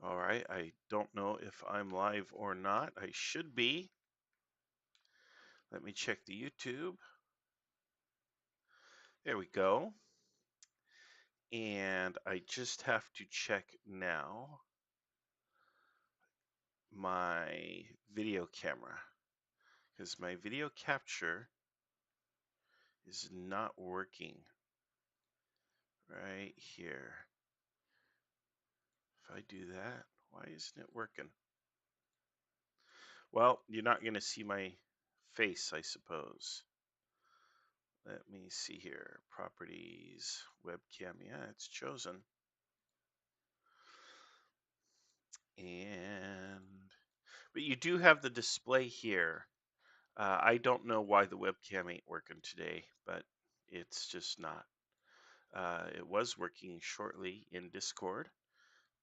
All right, I don't know if I'm live or not. I should be. Let me check the YouTube. There we go. And I just have to check now my video camera because my video capture is not working right here. If I do that, why isn't it working? Well, you're not going to see my face, I suppose. Let me see here. Properties, webcam. Yeah, it's chosen. But you do have the display here. I don't know why the webcam ain't working today, but it's just not. It was working shortly in Discord,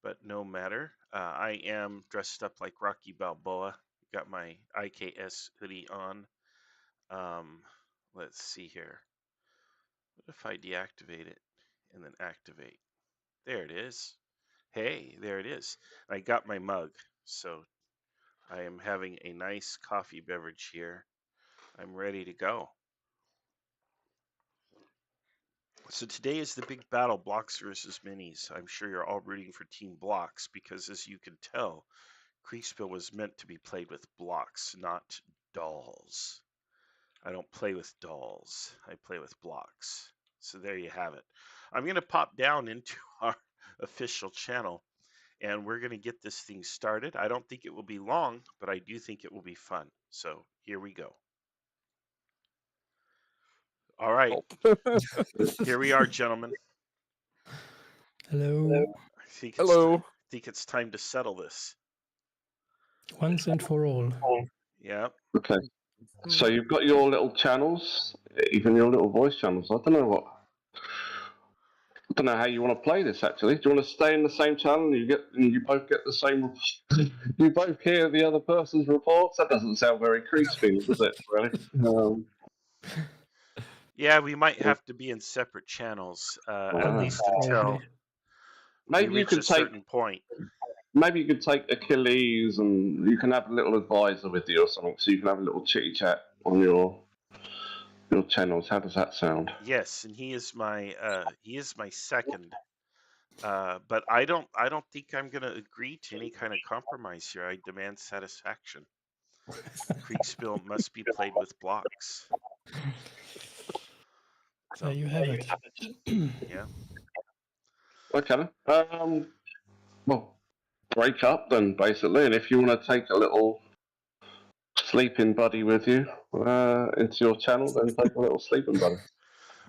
but no matter. I am dressed up like Rocky Balboa. Got my IKS hoodie on. Um, let's see here. What if I deactivate it and then activate? There it is. Hey, there it is. I got my mug, so I am having a nice coffee beverage here. I'm ready to go. So today is the big battle, blocks versus minis. I'm sure you're all rooting for Team Blocks because, as you can tell, Kriegsspiel was meant to be played with blocks, not dolls. I don't play with dolls. I play with blocks. So there you have it. I'm going to pop down into our official channel and we're going to get this thing started. I don't think it will be long, but I do think it will be fun. So here we go. All right, here we are, gentlemen. Hello. I think Hello. it's time to settle this. Once and for all. Yeah. Okay. So you've got your little channels, even your little voice channels. I don't know how you want to play this. Actually, do you want to stay in the same channel and you both get the same? You both hear the other person's reports. That doesn't sound very Kriegsspiel, does it? Really? Yeah, we might have to be in separate channels, at least until we maybe you reach a could take. certain point. Maybe you could take Achilles and you can have a little advisor with you or something, so you can have a little chitty chat on your channels. How does that sound? Yes, and he is my second. But I don't think I'm going to agree to any kind of compromise here. I demand satisfaction. Kriegsspiel must be played with blocks. So There you have it. yeah. Okay. Well, break up then, basically, and if you want to take a little sleeping buddy with you into your channel, then take a little sleeping buddy.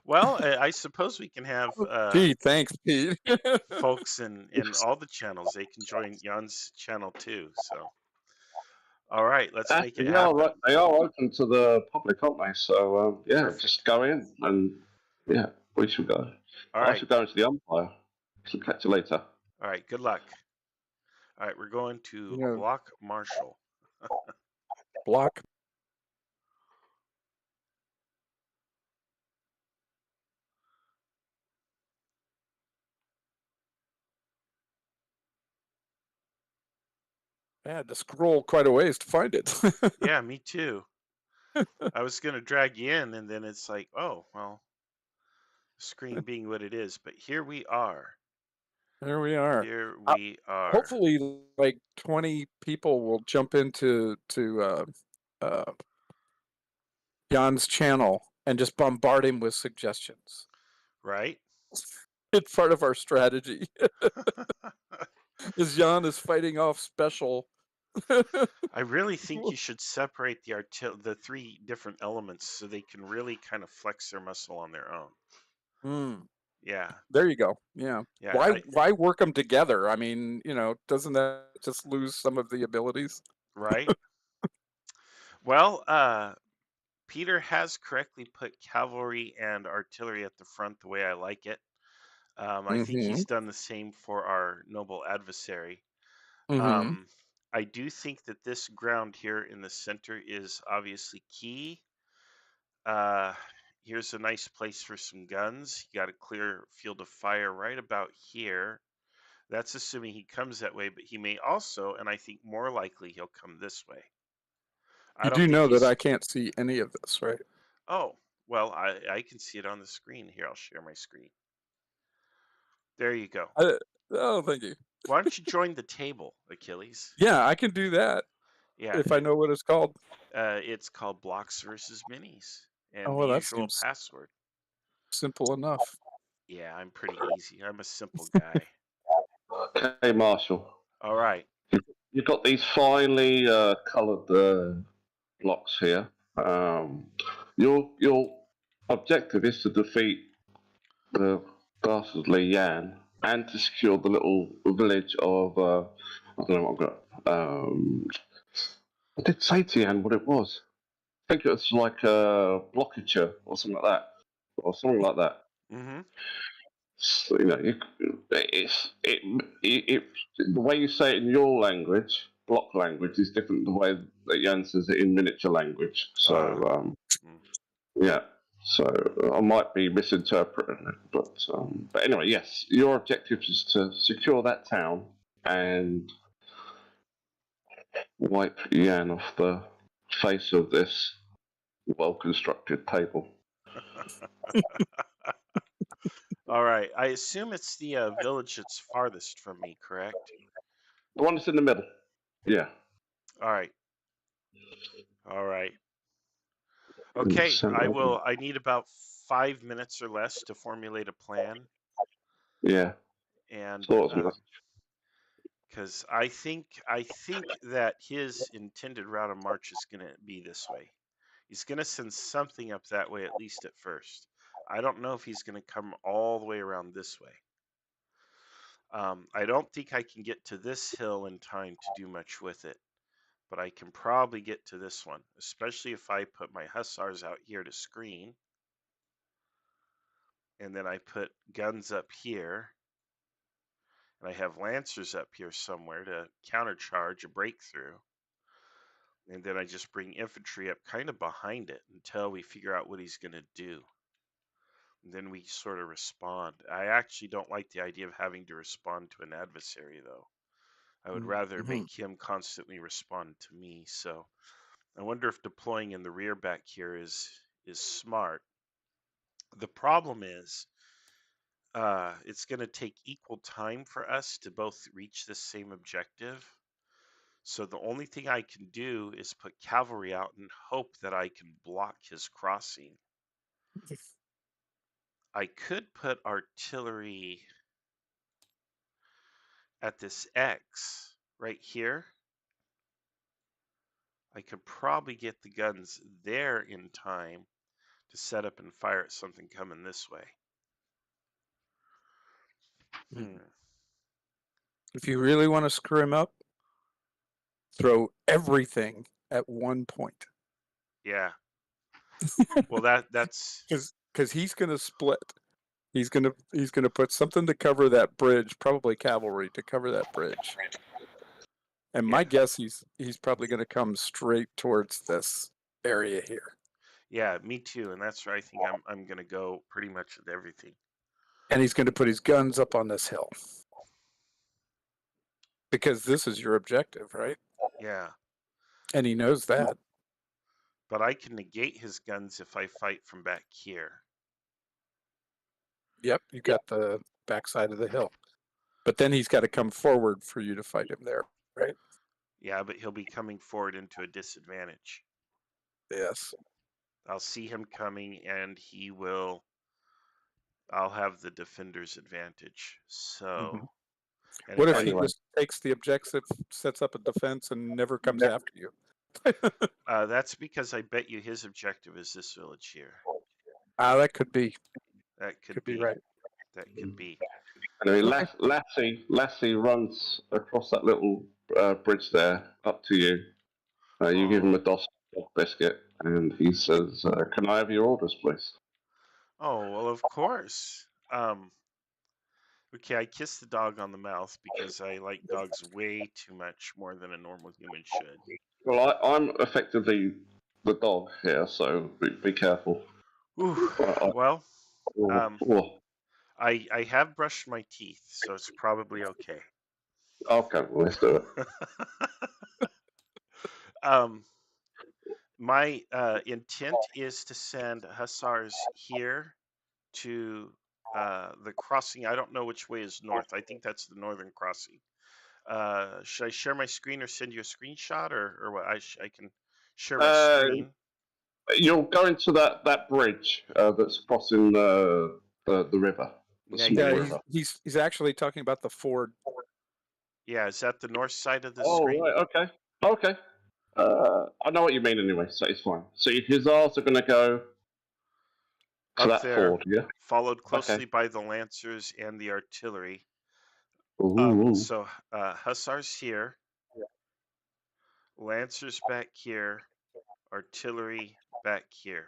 Well, I suppose we can have Pete, thanks, Pete. folks in all the channels. They can join Jan's channel too. So, all right, let's make it happen. Right. They are open to the public, aren't they? So yeah, Perfect. just go in and yeah, we should go. I should go into the umpire. So catch you later. All right, good luck. All right, we're going to block Marshall. Block. I had to scroll quite a ways to find it. Yeah, me too. I was going to drag you in, and then it's like, oh, well, screen being what it is. But here we are. There we are. Here we are. Hopefully, like 20 people will jump into Jan's channel and just bombard him with suggestions. Right? It's part of our strategy. As Jan is fighting off special. I really think you should separate the three different elements so they can really kind of flex their muscle on their own. Yeah. There you go. Yeah. Why work them together? I mean, doesn't that just lose some of the abilities? Right. Well, Peter has correctly put cavalry and artillery at the front the way I like it. I think he's done the same for our noble adversary. I do think that this ground here in the center is obviously key. Here's a nice place for some guns. You got a clear field of fire right about here. That's assuming he comes that way, but he may also, and I think more likely, he'll come this way. I You don't do think know that he's. I can't see any of this, right? Oh, well, I can see it on the screen here. I'll share my screen. There you go. Oh, thank you. Why don't you join the table, Achilles? Yeah, I can do that Yeah, if I know what it's called. it's called Blocks versus Minis, and Oh, the well, that usual seems password. simple enough. Yeah, I'm pretty easy. I'm a simple guy. Okay, Marshall. All right. You've got these finely coloured blocks here. Your objective is to defeat the dastardly Yan and to secure the little village of I don't know what I've got. I did say to Yan what it was. I think it was like a blockature or something like that, or something like that. Mm-hmm. So, the way you say it in your language, block language, is different than the way that Jan says it in miniature language. So yeah, so I might be misinterpreting it, but anyway, yes, your objective is to secure that town and wipe Yan off the face of this well-constructed table. All right. I assume it's the village that's farthest from me, correct? The one that's in the middle. Yeah. All right. All right. In the Okay. center. I need about 5 minutes or less to formulate a plan, Yeah. and Thought as much. because I think that his intended route of march is going to be this way. He's going to send something up that way, at least at first. I don't know if he's going to come all the way around this way. I don't think I can get to this hill in time to do much with it, but I can probably get to this one, especially if I put my hussars out here to screen, and then I put guns up here, and I have lancers up here somewhere to countercharge a breakthrough. And then I just bring infantry up kind of behind it until we figure out what he's going to do. And then we sort of respond. I actually don't like the idea of having to respond to an adversary, though. I would rather make him constantly respond to me. So I wonder if deploying in the rear back here is smart. The problem is it's going to take equal time for us to both reach the same objective. So the only thing I can do is put cavalry out and hope that I can block his crossing. I could put artillery at this X right here. I could probably get the guns there in time to set up and fire at something coming this way. If you really want to screw him up, throw everything at one point. Yeah. Well, that's because he's going to split. He's going to put something to cover that bridge, probably cavalry to cover that bridge. And my guess, he's probably going to come straight towards this area here. Yeah, me too. And that's where I think I'm going to go pretty much with everything. And he's going to put his guns up on this hill. Because this is your objective, right? Yeah. And he knows that. But I can negate his guns if I fight from back here. Yep, you got the backside of the hill. But then he's got to come forward for you to fight him there, right? Yeah, but he'll be coming forward into a disadvantage. Yes. I'll see him coming and I'll have the defender's advantage. So what if he just takes the objective, sets up a defense, and never comes after you? That's because I bet you his objective is this village here. That could be. That could be right. That could be. Anyway, Lassie runs across that little bridge there up to you. You give him a dog biscuit, and he says, "Can I have your orders, please?" Oh, well, of course. Okay, I kiss the dog on the mouth because I like dogs way too much more than a normal human should. Well, I'm effectively the dog here, so be careful. Ooh, well, I have brushed my teeth, so it's probably okay. Okay, well, let's do it. um, my intent is to send hussars here to the crossing. I don't know which way is north. I think that's the northern crossing. Should I share my screen or send you a screenshot or what? I can share my Uh, screen. You'll go into that bridge that's crossing the river, the small Yeah, Negative. river. he's actually talking about the ford. Yeah, is that the north side of the Oh, screen? right, okay. Okay. I know what you mean anyway, so it's fine. So your hussars are going to go to Up that there, ford, yeah? followed Okay. closely by the lancers and the artillery. Ooh. So hussars here, lancers back here, artillery back here.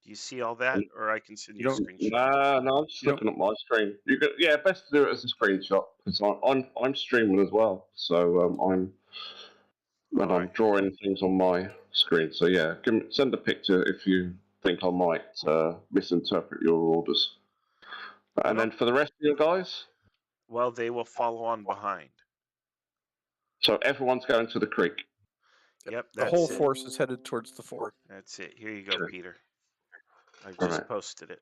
Do you see all that, or I can send You you a don't. screenshot? Nah, no, I'm just You don't. looking at my screen. Yeah, best to do it as a screenshot because I'm streaming as well, so All I'm right. drawing things on my screen. So yeah, send a picture if you think I might misinterpret your orders. I And then don't. for the rest of you guys, Well, they will follow on behind. so everyone's going to the creek. Yep, The whole that's it. force is headed towards the ford. That's it. Here you go, Okay. Peter. I've All just right. posted it.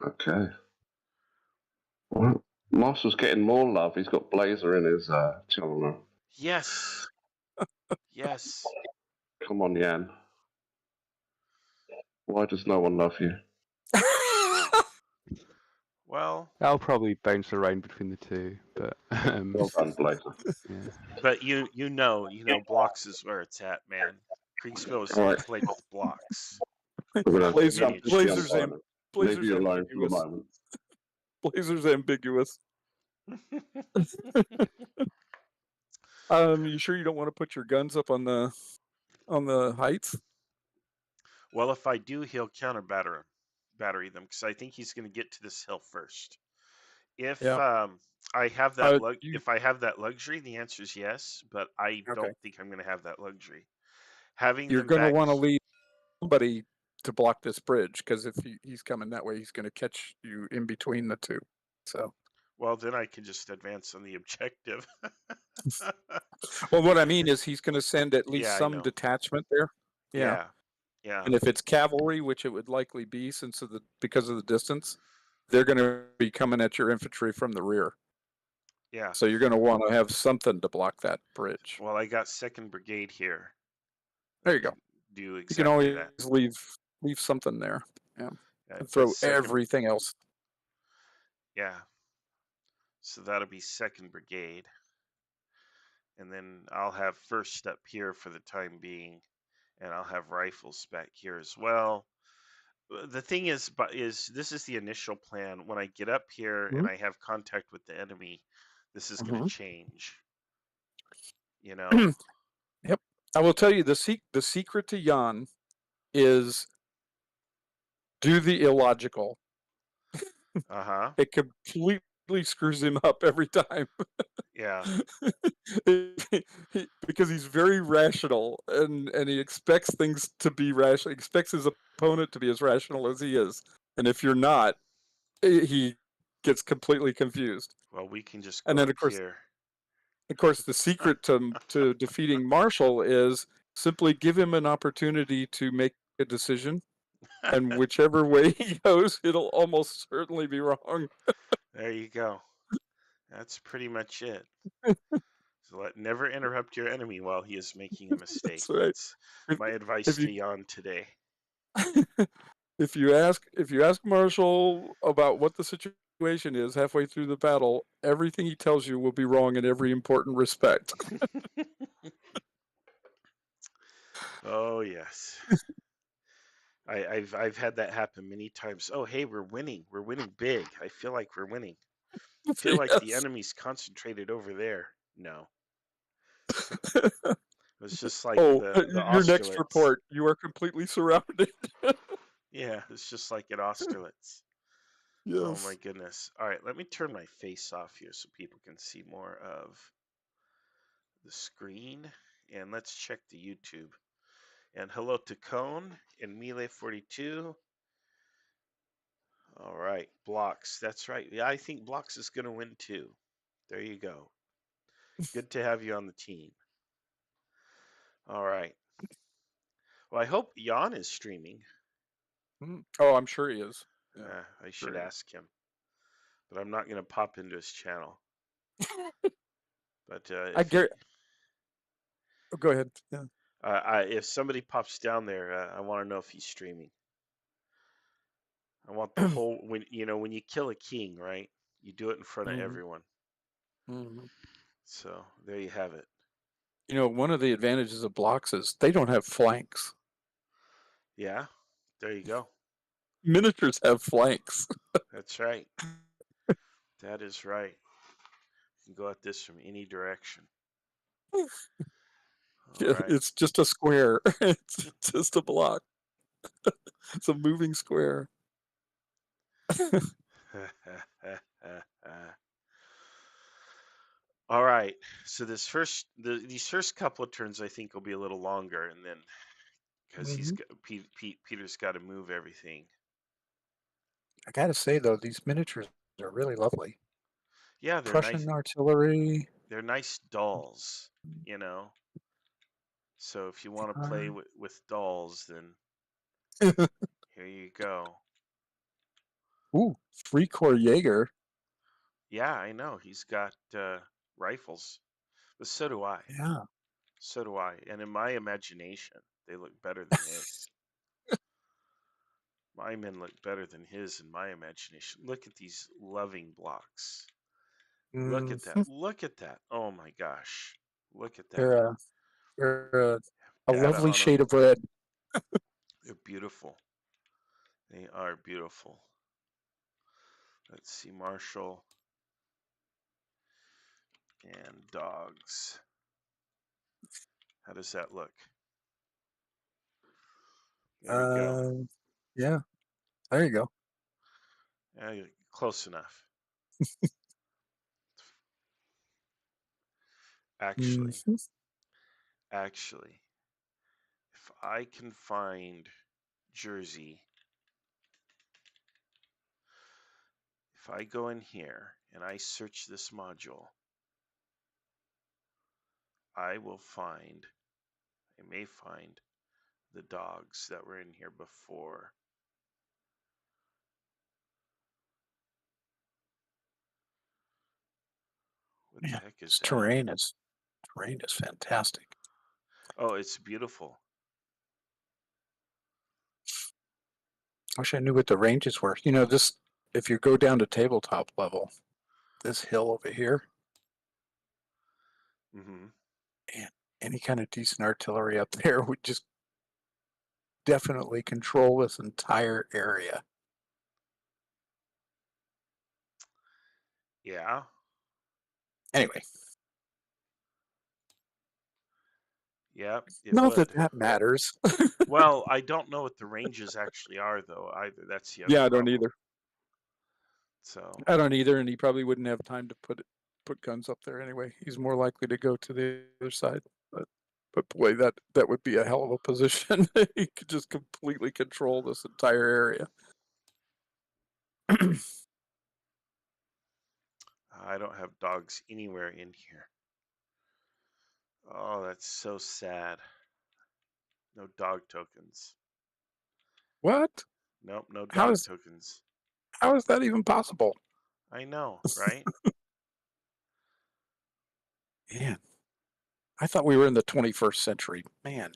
Okay. Well, Marshall's getting more love. He's got Blazer in his channel now. Yes. Yes. Come on, Yan. Why does no one love you? Well, I'll probably bounce around between the two, but Well done, Blazer. yeah. but you know, blocks is where it's at, man. Kriegsspiel is All never right. played with blocks. We're going to Only Blazer, jump to the Blazer's miniatures. umpire. Leave Blazer's you alone for the ambiguous. moment. Blazer's ambiguous. You sure you don't want to put your guns up on the heights? Well, if I do, he'll battery them because I think he's going to get to this hill first. If Yeah. I have that You if I have that luxury, the answer is yes. But I okay? don't think I'm going to have that luxury. Having You're them going to back. want to leave somebody to block this bridge because if he's coming that way, he's going to catch you in between the two. So, Well, then I can just advance on the objective. well, what I mean is he's going to send at least Yeah, I some know. detachment there. Yeah. Yeah. And if it's cavalry, which it would likely be because of the distance, they're going to be coming at your infantry from the rear. Yeah. So you're going to want to have something to block that bridge. Well, I got Second Brigade here. There you go. Do You can exactly always that. leave something there. Yeah. Yeah, And throw second, everything else. Yeah. So that'll be Second Brigade. And then I'll have first up here for the time being, and I'll have rifles back here as well. The thing is this is the initial plan. When I get up here and I have contact with the enemy, this is going to change. You know? Yep. I will tell you the secret to Jan is do the illogical. Uh-huh. It completely screws him up every time. Yeah. Because he's very rational and he expects things to be rational. He expects his opponent to be as rational as he is. And if you're not, he gets completely confused. Well, we can just And go then up here. of course, the secret to defeating Marshall is simply give him an opportunity to make a decision, and whichever way he goes, it'll almost certainly be wrong. There you go. That's pretty much it. So never interrupt your enemy while he is making a mistake. That's right. That's my advice If to you Jan today. if you ask Marshall about what the situation is halfway through the battle, everything he tells you will be wrong in every important respect. Oh yes. I've had that happen many times. Oh hey, we're winning. We're winning big. I feel like we're winning. I feel like the Yes. enemy's concentrated over there. No. It was just like Oh, the your next Austerlitz. report, you are completely surrounded. Yeah, it's just like at Austerlitz. Yes. Oh my goodness. All right, let me turn my face off here so people can see more of the screen. And let's check the YouTube. And hello to Cone and Melee42. All right, blocks. That's right. Yeah, I think blocks is going to win too. There you go. Good to have you on the team. All right. Well, I hope Jan is streaming. Oh, I'm sure he is. Yeah, I should sure he is. ask him, but I'm not going to pop into his channel. But I get. Oh, go ahead. Yeah. if somebody pops down there, I want to know if he's streaming. I want the whole when you kill a king, right? You do it in front of everyone. So there you have it. You know, one of the advantages of blocks is they don't have flanks. Yeah, there you go. Miniatures have flanks. That's right. That is right. You can go at this from any direction. All right. It's just a square. It's just a block. It's a moving square. All right. So these first couple of turns, I think, will be a little longer, and then because Peter's got to move everything. I gotta say though, these miniatures are really lovely. Yeah, they're Prussian nice. artillery. They're nice dolls, So if you want to play with dolls, then here you go. Ooh, three-core Jaeger. Yeah, I know. He's got rifles, but so do I. Yeah. So do I. And in my imagination, they look better than his. My men look better than his in my imagination. Look at these loving blocks. Look at that. Look at that. Oh my gosh. Look at that. They're a Data lovely on them. shade of red. They're beautiful. They are beautiful. Let's see, Marshall and dogs. How does that look? There we go. Yeah. There you go. Close enough. Actually, if I can find Jersey, if I go in here and I search this module, I may find the dogs that were in here before. What the heck is that? Terrain is fantastic. Oh, it's beautiful. I wish I knew what the ranges were. You know, this if you go down to tabletop level, this hill over here, and any kind of decent artillery up there would just definitely control this entire area. Yeah. Anyway. Yep. Not that that matters. Well, I don't know what the ranges actually are, though, either. That's the other Yeah, I problem. don't either. So I don't either, and he probably wouldn't have time to put guns up there anyway. He's more likely to go to the other side. But boy, that would be a hell of a position. He could just completely control this entire area. I don't have dogs anywhere in here. Oh, that's so sad. No dog tokens. What? Nope, no dog tokens. How is that even possible? I know, right? Man, I thought we were in the 21st century. Man.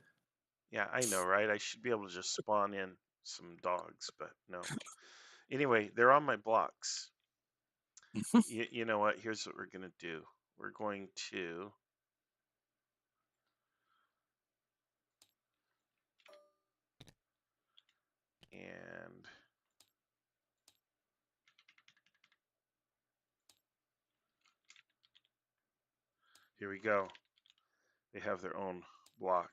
Yeah, I know, right? I should be able to just spawn in some dogs, but no. Anyway, they're on my blocks. You know what? Here's what we're going to do. We're going to... And... Here we go. They have their own block.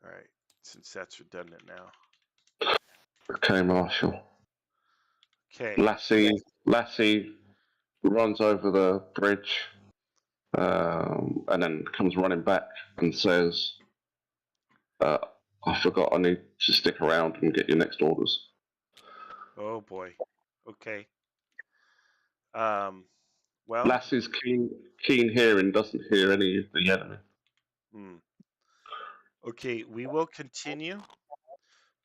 All right, since that's redundant now. Okay, Marshall. Okay. Lassie runs over the bridge and then comes running back and says, I forgot I need to stick around and get your next orders. Oh boy. Okay. Well, Lass is keen hearing, doesn't hear any of the enemy. okay, we will continue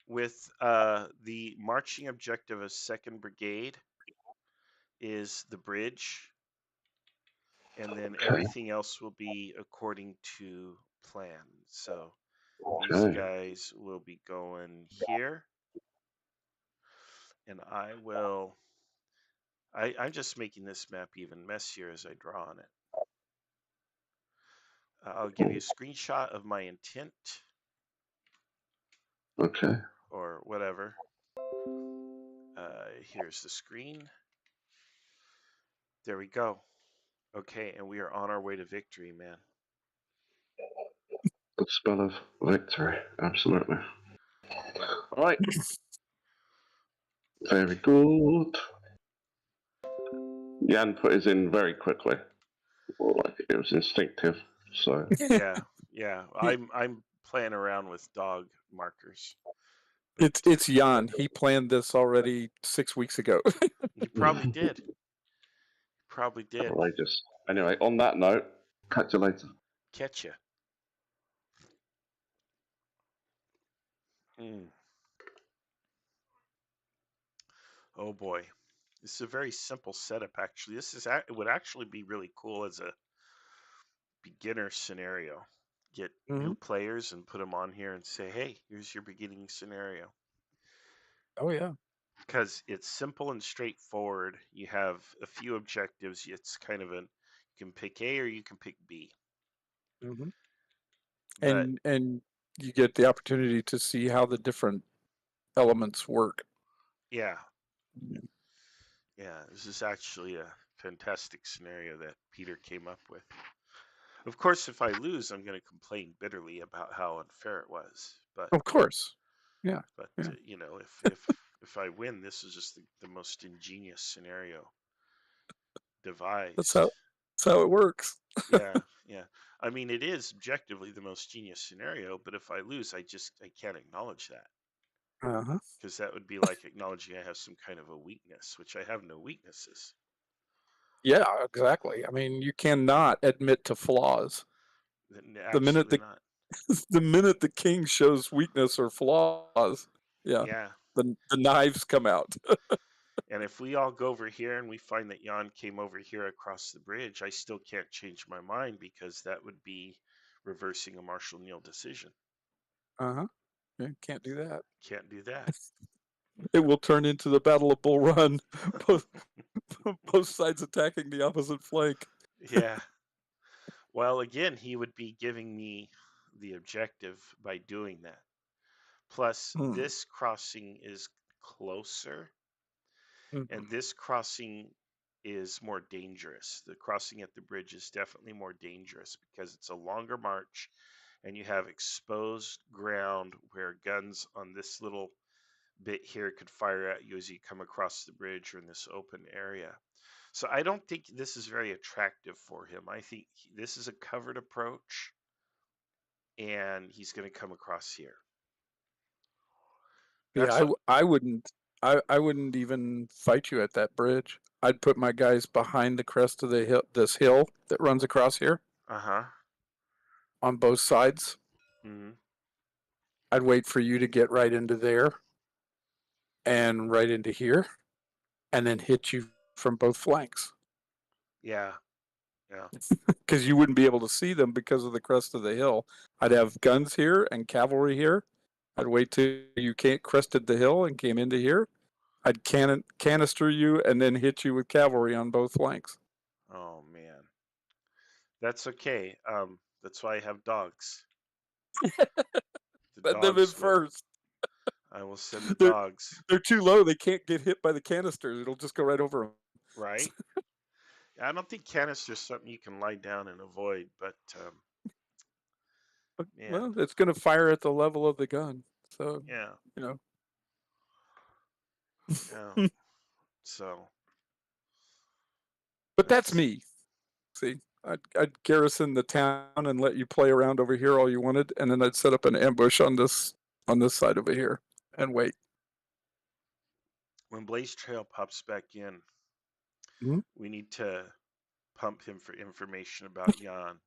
with the marching objective of 2nd Brigade is the bridge, and then Okay. everything else will be according to plan. So these Okay. guys will be going here, and I'm just making this map even messier as I draw on it. I'll give you a screenshot of my intent Okay. or whatever. Here's the screen. There we go. Okay, and we are on our way to victory, man. Good spell of victory. Absolutely. Yeah. All right. Very good. Jan put his in very quickly. Like it was instinctive. So Yeah, yeah. I'm playing around with dog markers. It's Jan. He planned this already 6 weeks ago. He probably did. Probably did. outrageous. Anyway, on that note, catch you later. Catch you. Oh boy, this is a very simple setup. Actually, it would actually be really cool as a beginner scenario. Get new players and put them on here and say, "Hey, here's your beginning scenario." Oh yeah. Because it's simple and straightforward. You have a few objectives. It's kind of you can pick A or you can pick B. Mm-hmm. But And you get the opportunity to see how the different elements work. yeah, this is actually a fantastic scenario that Peter came up with. Of course, if I lose, I'm going to complain bitterly about how unfair it was. But Of course. Yeah. But yeah. you know, if I win, this is just the most ingenious scenario devised. That's how it works. Yeah, yeah. I mean, it is objectively the most genius scenario, but if I lose, I can't acknowledge that Uh-huh. because that would be like acknowledging I have some kind of a weakness, which I have no weaknesses. Yeah, exactly. I mean, you cannot admit to flaws. Absolutely not. The minute the king shows weakness or flaws, Yeah. the knives come out. And if we all go over here and we find that Jan came over here across the bridge, I still can't change my mind because that would be reversing a Marshall Neal decision. Uh-huh. Yeah, can't do that. Can't do that. It will turn into the Battle of Bull Run, both sides attacking the opposite flank. Yeah. Well, again, he would be giving me the objective by doing that. Plus, this crossing is closer, and this crossing is more dangerous. The crossing at the bridge is definitely more dangerous because it's a longer march, and you have exposed ground where guns on this little bit here could fire at you as you come across the bridge or in this open area. So I don't think this is very attractive for him. I think this is a covered approach, and he's going to come across here. That's Yeah, I wouldn't even fight you at that bridge. I'd put my guys behind the crest of the hill, this hill that runs across here. On both sides. Mm-hmm. I'd wait for you to get right into there and right into here, and then hit you from both flanks. Yeah. Yeah. Because you wouldn't be able to see them because of the crest of the hill. I'd have guns here and cavalry here. I'd wait till you crested the hill and came into here. I'd canister you and then hit you with cavalry on both flanks. Oh man. That's okay. That's why I have dogs. Send them in first. I will send the dogs. They're too low. They can't get hit by the canisters. It'll just go right over them. Right? I don't think canister's something you can lie down and avoid, but well, it's going to fire at the level of the gun. So, yeah. So. But that's me. See, I'd garrison the town and let you play around over here all you wanted, and then I'd set up an ambush on this side over here and wait. When Blaze Trail pops back in, Mhm. we need to pump him for information about Jan.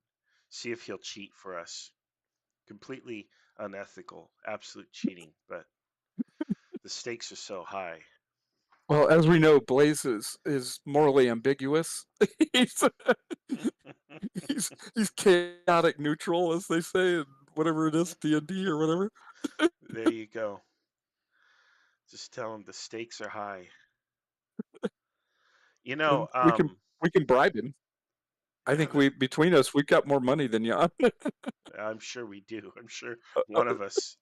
See if he'll cheat for us. Completely unethical, absolute cheating, but the stakes are so high. Well, as we know, Blaze is morally ambiguous. he's, he's chaotic neutral, as they say, and whatever it is, D&D or whatever. There you go. Just tell him the stakes are high. You know, And we can bribe him. I think between us we've got more money than Jan. I'm sure we do. I'm sure one of us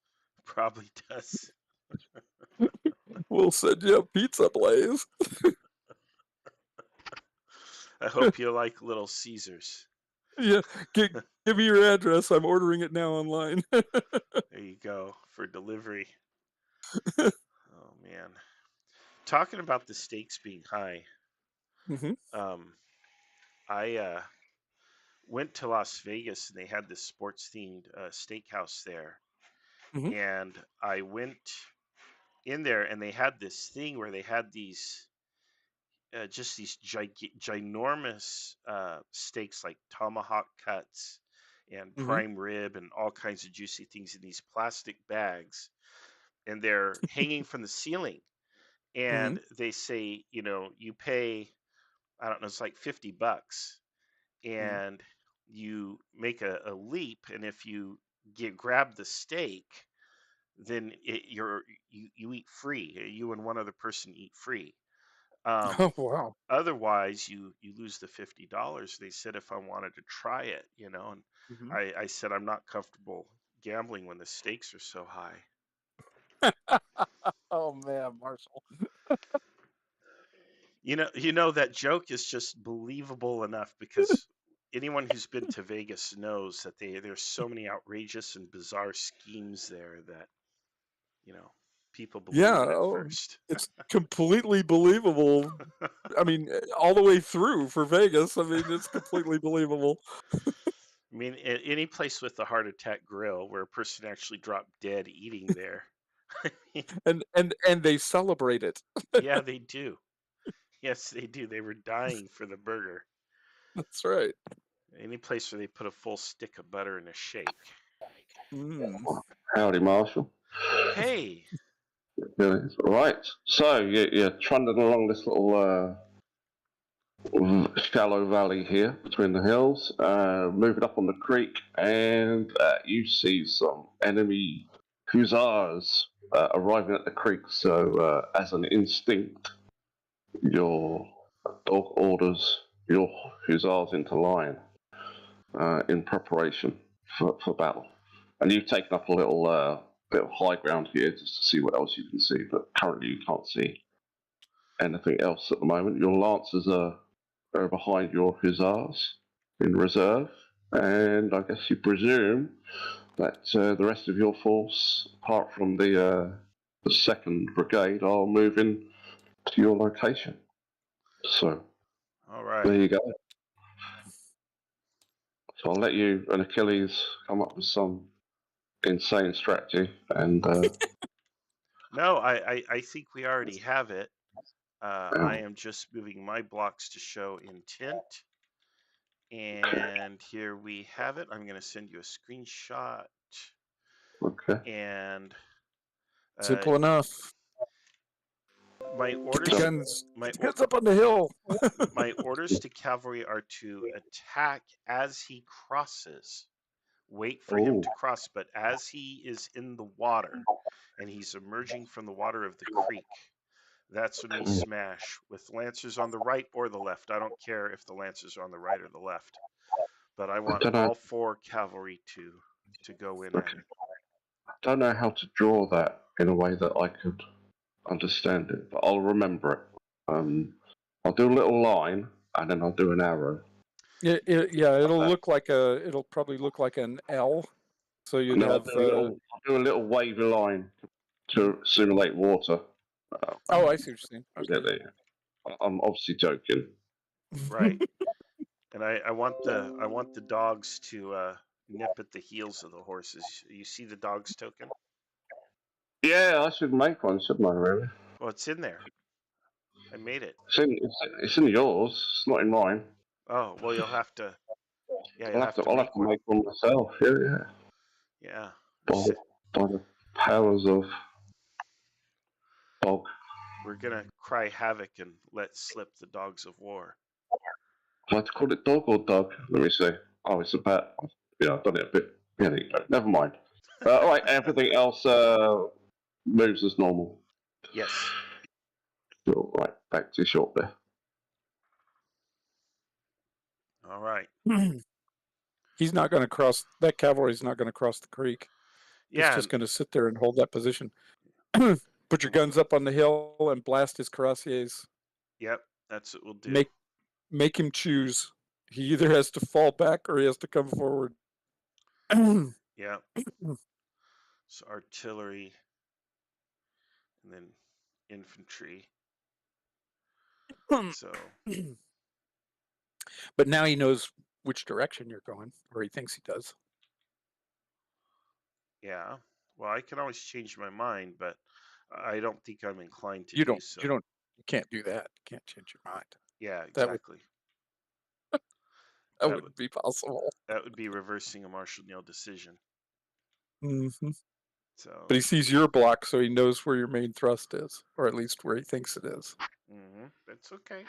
probably does. We'll send you a pizza, Blaze. I hope you like Little Caesars. Yeah, give me your address. I'm ordering it now online. There you go for delivery. Oh man, talking about the stakes being high. hmm I went to Las Vegas and they had this sports themed steakhouse there, hmm and I went in there and they had this thing where they had these just these ginormous steaks like tomahawk cuts and hmm prime rib and all kinds of juicy things in these plastic bags, and they're hanging from the ceiling. hmm And they say, you know, you pay, I don't know, it's like $50, hmm and you make a leap, and if you grab the steak, then you eat free. You and one other person eat free. Oh Um, wow. Otherwise, you lose the $50. They said if I wanted to try it, you know, and hmm I said I'm not comfortable gambling when the stakes are so high. Oh man, Marshall. You know that joke is just believable enough because anyone who's been to Vegas knows that there's so many outrageous and bizarre schemes there that, you know, people believe Yeah, it at first. it's completely believable. I mean, all the way through for Vegas. I mean, it's completely believable. I mean, any place with a heart attack grill where a person actually dropped dead eating there. And they celebrate it. Yeah, they do. Yes, they do. They were dying for the burger. That's right. Any place where they put a full stick of butter in a shake. Mm. Howdy, Marshall. Hey, Right. So you're trundling along this little shallow valley here between the hills, moving up on the creek, and you see some enemy hussars arriving at the creek. So, as an instinct, your dog orders your hussars into line in preparation for battle. And you've taken up a little bit of high ground here just to see what else you can see, but currently you can't see anything else at the moment. Your lancers are behind your hussars in reserve, and I guess you presume that the rest of your force, apart from the second brigade, are moving to your location. So all there right. you go. So I'll let you and Achilles come up with some insane strategy, and No, I think we already have it. I am just moving my blocks to show intent. And here we have it. I'm going to send you a screenshot. okay. And uh, Simple enough. my Get the orders, guns. my Get the guns up on the hill. my orders to cavalry are to attack as he crosses. Wait for him Oh, to cross, but as he is in the water and he's emerging from the water of the creek, that's when we smash with lancers on the right or the left. I don't care if the lancers are on the right or the left, but I I want don't know. all four cavalry to go in at Okay. him. I don't know how to draw that in a way that I could understand it, but I'll remember it. I'll do a little line and then I'll do an arrow. Yeah, it'll that. look like it'll probably look like an L. So you'd No, have. I'll do a little wavy line to simulate water. Oh, I see what you're saying. Okay. I'm obviously joking. Right. And I want the dogs to nip at the heels of the horses. You see the dog's token? Yeah, I should make one, shouldn't I? Really? Well, it's in there. I made it. It's in yours. It's not in mine. Oh, well, you'll have to. Yeah, you'll I'll have to have make to one. make one myself. Yeah, yeah. Yeah. By, by the powers of dog. We're gonna cry havoc and let slip the dogs of war. Do I have to call it dog or dog? Let me see. Oh, it's a bat. Yeah, I've done it a bit. Yeah, there you go. Never mind. All right, everything else moves as normal. Yes. All right, back to short there. All right. He's not going to cross. That cavalry's not going to cross the creek. Yeah. It's just going to sit there and hold that position. Put your guns up on the hill and blast his cuirassiers. Yep. That's what we'll do. Make him choose. He either has to fall back or he has to come forward. Yeah. So artillery, and then infantry. So. But now he knows which direction you're going, or he thinks he does. Yeah. Well, I can always change my mind, but I don't think I'm inclined to You do don't. so. You can't do that. You can't change your mind. Yeah, That would- exactly. That wouldn't be possible. That would be reversing a Marshall Neal decision. Mm-hmm. So. But he sees your block, so he knows where your main thrust is, or at least where he thinks it is. Mm-hmm. That's okay.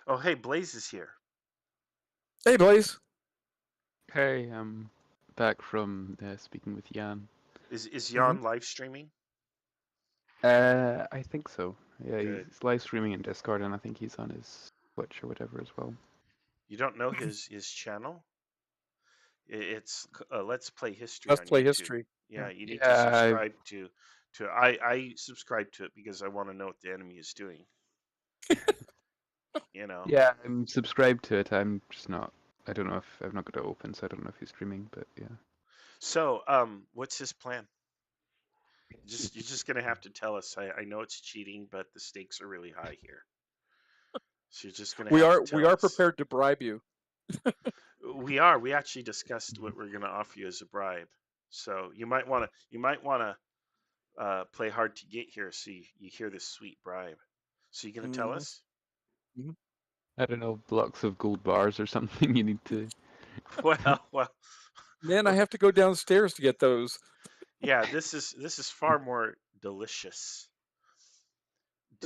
Oh, hey, Blaze is here. Hey, Blaze. Hey, I'm back from speaking with Jan. Is Jan live streaming? I think so. Yeah, Good. he's live streaming in Discord, and I think he's on his Twitch or whatever as well. You don't know his channel? It's Let's Play History. Let's on Play YouTube. History. Yeah, you need to subscribe to. I subscribe to it because I want to know what the enemy is doing. You know. Yeah, I'm subscribed to it. I'm just not. I don't know if I've not got it open, so I don't know if he's streaming. But yeah. So, what's his plan? You're just gonna have to tell us. I know it's cheating, but the stakes are really high here. So you're just gonna. We are prepared to bribe you. We are. We actually discussed what we're gonna offer you as a bribe. So you might want to play hard to get here, so you hear this sweet bribe. So you gonna tell us? I don't know, blocks of gold bars or something. You need to. Well. Man, I have to go downstairs to get those. Yeah, this is far more delicious.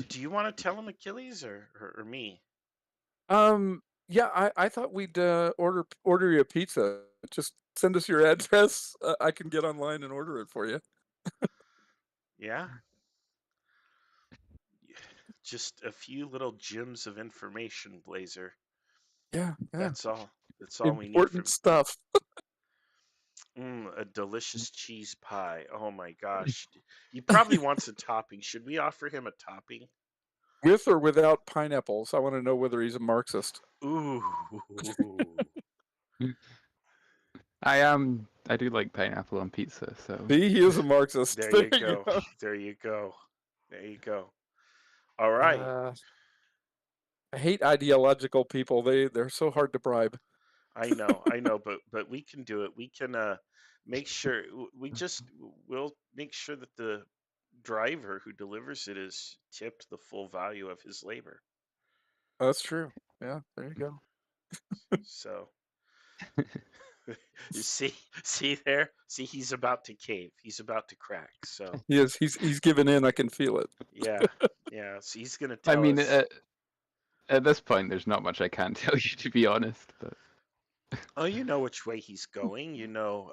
Do you want to tell him, Achilles, or me? Yeah, I thought we'd order you a pizza. Just send us your address. I can get online and order it for you. Yeah. Just a few little gems of information, Blazer. Yeah. That's all. That's all we need. Important stuff. A delicious cheese pie. Oh my gosh. He probably wants a topping. Should we offer him a topping? With or without pineapples? I want to know whether he's a Marxist. Ooh. I do like pineapple on pizza, so. See, he is a Marxist. There you go. There you go. There you go. All right. I hate ideological people. They're so hard to bribe. I know, but we can do it. We can make sure we'll make sure that the driver who delivers it is tipped the full value of his labor. That's true. Yeah, there you go. So you see there? See, he's about to cave. He's about to crack. So he's given in. I can feel it. Yeah. So he's gonna tell I mean, us. At this point, there's not much I can tell you, to be honest. But oh, you know which way he's going. You know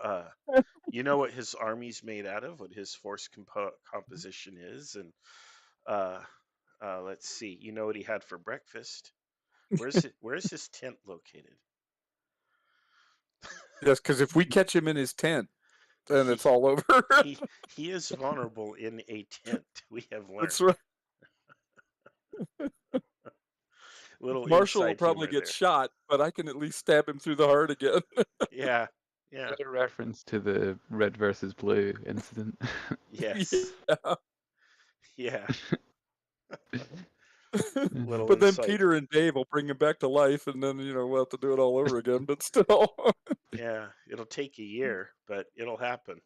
what his army's made out of, what his force composition is, and let's see. You know what he had for breakfast. Where's his tent located? Yes, because if we catch him in his tent, then it's all over. he is vulnerable in a tent. We have learned. That's right. Marshall will probably get shot, but I can at least stab him through the heart again. Yeah. Is that a reference to the red versus blue incident? Yes. Yeah. Little But then insight. Peter and Dave will bring him back to life, and then we'll have to do it all over again. But still, Yeah, it'll take a year, but it'll happen.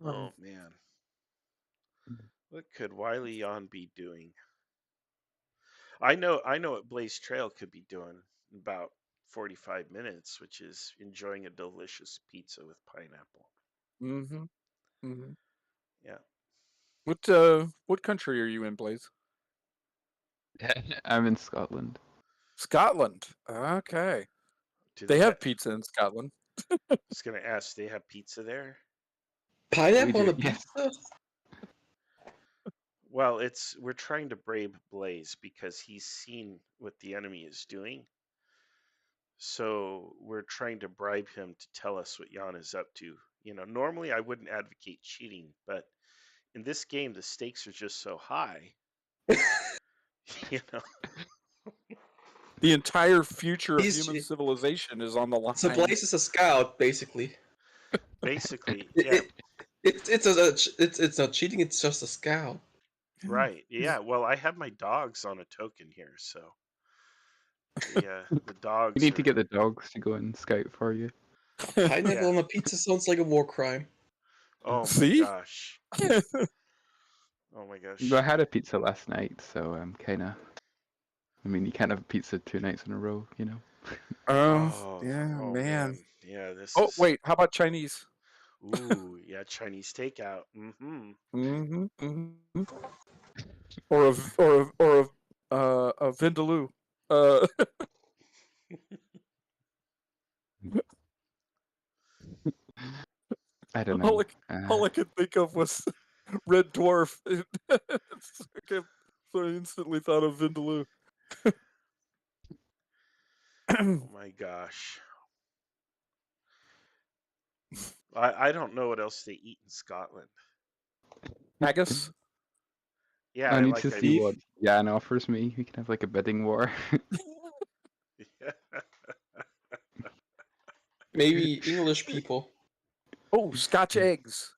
Oh man, what could Wiley Yon be doing? I know what Blaze Trail could be doing in about 45 minutes, which is enjoying a delicious pizza with pineapple. mm-hmm. Mm-hmm. Yeah. What country are you in, Blaze? I'm in Scotland. Scotland. Okay. Do They they have pizza in Scotland. I was gonna ask, they have pizza there? We Pineapple on do, a yes. pizza? Well, we're trying to brave Blaze because he's seen what the enemy is doing. So we're trying to bribe him to tell us what Jan is up to. Normally I wouldn't advocate cheating, but in this game the stakes are just so high. you know, The entire future of He's human civilization is on the line. so Blaze is a scout, basically. basically, It, yeah, it's not cheating. It's just a scout. right, yeah. Well, I have my dogs on a token here, so the You dogs need to are, get the dogs to go and scout for you. Pineapple yeah. on a pizza sounds like a war crime. Oh my See? gosh. Oh my gosh. Well, I had a pizza last night, so I'm kind of. I mean, you can't have a pizza 2 nights in a row, you know. Oh, yeah, oh man. man. Yeah, this Oh, is. wait. How about Chinese? Ooh, yeah, Chinese takeout. Mm-hmm. Mm-hmm. Mm-hmm. Or a vindaloo. Uh, I don't all know. I could think of was Red Dwarf. Okay, so I instantly thought of vindaloo. Oh my gosh. I don't know what else they eat in Scotland. Haggis. Yeah, I I need like to I see what Jan offers me. We can have like a bidding war. Maybe English people. Oh, Scotch eggs.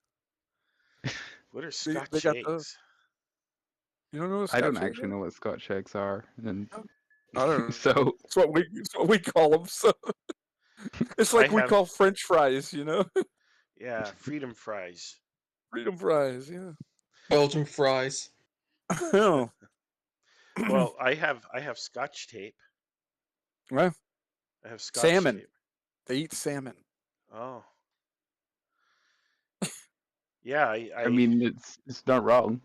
What are They Scotch got those. eggs? You don't know what I don't Scotch eggs actually are? know what Scotch eggs are, and I don't know. so It's what we call them. So it's I like we have, call French fries, yeah, freedom fries. freedom fries. Yeah. Belgian fries. Oh. Well, I have Scotch tape. Well, I have Scotch salmon. tape. They eat salmon. Oh. Yeah, I mean it's not wrong.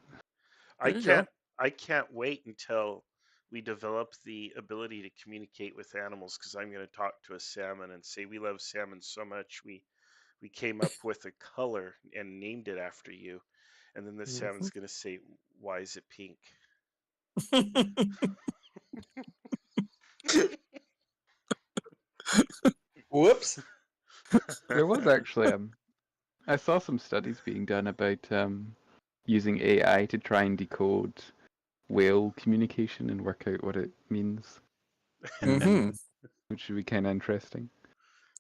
I There you go. can't wait until we develop the ability to communicate with animals, because I'm going to talk to a salmon and say we love salmon so much we came up with a color and named it after you, and then the salmon's going to say, why is it pink? Whoops. There was actually I saw some studies being done about using AI to try and decode whale communication and work out what it means, Mm-hmm. which would be kind of interesting.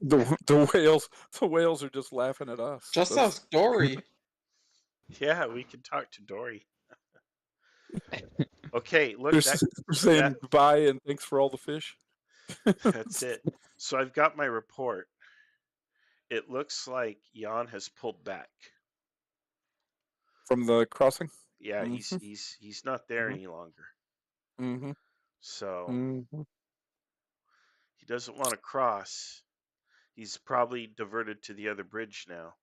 The whales are just laughing at us. Just That's- ask Dory. Yeah, we can talk to Dory. Okay, look, They're saying that goodbye and thanks for all the fish. that's it. So I've got my report. It looks like Jan has pulled back. From the crossing. Yeah, Mhm. he's not there Mhm. any longer. Mm-hmm. So Mm-hmm. he doesn't want to cross. He's probably diverted to the other bridge now.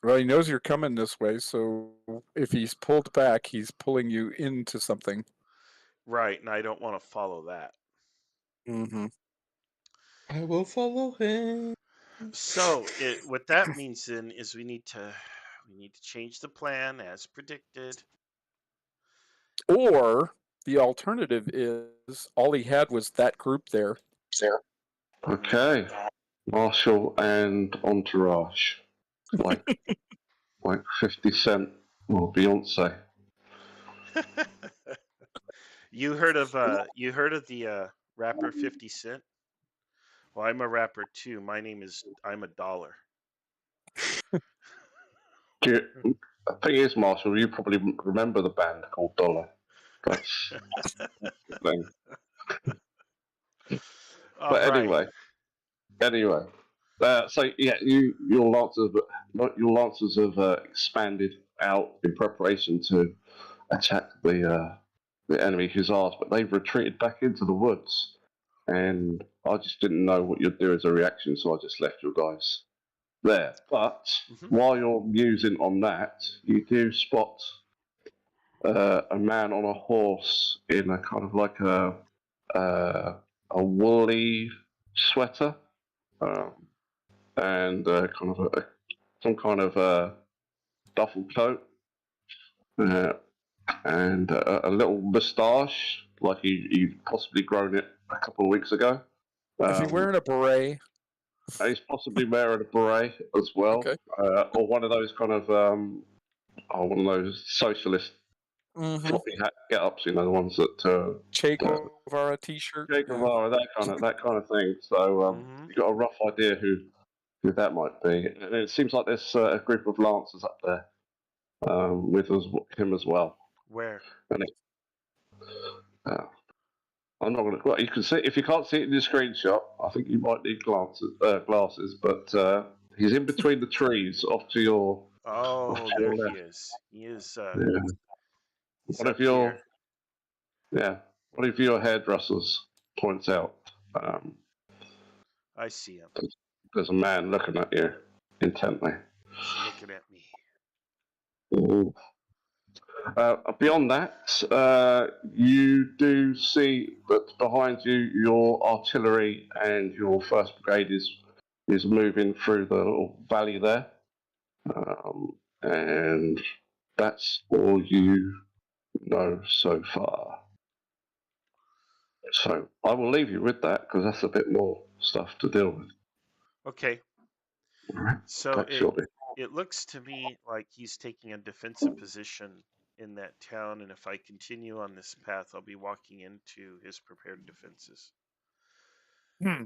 Well, he knows you're coming this way, so if he's pulled back, he's pulling you into something. Right, and I don't want to follow that. Mm-hmm. I will follow him. So what that means then is we need to change the plan as predicted. Or the alternative is all he had was that group there. Okay. Marshall and Entourage. Like 50 Cent or Beyonce. You heard of the rapper 50 Cent? Well, I'm a rapper too. I'm a dollar. The thing is, Marshall, you probably remember the band called Dollar. That's the thing. All But right. anyway. So yeah, your lancers have expanded out in preparation to attack the enemy hussars, but they've retreated back into the woods, and I just didn't know what you'd do as a reaction, so I just left your guys there. But Mhm. while you're musing on that, you do spot a man on a horse in a kind of like a woolly sweater, um, and kind of some kind of duffel coat, uh, and a little moustache, like he'd possibly grown it a couple of weeks ago. Is he wearing a beret? He's possibly wearing a beret as well, Okay. or one of those kind of one of those socialist Mm-hmm. floppy hat get-ups, the ones that Che Guevara T-shirt. Che Guevara, that kind of thing. So Mhm. you got a rough idea who that might be. And it seems like there's a group of lancers up there with him as well. Where? And uh, I'm not going to. Well, you can see if you can't see it in your screenshot. I think you might need glasses, but he's in between the trees off to your Oh, your there he left. is. He is. Yeah. He's One up of your here. one of your hairdressers points out I see him. there's a man looking at you intently. He's looking at me. Ooh. Beyond that, you do see that behind you, your artillery and your first brigade is moving through the little valley there, and that's all you know so far. So I will leave you with that because that's a bit more stuff to deal with. Okay. All right, So back shortly. it looks to me like he's taking a defensive position in that town, and if I continue on this path, I'll be walking into his prepared defenses. Hmm.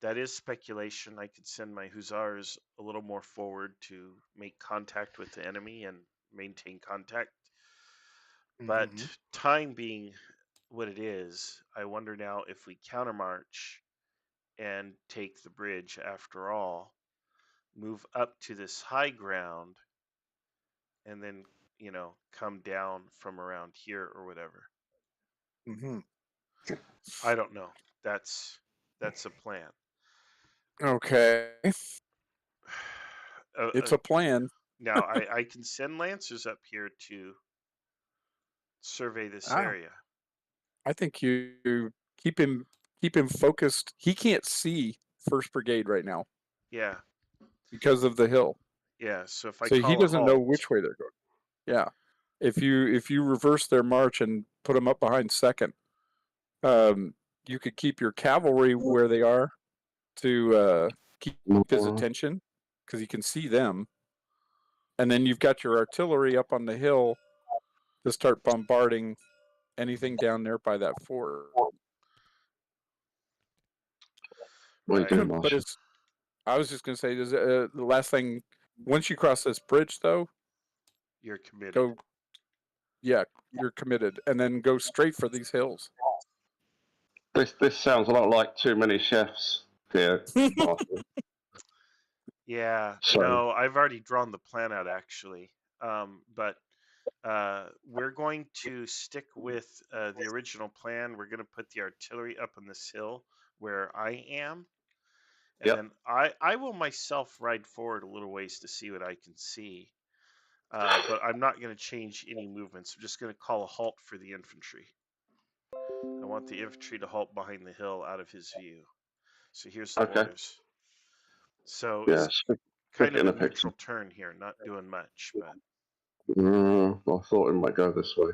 That is speculation. I could send my hussars a little more forward to make contact with the enemy and maintain contact. But Mhm. time being what it is, I wonder now if we countermarch and take the bridge after all, move up to this high ground, and then, come down from around here or whatever. Mhm. I don't know. That's a plan. Okay. It's a plan. Now I can send lancers up here to survey this Ah, area. I think you keep him focused. He can't see First Brigade right now Yeah, because of the hill, yeah. So if I so he call a doesn't know halt, which way they're going. Yeah. If you reverse their march and put them up behind second, you could keep your cavalry where they are to keep his attention because you can see them, and then you've got your artillery up on the hill to start bombarding anything down there by that fort. What are you right? doing, But Marshall? it's I was just going to say, the last thing, once you cross this bridge, though, You're committed. go, yeah, you're committed, and then go straight for these hills. This sounds a lot like Too Many Chefs here, Marshall. Yeah. So No, I've already drawn the plan out actually. But we're going to stick with the original plan. We're going to put the artillery up on this hill where I am, and yep. then I will myself ride forward a little ways to see what I can see. But I'm not going to change any movements. I'm just going to call a halt for the infantry. I want the infantry to halt behind the hill out of his view. So here's the Okay. orders. So Yeah. it's Stick kind it of in a a picture. neutral turn here, not doing much, but I thought it might go this way.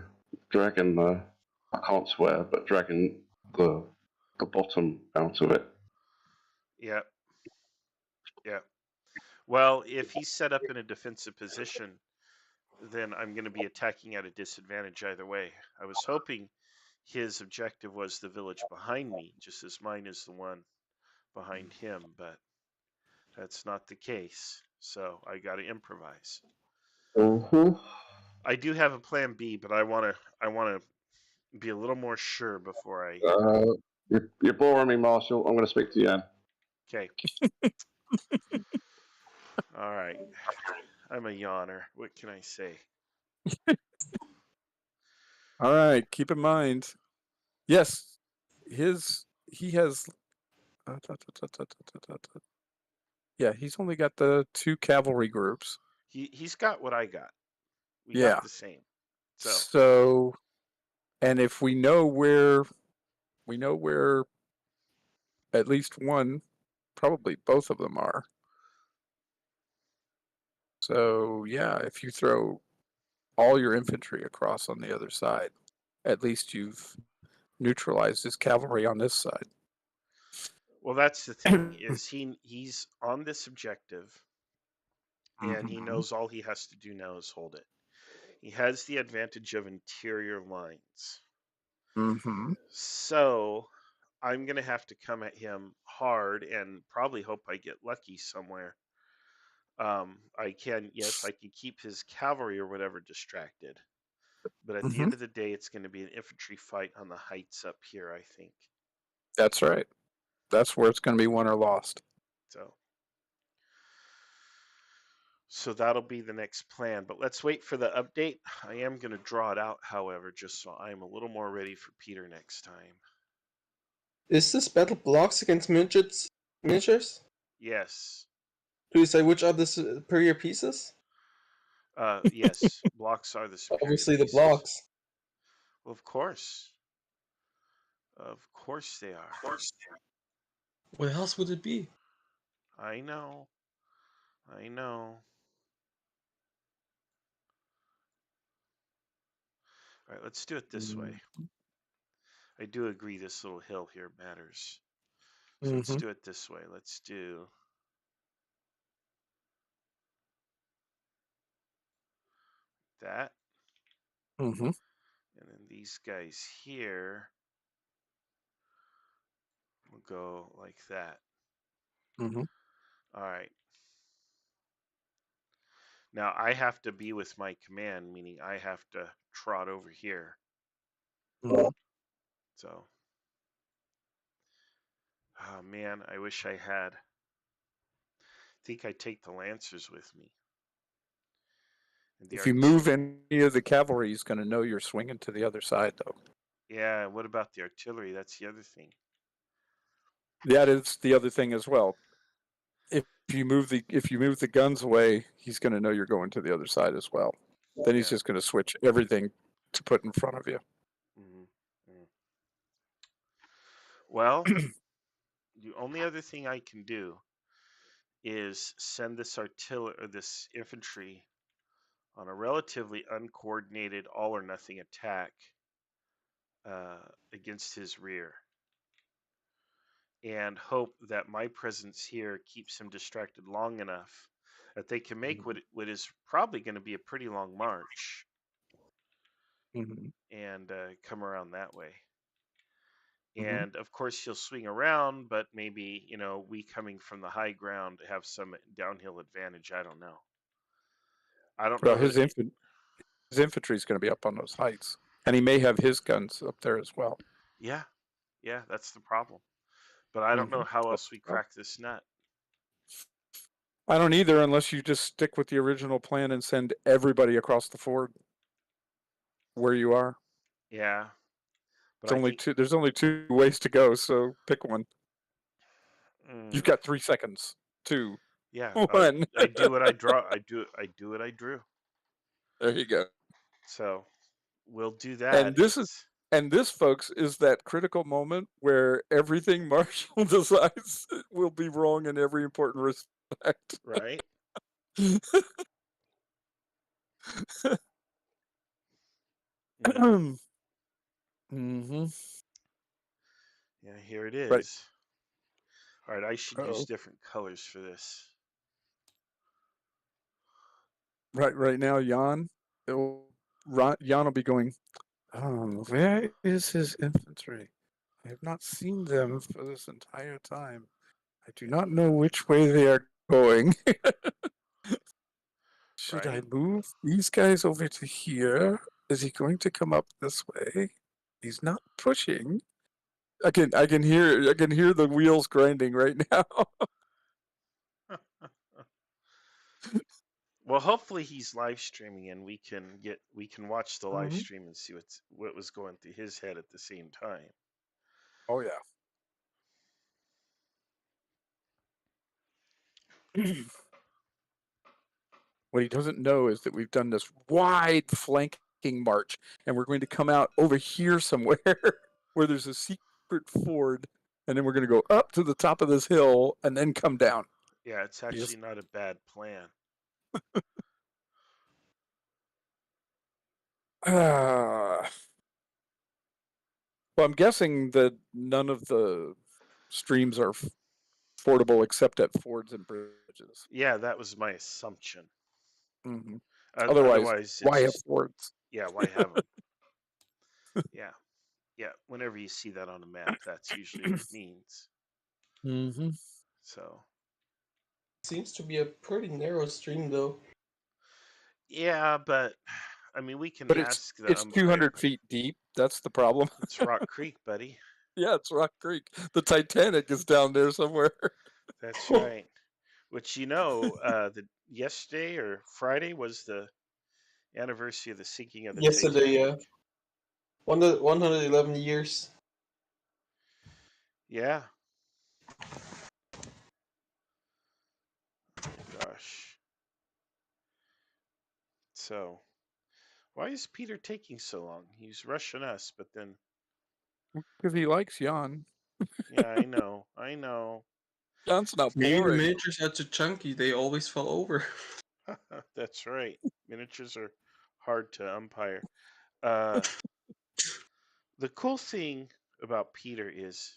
Dragging I can't swear, but dragging the bottom out of it. yeah, yeah. Well, if he's set up in a defensive position, then I'm going to be attacking at a disadvantage either way. I was hoping his objective was the village behind me, just as mine is the one behind him, but that's not the case. So I got to improvise. Mm-hmm. I do have a plan B, but I want to be a little more sure before I. You're boring me, Marshall. I'm going to speak to you. Okay. All right. I'm a yawner. What can I say? All right, keep in mind. Yes, he has. Yeah, he's only got the 2 cavalry groups. He's got what I got. We Yeah. got the same. So, and if we know where at least one, probably both of them are. So yeah, if you throw all your infantry across on the other side, at least you've neutralized his cavalry on this side. Well, that's the thing is he's on this objective, and he Mhm. knows all he has to do now is hold it. He has the advantage of interior lines. Mm-hmm. So I'm going to have to come at him hard and probably hope I get lucky somewhere. I can keep his cavalry or whatever distracted. But at the Mm-hmm. end of the day, it's going to be an infantry fight on the heights up here, I think. That's right. That's where it's going to be won or lost. So that'll be the next plan. But let's wait for the update. I am going to draw it out, however, just so I'm a little more ready for Peter next time. Is this battle blocks against miniatures? Yes. Do you say which are the superior pieces? Yes, blocks are the superior Obviously, pieces. the blocks. Well, of course. Of course they are. What else would it be? I know. I know. All right, let's do it this way. I do agree this little hill here matters. So let's do it this way. Let's do that. Mm-hmm. And then these guys here will go like that. Mm-hmm. All right. Now I have to be with my command, meaning I have to trot over here. Mm-hmm. So, oh man, I wish I had. I think I'd take the Lancers with me. And If you move any of the cavalry, he's going to know you're swinging to the other side, though. Yeah, what about the artillery? That's the other thing. That is the other thing as well. If you move the guns away, he's going to know you're going to the other side as well. Then he's just going to switch everything to put in front of you. Mm-hmm. Well, the only other thing I can do is send this artillery or this infantry on a relatively uncoordinated all or nothing attack against his rear, and hope that my presence here keeps him distracted long enough that they can make what is probably going to be a pretty long march and come around that way. And of course, he'll swing around, but maybe, we coming from the high ground have some downhill advantage. I don't know. I don't know. Well, his infantry is going to be up on those heights, and he may have his guns up there as well. Yeah, that's the problem. But I don't know how else we crack this nut. I don't either, unless you just stick with the original plan and send everybody across the ford where you are. Yeah. But there's only 2 ways to go, so pick one. You've got 3 seconds. 2. Yeah. 1. I do what I draw. I do what I drew. There you go. So we'll do that. And this, folks, is that critical moment where everything Marshall decides will be wrong in every important respect. Right. Mm-hmm. Yeah, here it is. Right. All right, I should use different colors for this. Right now, Jan will be going, where is his infantry? I have not seen them for this entire time. I do not know which way they are going. Should I right? move these guys over to here? Is he going to come up this way? He's not pushing. I can hear the wheels grinding right now. Well, hopefully he's live streaming and we can watch the live Mhm. stream and see what was going through his head at the same time. Oh yeah. What he doesn't know is that we've done this wide flanking march, and we're going to come out over here somewhere where there's a secret ford, and then we're going to go up to the top of this hill and then come down. Yeah, it's actually Yes. not a bad plan. Well, I'm guessing that none of the streams are fordable except at fords and bridges. Yeah, that was my assumption. Mm-hmm. Otherwise, Otherwise, why it's have just fords? yeah. Why have them? Yeah, yeah. Whenever you see that on a map, that's usually what it means. Mm-hmm. So Seems to be a pretty narrow stream, though. yeah, but I mean, we can But ask the it's umpire. 200 feet deep. That's the problem. It's Rock Creek, buddy. Yeah, it's Rock Creek. The Titanic is down there somewhere. That's right. Which the yesterday or Friday was the anniversary of the sinking of the Yesterday, Titanic. 111 years. Yeah. Oh my gosh. So, why is Peter taking so long? He's rushing us, but then, Because he likes Jan. yeah, I know. I know. Jan's not Maybe the boring. miniatures are too chunky. They always fall over. That's right. Miniatures are hard to umpire. Uh, the cool thing about Peter is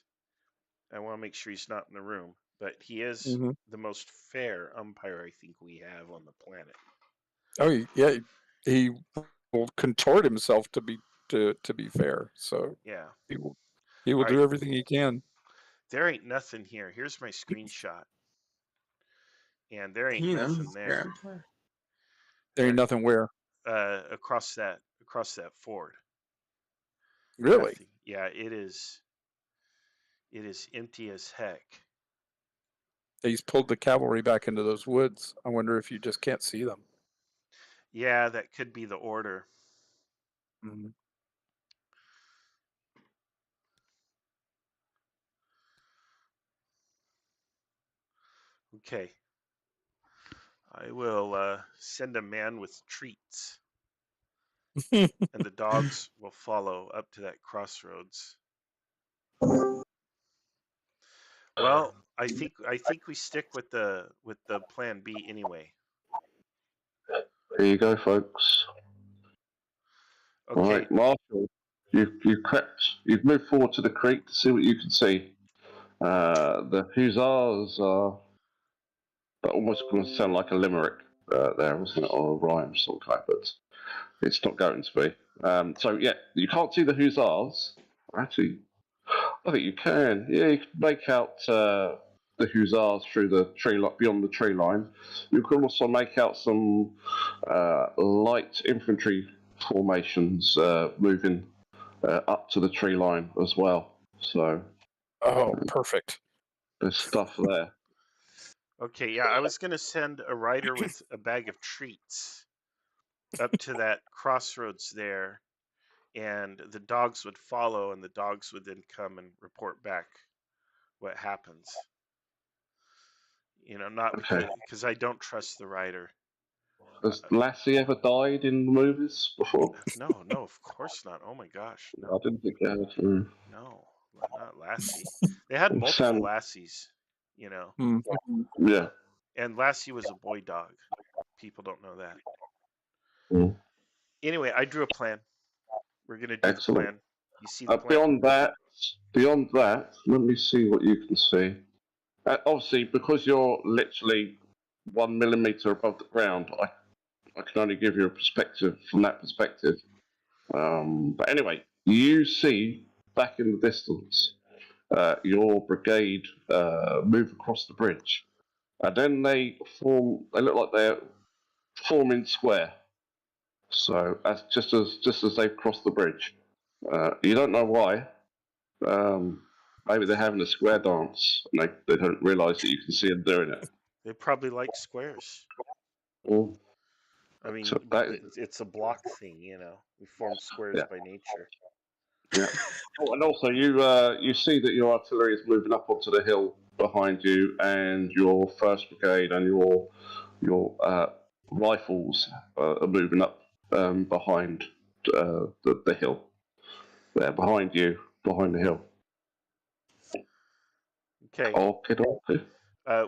I want to make sure he's not in the room, but he is Mm-hmm. the most fair umpire I think we have on the planet. Oh, yeah. He will contort himself to be fair. So Yeah. he will All right. do everything he can. There ain't nothing here. Here's my screenshot. And there ain't I'm nothing fair there. umpire. There ain't nothing where. Across that ford. Really? Nothing. Yeah, it is empty as heck. He's pulled the cavalry back into those woods. I wonder if you just can't see them. Yeah, that could be the order. Mm-hmm. Okay. I will send a man with treats, and the dogs will follow up to that crossroads. Well, I think we stick with the plan B anyway. Here you go, folks. Okay. Right, Marshall, you've moved forward to the creek to see what you can see. The hussars are that almost going to sound like a limerick there, wasn't it, or a rhyme sort of type, but it's not going to be. So yeah, you can't see the hussars. Actually, I think you can. Yeah, you can make out the hussars through the tree line, beyond the tree line. You can also make out some light infantry formations moving up to the tree line as well. So Oh, perfect. there's stuff there. Okay, yeah, I was gonna send a rider with a bag of treats up to that crossroads there, and the dogs would follow, and the dogs would then come and report back what happens. Not Okay. because I don't trust the rider. Has Lassie ever died in the movies before? No, of course not. Oh my gosh, I no, didn't think it had. no, not Lassie. They had multiple Sound- Lassies, Mm. Yeah. and Lassie was a boy dog. People don't know that. Mm. Anyway, I drew a plan. We're gonna do Excellent. the plan. You see the plan? Beyond that, let me see what you can see. Obviously, because you're literally 1 millimeter above the ground, I can only give you a perspective from that perspective. But anyway, you see back in the distance your brigade move across the bridge, and then they form. They look like they're forming square. So that's just as they've crossed the bridge. You don't know why. Maybe they're having a square dance and they don't realise that you can see them doing it. They probably like squares. Mm. I mean, So that it's a block thing, you know. We form squares yeah. by nature. Yeah. Oh, and also you see that your artillery is moving up onto the hill behind you, and your first brigade and your rifles are moving up behind the hill. There, behind you, behind the hill. Okay. Okay.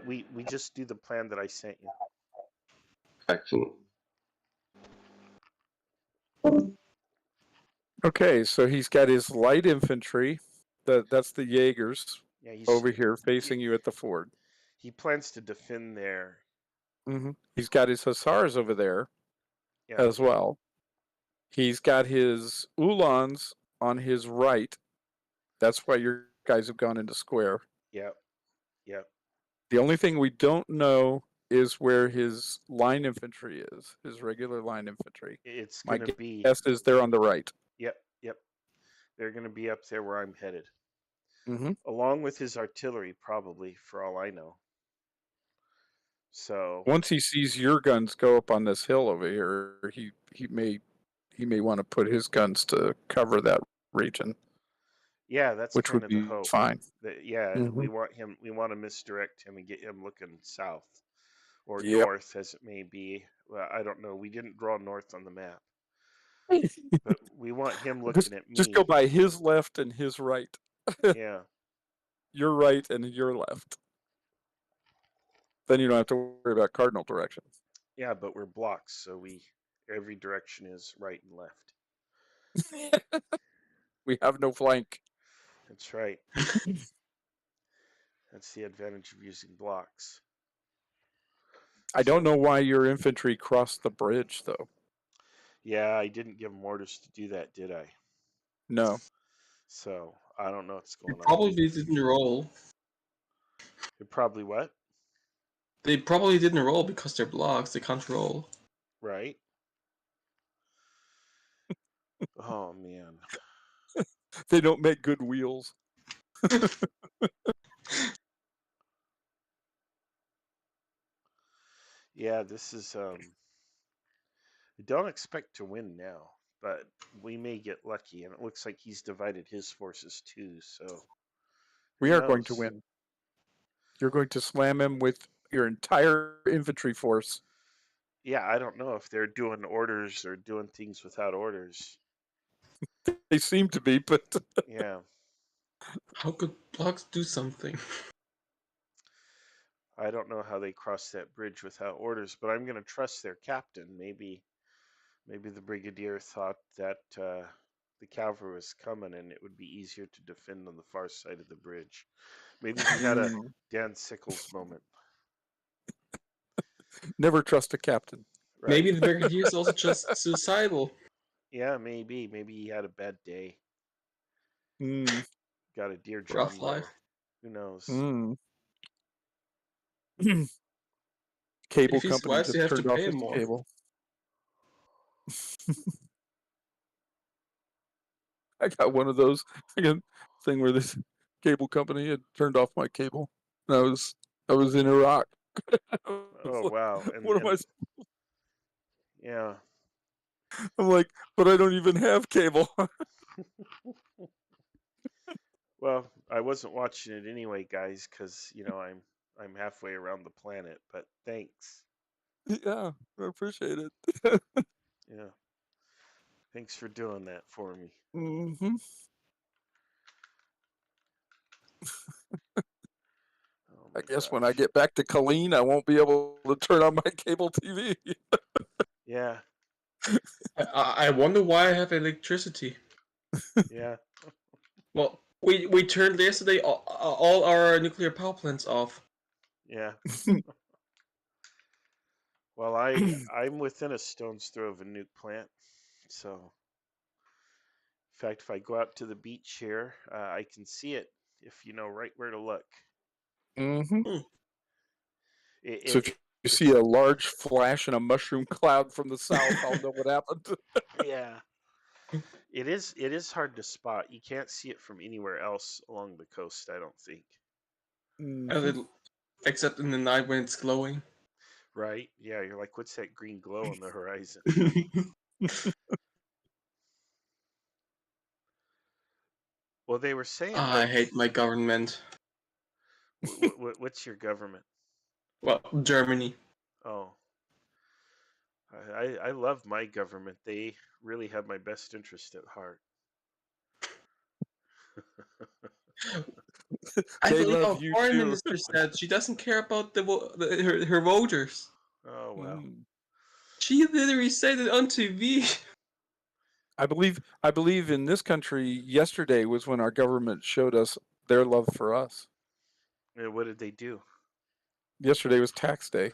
We just do the plan that I sent you. Excellent. Okay, so he's got his light infantry. That's the Jaegers Yeah, over here facing you at the ford. he plans to defend there. He's got his hussars over there Yeah. as well. He's got his Uhlans on his right. That's why your guys have gone into square. Yep. Yep. The only thing we don't know is where his line infantry is, his regular line infantry. It's My gonna be. guess is they're on the right. Yep. Yep. They're gonna be up there where I'm headed, Mm-hmm. along with his artillery, probably, for all I know. So Once he sees your guns go up on this hill over here, he may want to put his guns to cover that region, yeah, that's which kind would of the be hope. fine. Yeah, we Mhm. want him. We want to misdirect him and get him looking south or Yep. north, as it may be. Well, I don't know. We didn't draw north on the map, but we want him looking at Just go me. by his left and his right. Yeah. Your right and your left. Then you don't have to worry about cardinal directions. Yeah, but we're blocks, so every direction is right and left. We have no flank. That's right. That's the advantage of using blocks. I don't know why your infantry crossed the bridge, though. Yeah, I didn't give them orders to do that, did I? No. So I don't know what's They going on. probably didn't roll. It probably what? They probably didn't roll because they're blocks. They can't roll. Right? Oh man. They don't make good wheels. Yeah, this is I don't expect to win now, but we may get lucky, and it looks like he's divided his forces too, so We who are going to knows? win. You're going to slam him with your entire infantry force. Yeah, I don't know if they're doing orders or doing things without orders. They seem to be, but Yeah. How could blocks do something? I don't know how they crossed that bridge without orders, but I'm going to trust their captain. Maybe the brigadier thought that the cavalry was coming and it would be easier to defend on the far side of the bridge. Maybe he had a Dan Sickles moment. never trust a captain. Right? Maybe the brigadier is also just suicidal. Yeah, maybe. Maybe he had a bad day. Mm. Got a Dear John Rough letter. life. Who knows? Mm. Cable If he's company wise, just you have to turned off pay him his more. cable. I got one of those thing where this cable company had turned off my cable. And I was in Iraq. Oh wow! What am I? Yeah. I'm like, but I don't even have cable. Well, I wasn't watching it anyway, guys, because I'm halfway around the planet. But thanks. Yeah, I appreciate it. Yeah. Thanks for doing that for me. Mm-hmm. Oh I my guess when I gosh. get back to Colleen, I won't be able to turn on my cable TV. Yeah. I wonder why I have electricity. Yeah. Well, we turned yesterday all our nuclear power plants off. Yeah. Well, I'm within a stone's throw of a nuke plant, so in fact, if I go out to the beach here, I can see it if you know right where to look. Mm-hmm. Hmm. So if see a large flash and a mushroom cloud from the south, I'll know what happened. Yeah. It is hard to spot. You can't see it from anywhere else along the coast, I don't think. Mhm. Except in the night when it's glowing. Right? Yeah, you're like, what's that green glow on the horizon? Well, they were saying I that. hate my government. What's your government? Well, Germany. Oh, I love my government. They really have my best interest at heart. I They believe love our you foreign too. minister said she doesn't care about her voters. Oh well. Mm. She literally said it on TV. I believe in this country, yesterday was when our government showed us their love for us. What did they do? Yesterday was tax day.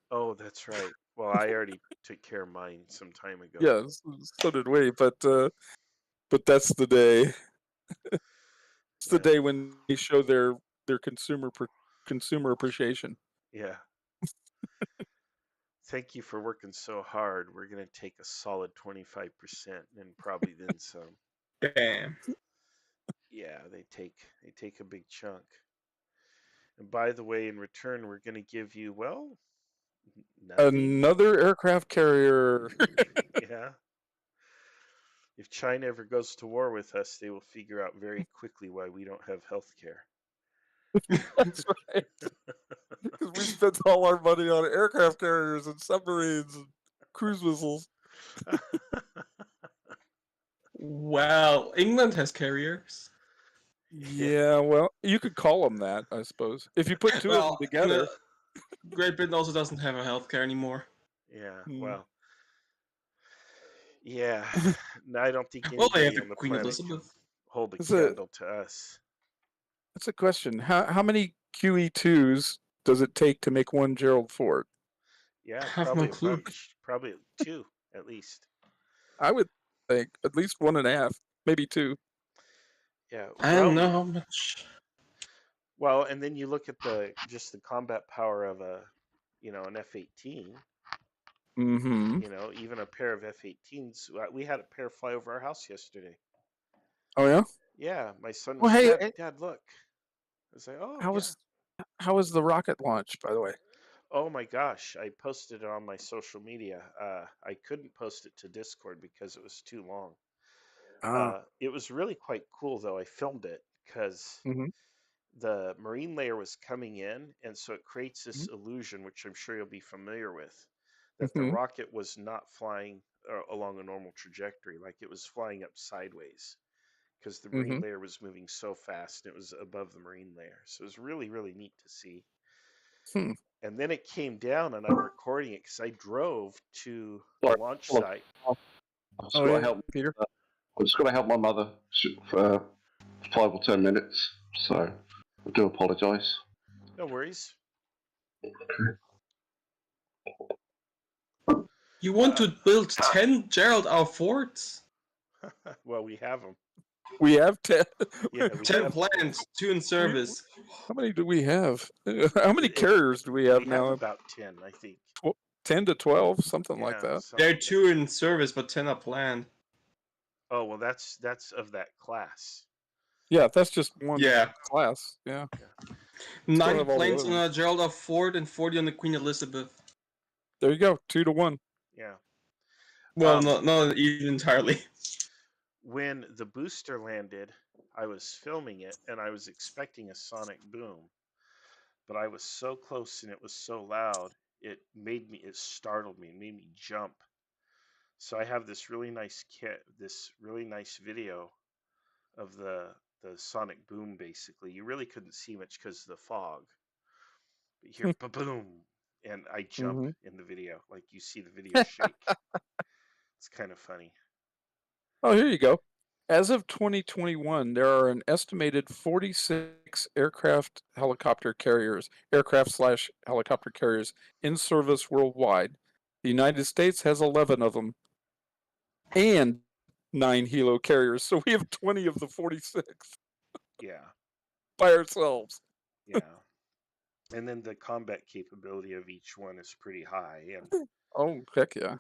Oh, that's right. Well, I already took care of mine some time ago. Yes, so did we. But that's the day. It's the Yeah. day when they show their consumer appreciation. Yeah. Thank you for working so hard. We're gonna take a solid 25% and probably then some. Damn. Yeah, they take a big chunk. And by the way, in return, we're gonna give you, well, nothing. Another aircraft carrier. Yeah. If China ever goes to war with us, they will figure out very quickly why we don't have health care. That's right. Because we spent all our money on aircraft carriers and submarines and cruise missiles. Well, England has carriers. Yeah, well, you could call them that, I suppose. If you put two of them Well, together. Great Britain also doesn't have a healthcare anymore. Yeah, Hmm. well, yeah. No, I don't think Well, they have anybody the on the Queen planet can Elizabeth. hold a It's a candle to us. That's a question. How many QE2s does it take to make one Gerald Ford? Yeah, I have no probably a clue. bunch. Probably two, at least. I would think at least 1.5, maybe 2. Yeah, I don't know how much. well, and then you look at just the combat power of an F-18. Mm-hmm. Even a pair of F-18s. We had a pair fly over our house yesterday. Oh yeah. Yeah, my son Well, was, hey, Dad, look. I was like, oh how yeah. was the rocket launch, by the way? Oh my gosh, I posted it on my social media. I couldn't post it to Discord because it was too long. Ah. It was really quite cool though. I filmed it because Mm-hmm. the marine layer was coming in, and so it creates this illusion, which I'm sure you'll be familiar with, that the Mm-hmm. rocket was not flying along a normal trajectory, like it was flying up sideways because the marine Mm-hmm. layer was moving so fast and it was above the marine layer. So it was really, really neat to see. Hmm. And then it came down, and I'm recording it because I drove to the Sorry, launch hold on. site. I've just Oh got to yeah, help. Peter. I've just got to help my mother for 5 or 10 minutes. So I do apologise. No worries. You want to build 10 Gerald R. Fords? Well, we have them. We have 10. Yeah, we 10 have. plans, 2 in service. How many do we have? How many It- carriers do we have We have now? about 10, I think. 10 to 12, something like Yeah. that. There are 2 in service, but 10 are planned. Oh well, that's of that class. Yeah, that's just one Yeah. class. Yeah. Still 90 have all the planes other on ones. a Gerald R. Ford and 40 on the Queen Elizabeth. There you go, 2 to 1. Yeah. Well, Um, not even entirely. When the booster landed, I was filming it and I was expecting a sonic boom, but I was so close and it was so loud, it startled me, it made me jump. So I have this really nice this really nice video of the sonic boom. Basically, you really couldn't see much because of the fog, but you hear boom, and I jump Mm-hmm. in the video, like you see the video shake. It's kind of funny. Oh, here you go. As of 2021, there are an estimated 46 aircraft/helicopter carriers in service worldwide. The United States has 11 of them and 9 helo carriers, so we have 20 of the 46 Yeah, by ourselves. yeah. And then the combat capability of each one is pretty high. And Oh, heck yeah.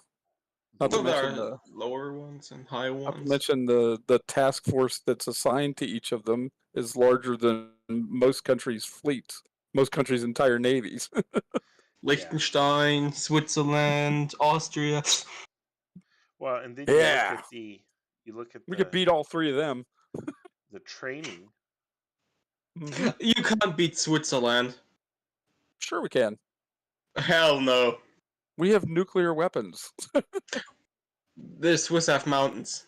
Not to Well, there mention are lower ones and high not to ones. mention the task force that's assigned to each of them is larger than most countries' fleets, most countries' entire navies. Liechtenstein, Switzerland, Austria. well, and then Yeah. you look at We could beat all three of them. the training. Hmm. You can't beat Switzerland. Sure, we can. Hell no. We have nuclear weapons. The Swiss have mountains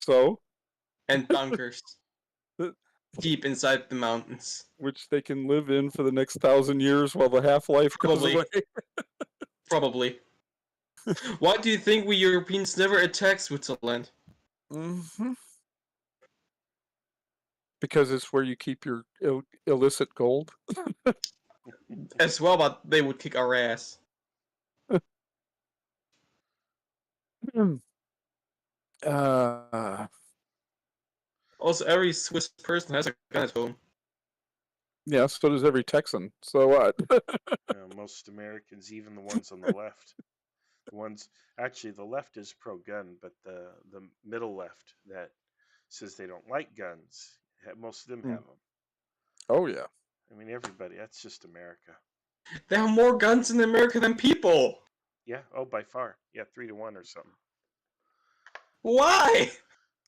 So, and bunkers deep inside the mountains. which they can live in for the next 1,000 years while the half-life goes Probably. away. Probably. Why do you think we Europeans never attack Switzerland? Hmm. Because it's where you keep your illicit gold. As well, but they would kick our ass. uh, Also, every Swiss person has a gun at home. yeah, so does every Texan. So what? Most Americans, even the ones on the left, actually the left is pro-gun, but the middle left that says they don't like guns, most of them have them. Oh yeah. I mean, everybody. That's just America. There are more guns in America than people. Yeah. Oh, by far. Yeah, 3-1 or something. Why?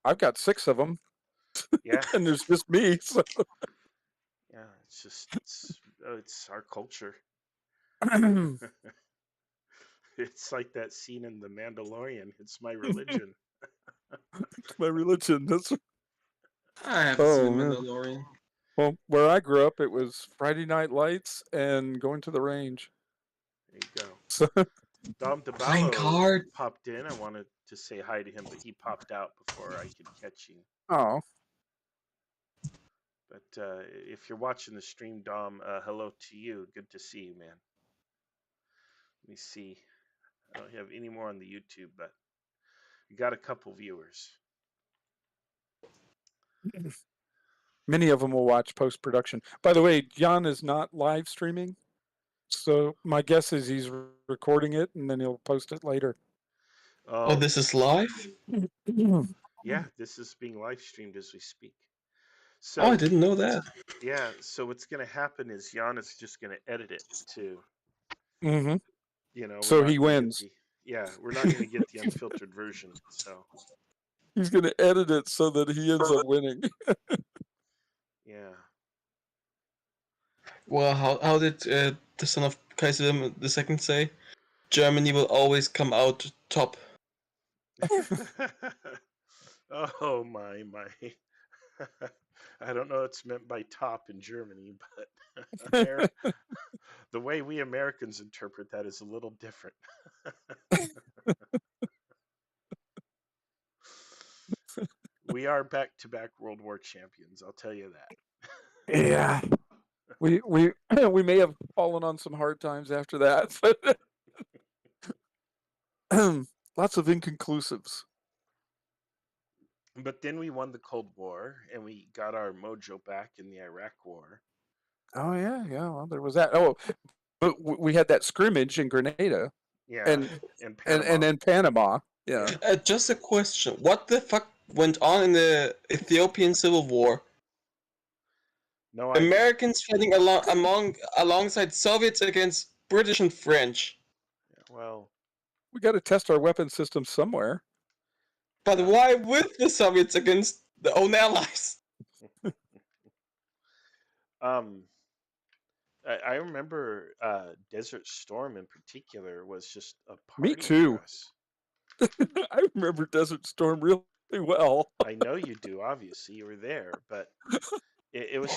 I've got 6 of them, Yeah. and there's just me. So. Yeah. It's just it's our culture. It's like that scene in The Mandalorian. It's my religion. My religion. That's I haven't Oh, seen man. Mandalorian. well. Where I grew up, it was Friday Night Lights and going to the range. There you go. So, Dom Playing DeBallo card. popped in. I wanted to say hi to him, but he popped out before I could catch him. oh, But if you're watching the stream, Dom, hello to you. Good to see you, man. Let me see. I don't have any more on the YouTube, but we got a couple viewers. many of them will watch post production. By the way, Jan is not live streaming, so my guess is he's recording it and then he'll post it later. Oh, this is live? Yeah, this is being live streamed as we speak. So Oh, I didn't know that. yeah, so what's gonna happen is Jan is just gonna edit it to, Mm-hmm. we're So not he gonna wins. we're not gonna get the unfiltered version. So He's going to edit it so that he ends up winning. yeah. Well, how did the son of Kaiser II say? Germany will always come out top. Oh my. I don't know what's meant by top in Germany, but the way we Americans interpret that is a little different. We are back-to-back World War champions, I'll tell you that. Yeah. We we may have fallen on some hard times after that, but lots of inconclusives. But then we won the Cold War and we got our mojo back in the Iraq War. Oh yeah, yeah. Well, there was that. Oh, but we had that scrimmage in Grenada. Yeah, and and Panama. and then Panama. Yeah. Just a question. What the fuck went on in the Ethiopian Civil War? No idea. Americans fighting alongside Soviets against British and French. Well, We got to test our weapon system somewhere. But why with the Soviets against their own allies? I remember Desert Storm in particular was just a party Me too. for us. I remember Desert Storm really well. I know you do. Obviously, you were there, but it was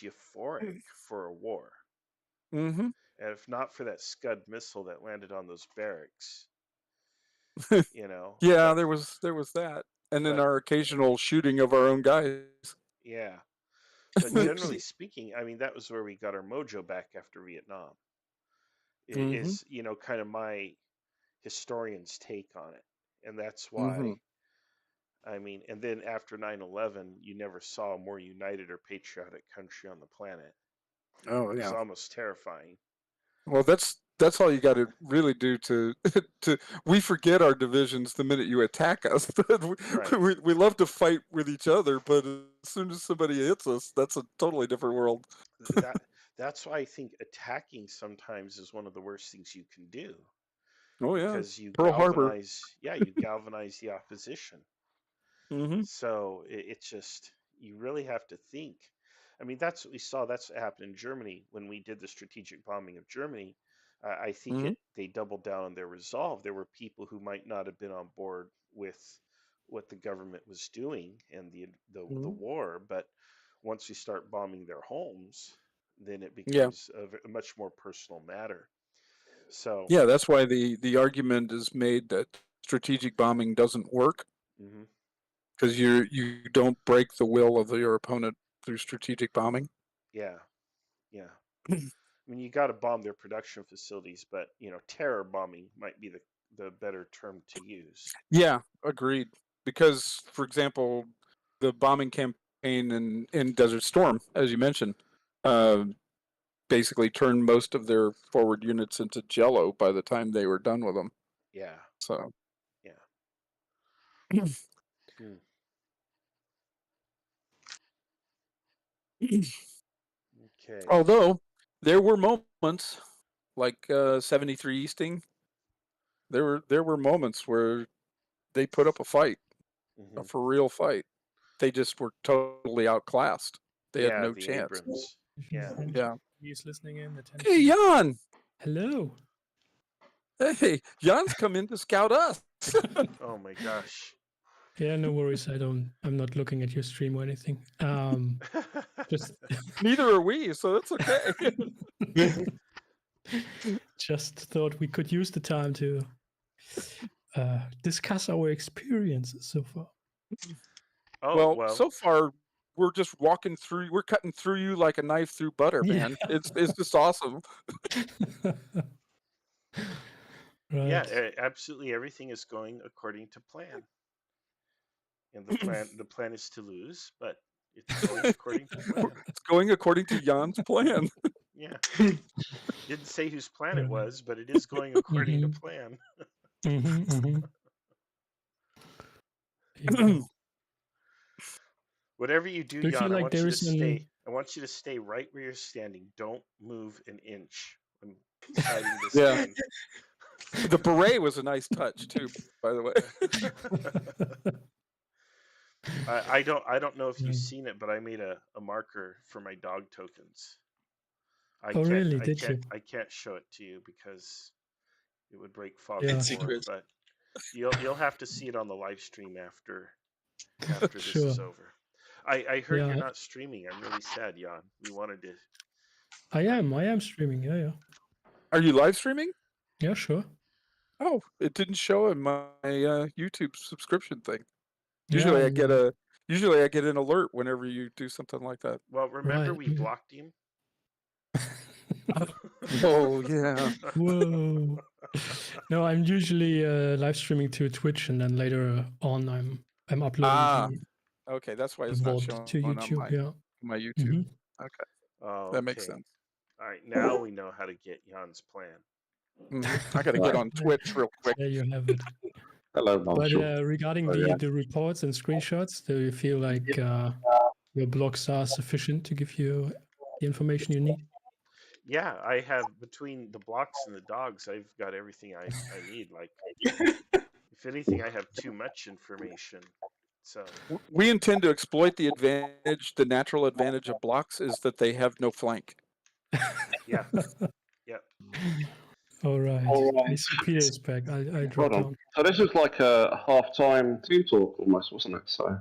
euphoric for a war. Mm-hmm. And if not for that Scud missile that landed on those barracks, Yeah, but, there was that, and then but our occasional shooting of our own guys. yeah. But generally speaking, I mean, that was where we got our mojo back after Vietnam. Mm-hmm. Is kind of my historian's take on it, and that's why Mm-hmm. I mean, and then after 9/11, you never saw a more united or patriotic country on the planet. Oh It was yeah. almost terrifying. Well, that's all you got to really do to to. We forget our divisions the minute you attack us. Right. we love to fight with each other, but as soon as somebody hits us, that's a totally different world. That that's why I think attacking sometimes is one of the worst things you can do Oh yeah, because Pearl Harbor. you galvanize the opposition. Mm-hmm. So it's just you really have to think. I mean, that's what we saw. That's what happened in Germany when we did the strategic bombing of Germany. I think Mm-hmm. they doubled down on their resolve. There were people who might not have been on board with what the government was doing and the Mm-hmm. war, but once we start bombing their homes, then it Yeah, becomes a much more personal matter. So, yeah. That's why the argument is made that strategic bombing doesn't work mhm, because you don't break the will of your opponent through strategic bombing. yeah, yeah. I mean, you got to bomb their production facilities, but terror bombing might be the better term to use. Yeah, agreed. Because, for example, the bombing campaign in Desert Storm, as you mentioned, uh, basically turned most of their forward units into jello by the time they were done with them. Yeah, So, yeah. Hmm. Okay. although there were moments like 73 Easting, there were moments where they put up a fight, a Hmm. for real fight. They just were totally outclassed. They had Yeah, no the chance. Abrams. Yeah. Yeah. He's listening in. Hey, Attention. Jan! Hello. Hey, Jan's come in to scout us. Oh my gosh. Yeah, no worries. I'm not looking at your stream or anything. Just Neither are we, so that's okay. just thought we could use the time to discuss our experiences so far. Oh Well, well. so far we're just walking through. We're cutting through you like a knife through butter, Yeah. man. It's just awesome. Yeah, Right. absolutely. Everything is going according to plan, and the plan is to lose, but it's going according to plan. It's going according to Jan's plan. Yeah. Didn't say whose plan it Right. was, but it is going according to Mm-hmm. plan. Mm-hmm. Mm-hmm. There you go. Whatever you do, Do you feel Jan, I like want there you to is an stay. I want you to stay right where you're standing. Don't move an inch. I'm deciding this Yeah. game. The beret was a nice touch too, by the way. I don't know if you've Right. seen it, but I made a marker for my dog tokens. I Oh, can't really? I Did can't you? I can't show it to you because it would break Yeah. Father It's War, secret. but you'll have to see it on the live stream after this Sure. is over. I heard you're Yeah, not streaming. I'm really sad, Jan. We wanted to. I am streaming. Yeah, yeah. Are you live streaming? Yeah, sure. Oh, it didn't show in my YouTube subscription thing. Yeah, Usually I get an alert whenever you do something like that. Well, remember right. we blocked him. Oh yeah. Whoa. No, I'm usually live streaming to Twitch, and then later on, I'm Ah, uploading okay, that's why the it's not VOD showing to on YouTube. Yeah. my YouTube. Mm-hmm. Okay, Oh, that makes okay. sense. All right, now we know how to get Jan's plan. I got to get on Twitch real quick. There you have it. Hello, But Marshall. regarding Oh, yeah. the reports and screenshots, do you feel like your blogs are sufficient to give you the information you need? Yeah, I have between the blocks and the dogs, I've got everything I need. Like, if anything, I have too much information. So, We intend to exploit the advantage. The natural advantage of blocks is that they have no flank. yeah, yeah. All right. All I right. see Peter is back. I Hold dropped on. down. So this was like a half-time team talk almost, wasn't it? So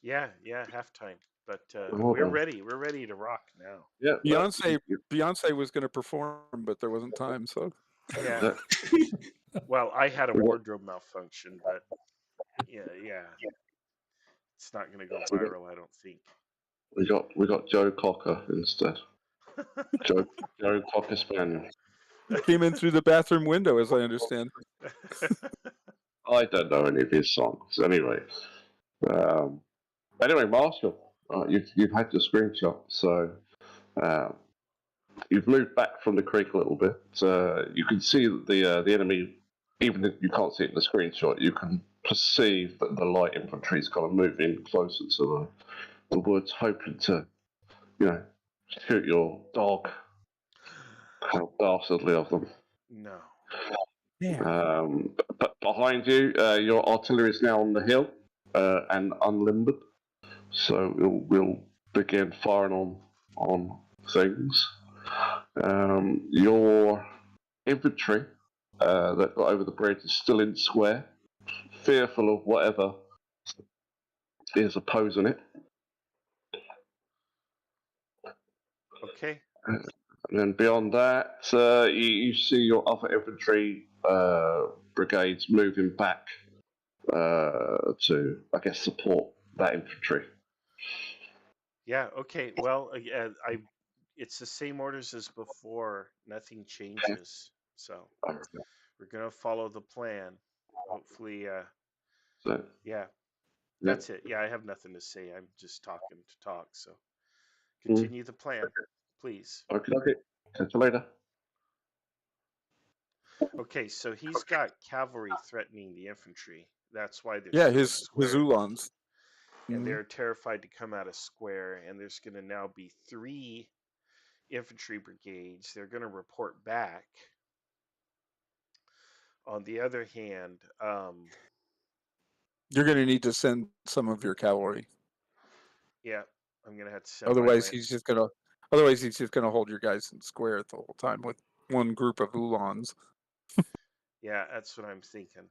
Yeah, halftime. But Hold we're on. ready. We're ready to rock now. yeah, Beyonce was going to perform, but there wasn't time. So Yeah. Well, I had a We got- wardrobe malfunction, but yeah. It's not going to go viral, I don't think. we got Joe Cocker instead. Joe Cocker Spaniel. came in through the bathroom window, as I understand. I don't know any of his songs. Anyway, Anyway, Marshall, you've had your screenshot, so you've moved back from the creek a little bit. You can see that the enemy, even if you can't see it in the screenshot, you can perceive that the light infantry is kind of moving closer to the woods, hoping to, shoot your dog. How dastardly of them. No. Yeah. But behind you, your artillery is now on the hill and unlimbered. So we'll begin firing on things. Your infantry that got over the bridge is still in square, fearful of whatever is opposing it. Okay. And then beyond that, you see your other infantry brigades moving back to, I guess, support that infantry. Yeah. Okay. Well, it's the same orders as before. Nothing changes. So we're gonna follow the plan. Hopefully, So, yeah. yeah. That's it. Yeah, I have nothing to say. I'm just talking to talk. So continue the plan, please. Okay. Catch you later. Okay, so he's got cavalry threatening the infantry. That's why they're Yeah, still in his square. Ulans. And Mhm. they're terrified to come out of square. And there's going to now be 3 infantry brigades. They're going to report back. On the other hand, You're going to need to send some of your cavalry. yeah, I'm going to have to send Otherwise, my he's just going to. Otherwise, he's just going to hold your guys in square the whole time with one group of Ulans. Yeah, that's what I'm thinking.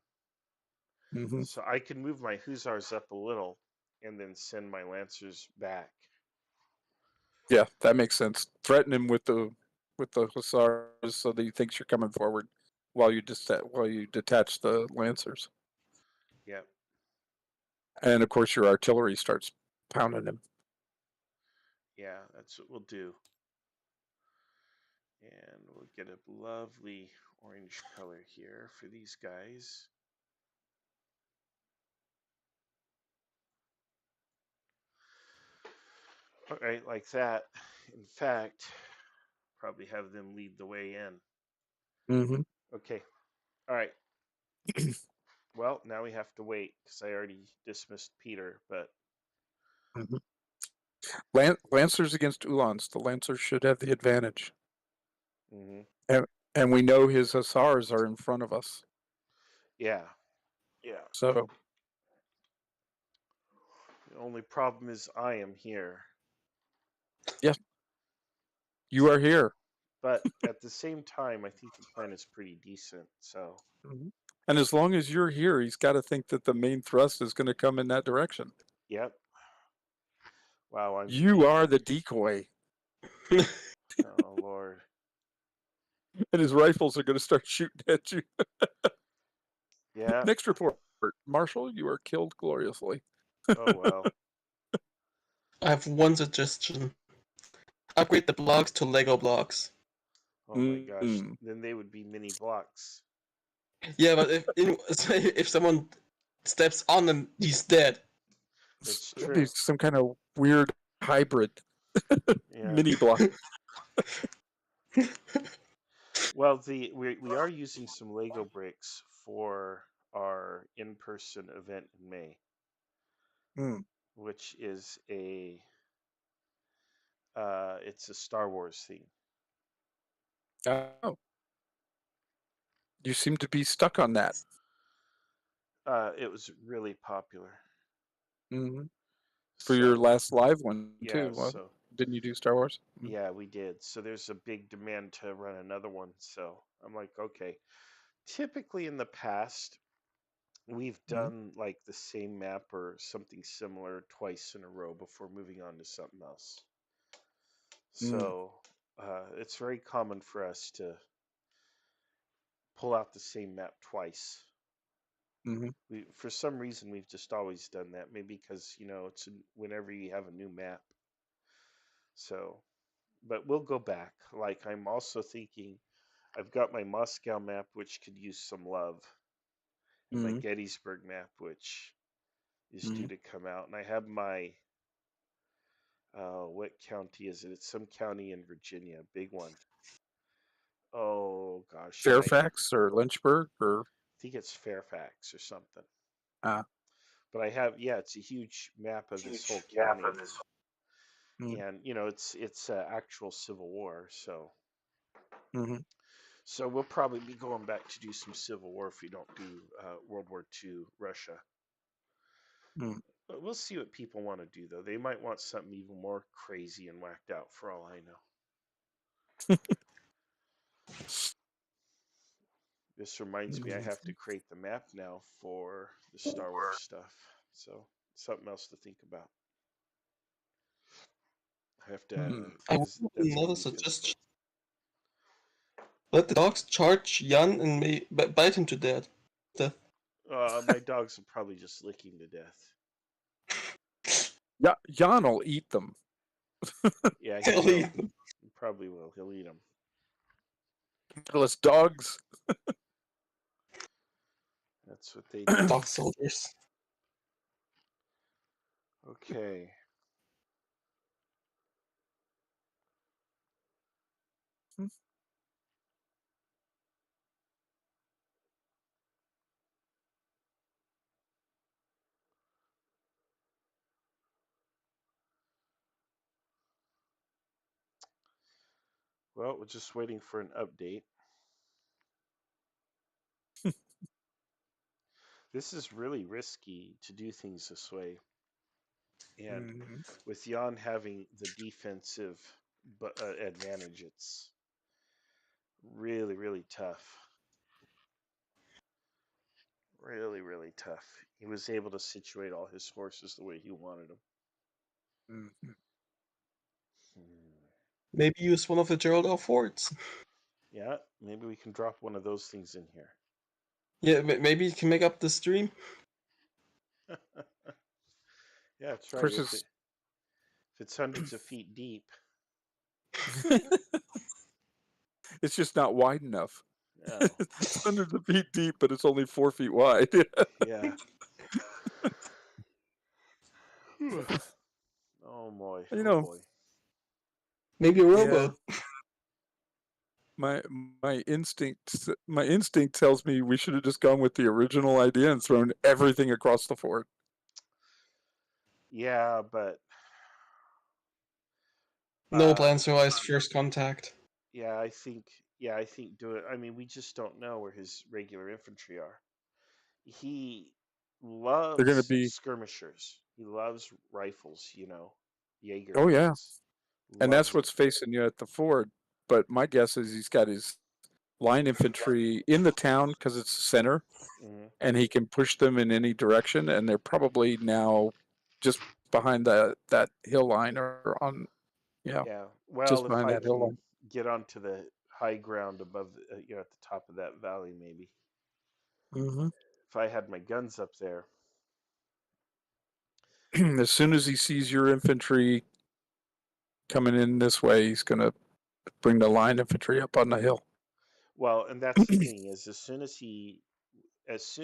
Mm-hmm. So I can move my hussars up a little and then send my lancers back. Yeah, that makes sense. Threaten him with the hussars so that he thinks you're coming forward while you detach the lancers. Yep. And of course, your artillery starts pounding him. Yeah, that's what we'll do. And we'll get a lovely orange color here for these guys. All right, like that. In fact, probably have them lead the way in. Mm-hmm. Okay. All right. Well, now we have to wait because I already dismissed Peter, but Mm-hmm. Lancers against Ulans. The Lancers should have the advantage. mhm. And we know his hussars are in front of us. Yeah. Yeah. So The only problem is I am here. yes, you are here. But at the same time, I think the plan is pretty decent. So, Mm-hmm. And as long as you're here, he's got to think that the main thrust is going to come in that direction. yep. Wow, You are the decoy, oh Lord. and his rifles are going to start shooting at you. Yeah. Next report, Marshall, you are killed gloriously. Oh well. I have one suggestion. Upgrade the blocks to Lego blocks. Oh my gosh. Mm. Then they would be mini blocks. Yeah, but if someone steps on them, he's dead. It's That'd true. be some kind of weird hybrid Yeah. mini block. Well, we are using some Lego bricks for our in-person event in May, Mm. which is it's a Star Wars theme. Oh, you seem to be stuck on that. It was really popular. Mm-hmm. For your So last live one yeah, too. so Didn't you do Star Wars? Mm. yeah, we did. So there's a big demand to run another one. So I'm like, okay. Typically in the past, we've Mhm. done like the same map or something similar twice in a row before moving on to something else. Mm. So it's very common for us to pull out the same map twice. Mm-hmm. For some reason, we've just always done that. Maybe because it's whenever you have a new map. So, but we'll go back. Like I'm also thinking, I've got my Moscow map, which could use some love, and my Mm-hmm. Gettysburg map, which is due to come out, and I have my what county is it? It's some county in Virginia, big one. Oh gosh, I Fairfax or Lynchburg or think it's Fairfax or something. Ah. But I have, yeah, it's a huge map of this whole county, Mm. and it's actual Civil War, so Mhm. so we'll probably be going back to do some Civil War if we don't do World War II Russia. Mm. But we'll see what people want to do, though. They might want something even more crazy and whacked out, for all I know. This reminds me, I have to create the map now for the Star Wars stuff, so something else to think about. I have to, Mm. I because that's another going to be suggestion. physical. Let the dogs charge Jan and bite him to death. My dogs are probably just licking to death. Yeah, Jan will eat them. Yeah, he He'll will. eat them. He probably will. He'll eat them. Littlest dogs. That's what they do. Dog soldiers. Okay. Well, we're just waiting for an update. This is really risky to do things this way. And Mhm. with Jan having the defensive advantage, it's really, really tough. Really, really tough. He was able to situate all his horses the way he wanted them. Mhm. Maybe use one of the Gerald R. Fords. Yeah, maybe we can drop one of those things in here. Yeah, maybe you can make up the stream. Yeah, that's right. Chris If is it's hundreds of feet deep, it's just not wide enough. no. It's hundreds of feet deep, but it's only 4 feet wide. Yeah. Oh boy. You Oh know, boy. Maybe a yeah, rowboat. my instinct tells me we should have just gone with the original idea and thrown everything across the fort. Yeah, but No plan survives first contact. yeah, I think do it. I mean, we just don't know where his regular infantry are. He They're going to loves be, skirmishers. He loves rifles, Jaeger oh yeah, guns. and that's Loves it. what's facing you at the fort. But my guess is he's got his line infantry in the town because it's the center, Hmm. and he can push them in any direction. And they're probably now just behind that hill line or on, yeah, Yeah. Well, just if behind I that hill can line. get onto the high ground above, at the top of that valley, maybe. Mm-hmm. If I had my guns up there. As soon as he sees your infantry coming in this way, he's going to bring the line infantry up on the hill. Well, and that's the thing is, as soon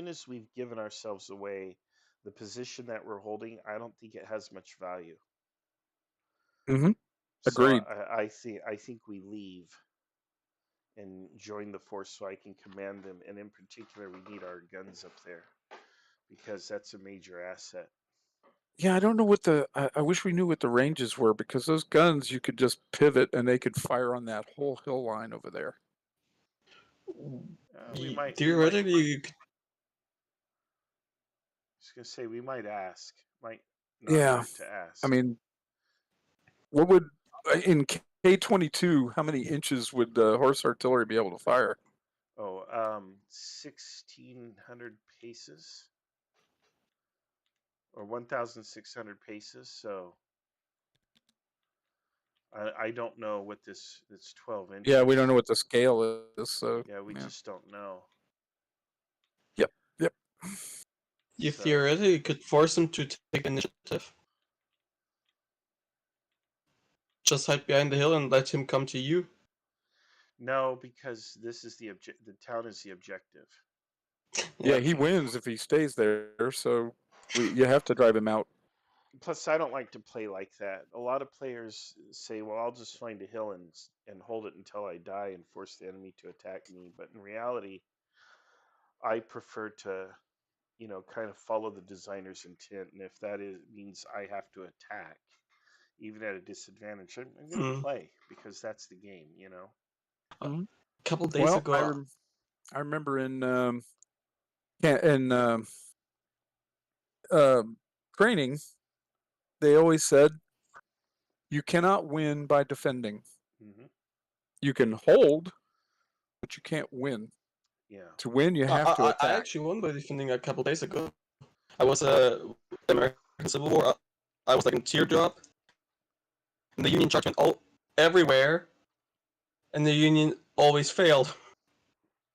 as we've given ourselves away, the position that we're holding, I don't think it has much value. Mm-hmm. So Agreed. I think we leave and join the force so I can command them. And in particular, we need our guns up there because that's a major asset. Yeah, I don't know what I wish we knew what the ranges were because those guns you could just pivot and they could fire on that whole hill line over there. We might. Theoretically, you could, I was gonna say we might ask. Might not Yeah, hurt to ask. I mean, what would in K-22? How many inches would horse artillery be able to fire? 1,600 paces or 1,600 paces. So I don't know what it's 12 inches. Yeah, we don't know what the scale is, so Yeah, we just don't know. Yep. you So theoretically could force them to take initiative. Just hide behind the hill and let him come to you. no, because this is the town is the objective. yeah, he wins if he stays there. So You have to drive him out. Plus, I don't like to play like that. A lot of players say, "Well, I'll just find a hill and hold it until I die and force the enemy to attack me." But in reality, I prefer to, kind of follow the designer's intent, and if that means I have to attack, even at a disadvantage, I'm going to Mm. play because that's the game, A couple days Well, ago, I remember in training, they always said you cannot win by defending. hmm You can hold, but you can't win. Yeah. To win, you have to I attack. actually won by defending a couple days ago. I was American Civil War. I was like in teardrop, and the Union charged all everywhere, and the Union always failed.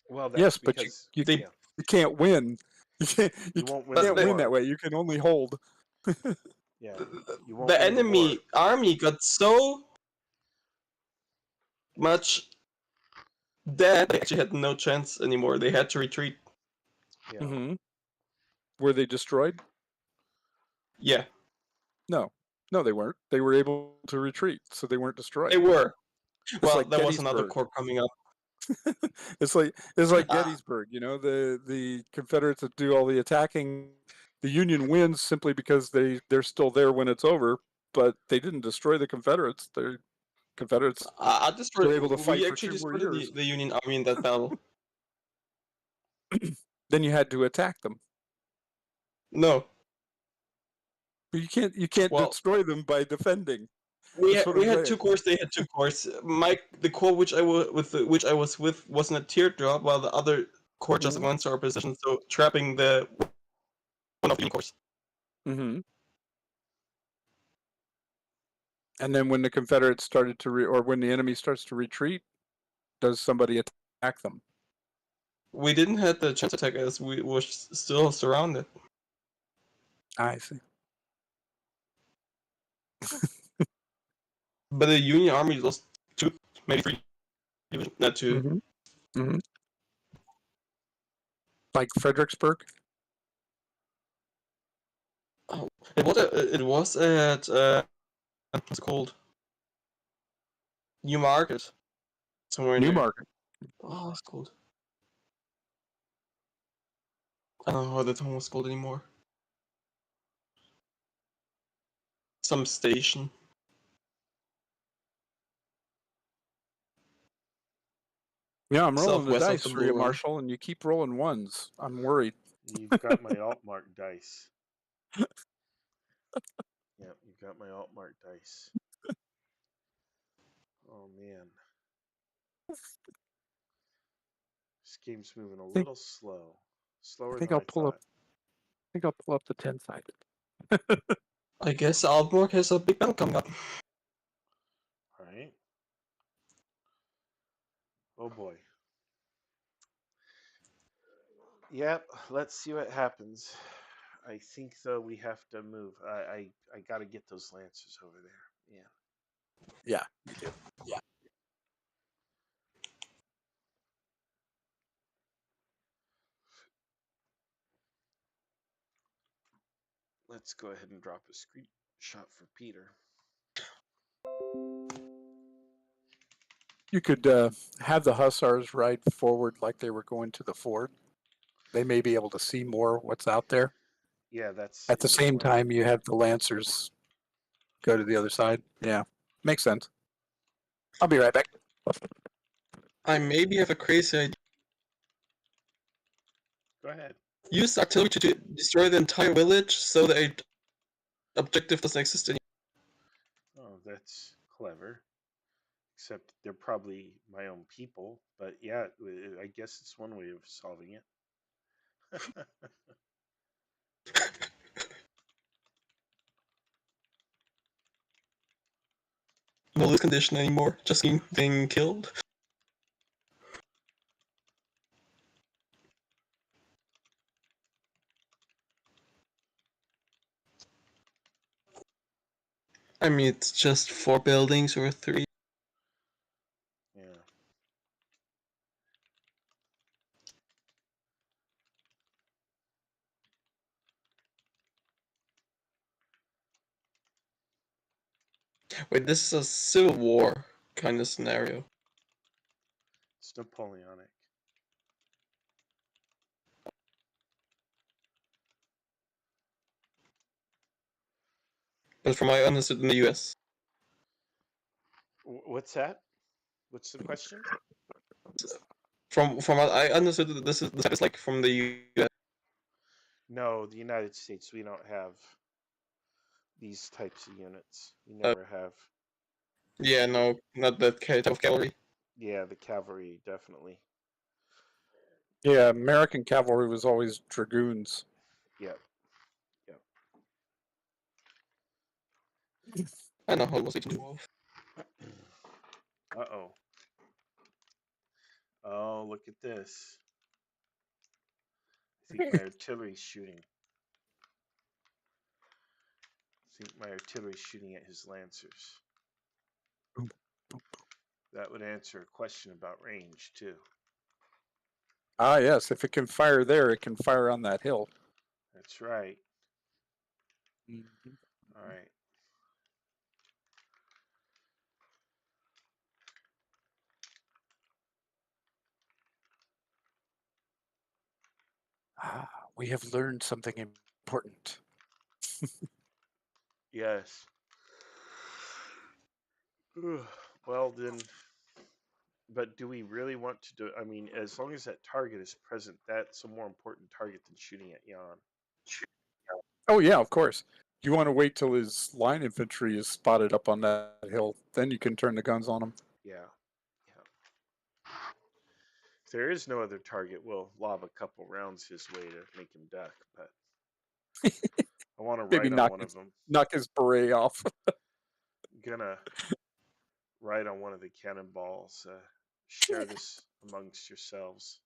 Well, that's Yes, but because you They yeah, can't win. You you won't win But can't the- win that before. way. You can only hold. Yeah, you won't the win the war. enemy army got so much dead they actually had no chance anymore. They had to retreat. Yeah. Mm-hmm. Were they destroyed? Yeah, No, they weren't. They were able to retreat, so they weren't destroyed. they were. It's Well, like there was another Gettysburg. corps coming up. It's like Ah. Gettysburg. The Confederates that do all the attacking. The Union wins simply because they're still there when it's over, but they didn't destroy the Confederates. The Confederates were able to fight We for actually 2 more destroyed years. the Union army in that battle. Then you had to attack them. No, But you can't well, destroy them by defending. we That's had, what we I'm had saying. two corps. They had two corps. The corps which which I was with wasn't a teardrop, while the other corps just Mhm. went to our position, so trapping the one of the corps. Mm-hmm. And then when the Confederates started to or when the enemy starts to retreat, does somebody attack them? We didn't have the chance to attack as we were still surrounded. I see. But the Union army lost 2, maybe 3 divisions, not 2. Mm-hmm. Mm-hmm. Like Fredericksburg. Oh, it was at what's it called? New Market, somewhere in there. Newmarket. Oh, it's called. I don't know how the town was called anymore. Some station. Yeah, I'm rolling the Southwest of dice the for you, Blue Line. Marshall, and you keep rolling ones. I'm worried. You've got my alt mark dice. Yep, you've got my alt mark dice. Oh man, this game's moving a think- little slow. Slower I think than I'll I pull up. thought. I think I'll pull up the 10-sided. I guess Aalborg has a big battle coming up. All right. Oh boy. Yep. Let's see what happens. I think though we have to move. I got to get those lancers over there. Yeah. Yeah, you do. Yeah. Let's go ahead and drop a screenshot for Peter. You could have the hussars ride forward like they were going to the ford. They may be able to see more what's out there. Yeah, that's At the in same plan. time, you have the lancers go to the other side. Yeah, makes sense. I'll be right back. I maybe have a crazy idea. Go ahead. Use artillery to destroy the entire village so the objective doesn't exist anymore. Oh, that's clever. Except they're probably my own people. But yeah, I guess it's one way of solving it. No lose condition anymore, just being killed. I mean, it's just 4 buildings or 3. Yeah. Wait, this is a Civil War kind of scenario. It's Napoleonic. But from what I understood in the US. What's that? What's the question? From what I understood, this is like from the US. No, the United States, we don't have these types of units. We never have. Yeah, no, not that type of cavalry. Yeah, the cavalry, definitely. Yeah, American cavalry was always dragoons. Yep. I know how it was Legion Wolf. Uh-oh. Oh, look at this. I think my artillery's shooting. I think my artillery's shooting at his lancers. That would answer a question about range, too. Ah, yes. If it can fire there, it can fire on that hill. That's right. Mhm. All right. Ah, we have learned something important. Yes. Well, then, but do we really want to do? I mean, as long as that target is present, that's a more important target than shooting at Jan. Oh, yeah, of course. You want to wait till his line infantry is spotted up on that hill. Then you can turn the guns on him. Yeah. If there is no other target, we'll lob a couple rounds his way to make him duck. But I want to Maybe ride on one of them. knock his beret off. Gonna ride on one of the cannonballs. Share this amongst yourselves.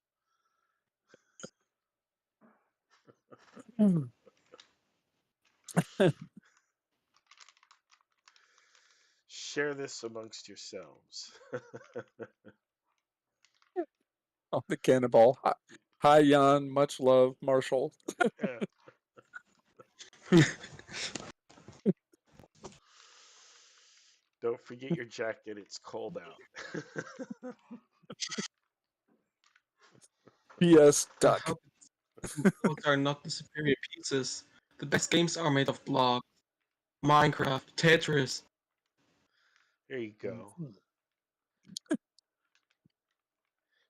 Share this amongst yourselves. On the cannonball. Hi, Jan. Much love, Marshall. Yeah. Don't forget your jacket. It's cold out. P.S. I Duck. hope blocks are not the superior pieces. The best games are made of blocks. Minecraft, Tetris. There you go.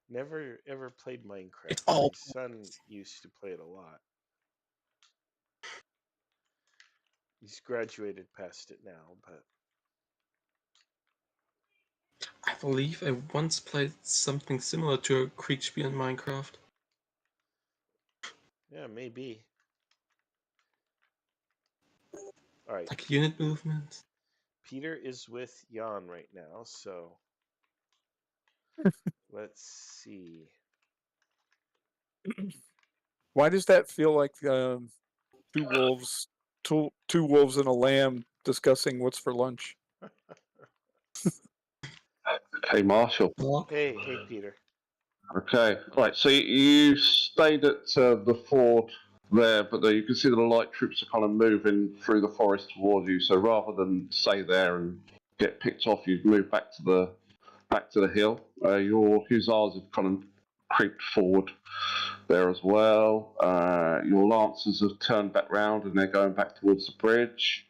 Never ever played Minecraft. It's all My son used to play it a lot. He's graduated past it now, but I believe I once played something similar to a Kriegsspiel in Minecraft. yeah, maybe. All right. Like unit movement. Peter is with Jan right now, so let's see. Why does that feel like two wolves and a lamb discussing what's for lunch? Okay, Marshall. Block. Hey, Peter. Okay, right. So you stayed at the ford there, but you can see that the light troops are kind of moving through the forest towards you. So rather than stay there and get picked off, you've moved back to the hill. Your hussars have kind of creeped forward there as well. Your lancers have turned back round and they're going back towards the bridge.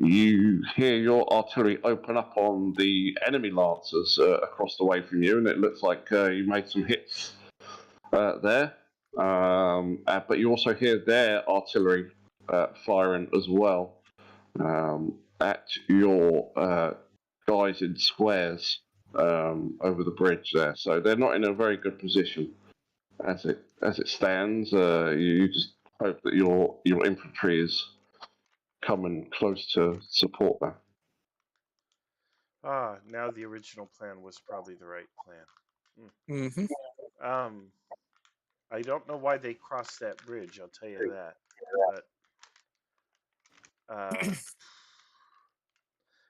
You hear your artillery open up on the enemy lancers across the way from you, and it looks like you made some hits there. But you also hear their artillery firing as well at your guys in squares over the bridge there. So they're not in a very good position as it stands. You just hope that your infantry is coming close to support that. Now the original plan was probably the right plan. Mm-hmm. I don't know why they crossed that bridge, I'll tell you that. But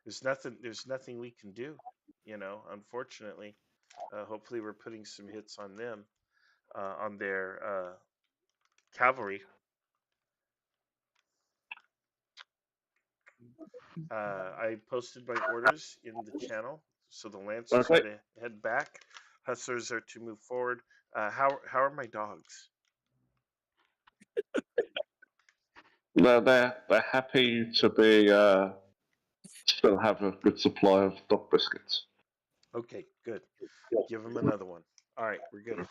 there's nothing we can do, unfortunately. Hopefully we're putting some hits on them, on their cavalry. I posted my orders in the channel, so the Lancers are Okay. to head back. Hustlers are to move forward. How are my dogs? They're happy to be still have a good supply of dog biscuits. Okay, good. Give them another one. All right, we're good.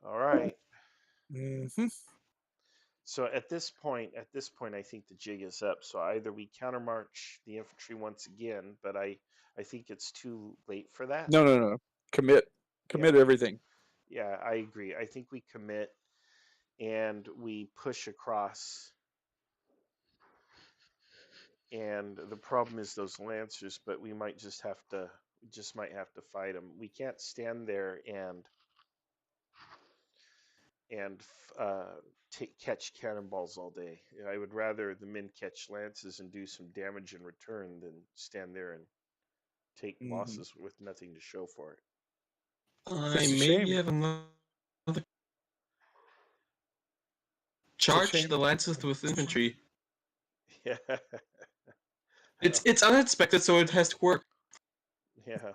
All right. Mm-hmm. So at this point, I think the jig is up. So either we countermarch the infantry once again, but I think it's too late for that. No. Commit Yeah, everything. yeah, I agree. I think we commit and we push across. And the problem is those lancers, but we might just have to fight them. We can't stand there and catch cannonballs all day. I would rather the men catch lances and do some damage in return than stand there and take losses with nothing to show for it. I It's a maybe shame. have another It's a charge shame. the lances with infantry. Yeah, It's unexpected, so it has to work. yeah.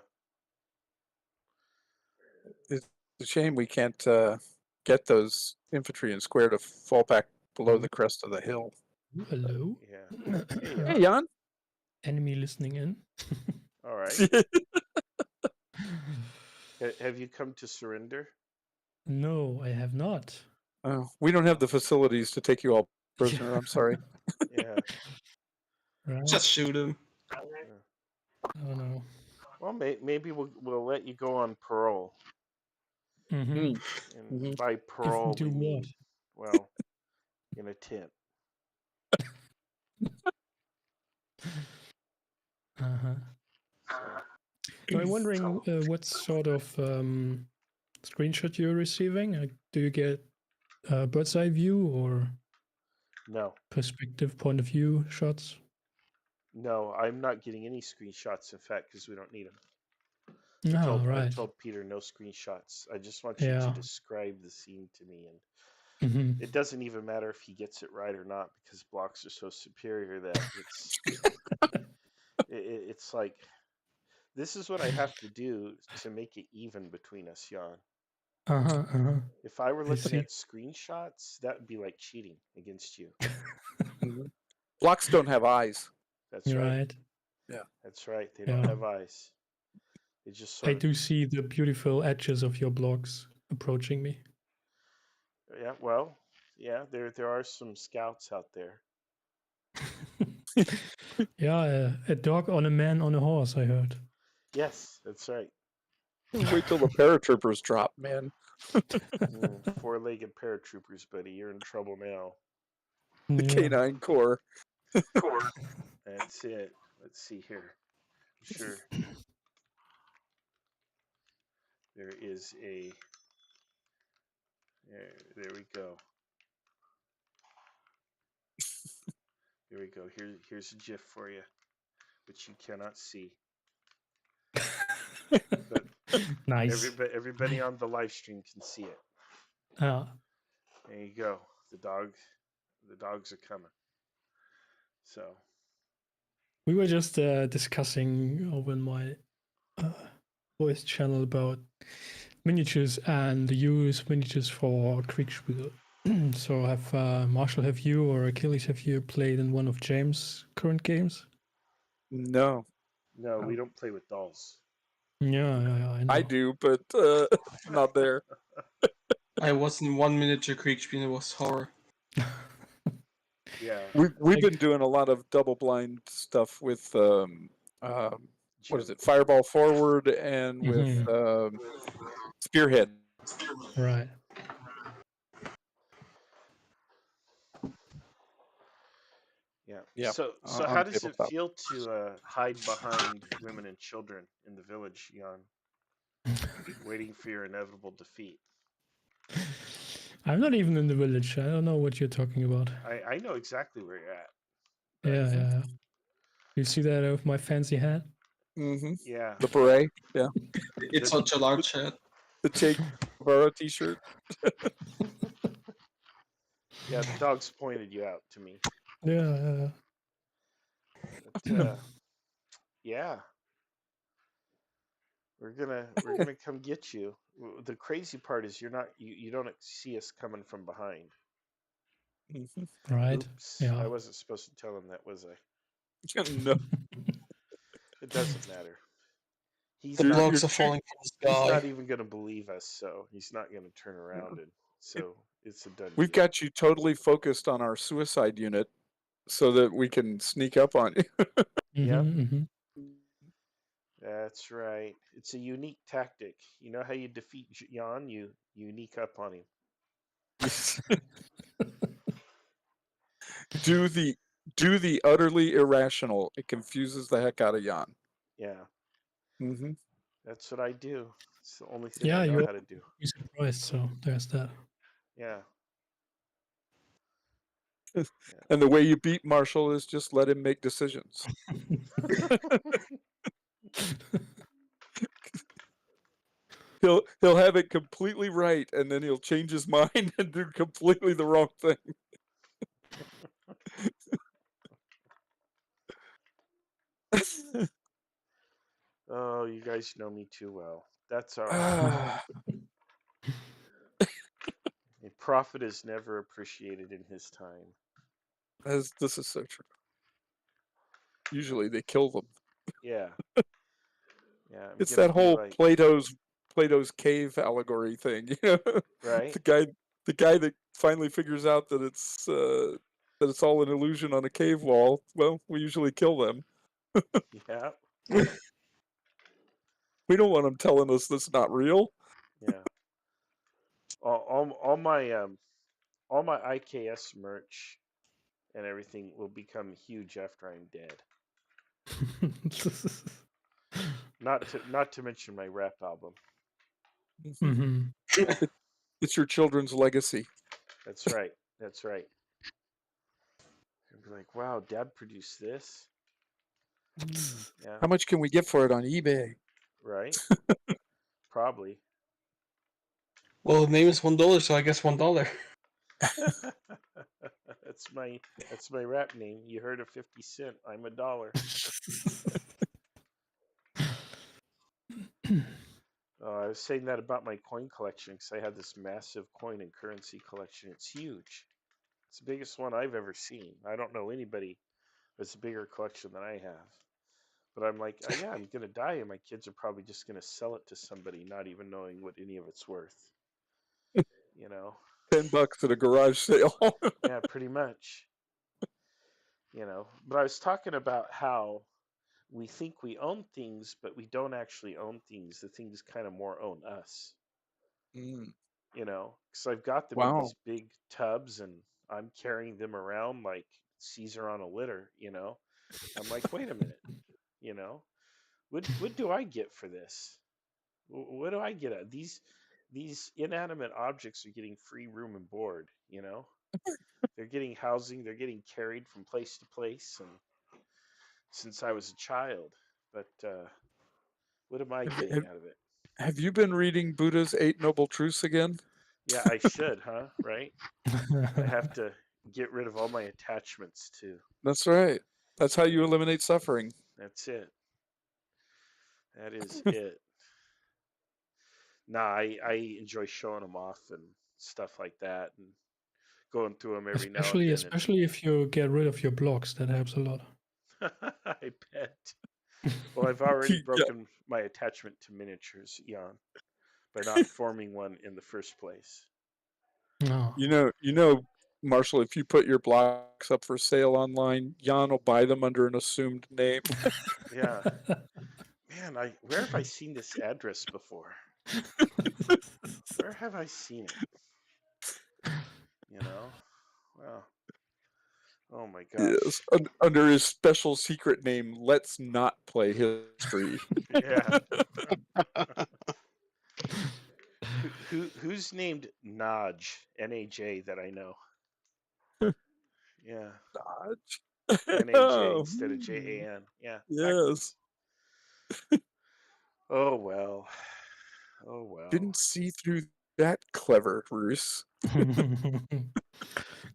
It's a shame we can't get those infantry and square to fall back below the crest of the hill. Ooh, hello. Yeah. Hey, Hey, Jan. Enemy listening in. All right. Have you come to surrender? No, I have not. Oh, we don't have the facilities to take you all prisoner. I'm sorry. Yeah. Right. Just shoot him. Oh no. Well, maybe we'll let you go on parole. Mm-hmm. And by parole, do we what? mean, well, in a tent. Uh-huh. So, So I'm wondering what sort of screenshot you're receiving. Do you get bird's eye view or no, perspective point of view shots? no, I'm not getting any screenshots. In fact, because we don't need them. Oh, I right. told Peter no screenshots. I just want you to Yeah. describe the scene to me, and Mm-hmm. it doesn't even matter if he gets it right or not because blocks are so superior that it's like this is what I have to do to make it even between us, Jan. Uh-huh, uh-huh. If I were I looking see. at screenshots, that would be like cheating against you. Blocks don't have eyes. That's right. Right. Yeah. That's right. They don't Yeah. have eyes. They just I sort of. do see the beautiful edges of your blocks approaching me. Yeah. Well. Yeah. There are some scouts out there. Yeah, a dog on a man on a horse, I heard. Yes, that's right. Wait till the paratroopers drop, man. Four-legged paratroopers, buddy. You're in trouble now. The Yeah. K9 Corps. That's it. Let's see here. I'm sure there is a. There we go. Here we go. Here's a GIF for you, which you cannot see. But Nice. everybody on the live stream can see it. Yeah. There you go. The dogs are coming. So We were just discussing over in my voice channel about miniatures and the use of miniatures for Kriegsspiel. So Marshall, have you or Achilles, have you played in one of James' current games? No, no, we don't play with dolls. Yeah, I know. I do, but not there. I was in 1 miniature Kriegsspiel and it was horror. Yeah. We've been doing a lot of double blind stuff with what is it? Fireball Forward and with Spearhead. Right. Yeah. So on how does it tabletop. feel to hide behind women and children in the village, Jan, waiting for your inevitable defeat? I'm not even in the village. I don't know what you're talking about. I know exactly where you're at. Yeah. You see that with my fancy hat? Mm-hmm. Yeah. The beret. Yeah. It's such a large hat. The Che Guevara T-shirt. Yeah, the dogs pointed you out to me. Yeah. But yeah, we're gonna come get you. The crazy part is you don't see us coming from behind. Right. Oops, I Yeah. wasn't supposed to tell him that, was I? No, It doesn't matter. He's The not. blocks are falling from the He's not sky. even gonna believe us, so he's not gonna turn around, and so it's a done we've deal. got you totally focused on our suicide unit so that we can sneak up on you. Yep, Mm-hmm. that's right. It's a unique tactic. You know how you defeat Jan? You unique up on him. do the utterly irrational. It confuses the heck out of Jan. Yeah, Hmm. that's what I do. It's the only thing I Yeah, know you'll how to do. be surprised. So there's that. Yeah, And the way you beat Marshall is just let him make decisions. He'll have it completely right, and then he'll change his mind and do completely the wrong thing. Oh, you guys know me too well. That's all right. Ah, A prophet is never appreciated in his time. this is so true. Usually they kill them. Yeah, yeah. I'm It's gonna that be whole like, Plato's cave allegory thing. The right? guy that finally figures out that it's all an illusion on a cave wall. Well, we usually kill them. Yeah, We don't want them telling us that's not real. yeah. All my IKS merch and everything will become huge after I'm dead. Not to mention my rap album. Hmm. It's your children's legacy. That's right. That's right. I'd be like, wow, Dad produced this. Yeah, How much can we get for it on eBay? right. Probably. Well, the name is $1, so I guess $1. that's my that's my rap name. You heard of 50 Cent? I'm a dollar. I was saying that about my coin collection because I have this massive coin and currency collection. It's huge. It's the biggest one I've ever seen. I don't know anybody that's a bigger collection than I have. But I'm like, yeah, I'm gonna die, and my kids are probably just gonna sell it to somebody, not even knowing what any of it's worth. You know? $10 at a garage sale. Yeah, pretty much. You know. But I was talking about how we think we own things, but we don't actually own things. The things kind of more own us. Mm, You know, because I've got them in wow. these big tubs, and I'm carrying them around like Caesar on a litter. You know, I'm like, wait a minute. You know, what do I get for this? What do I get at these inanimate objects are getting free room and board, you know? They're getting housing, they're getting carried from place to place and since I was a child. But what am I Have, getting have, out of it? have you been reading Buddha's Eight Noble Truths again? Yeah, I should, huh? Right? I have to get rid of all my attachments to. That's right. That's how you eliminate suffering. That's it. That is it. Nah, I enjoy showing them off and stuff like that and going through them every now and especially, then. especially if you get rid of your blocks, that helps a lot. I bet. Well, I've already Yeah. broken my attachment to miniatures, Jan, by not forming one in the first place. No. You know, Marshall, if you put your blocks up for sale online, Jan will buy them under an assumed name. Yeah, man, where have I seen this address before? Where have I seen it? You know? Well, oh my Yes, gosh. under his special secret name, Let's Not Play History. Yeah. Who's named Naj, N-A-J, that I know? Yeah, Dodge. N-A-J Oh, instead of J-A-N. Yeah, yes. backwards. Oh well. Oh well. Didn't see through that clever ruse.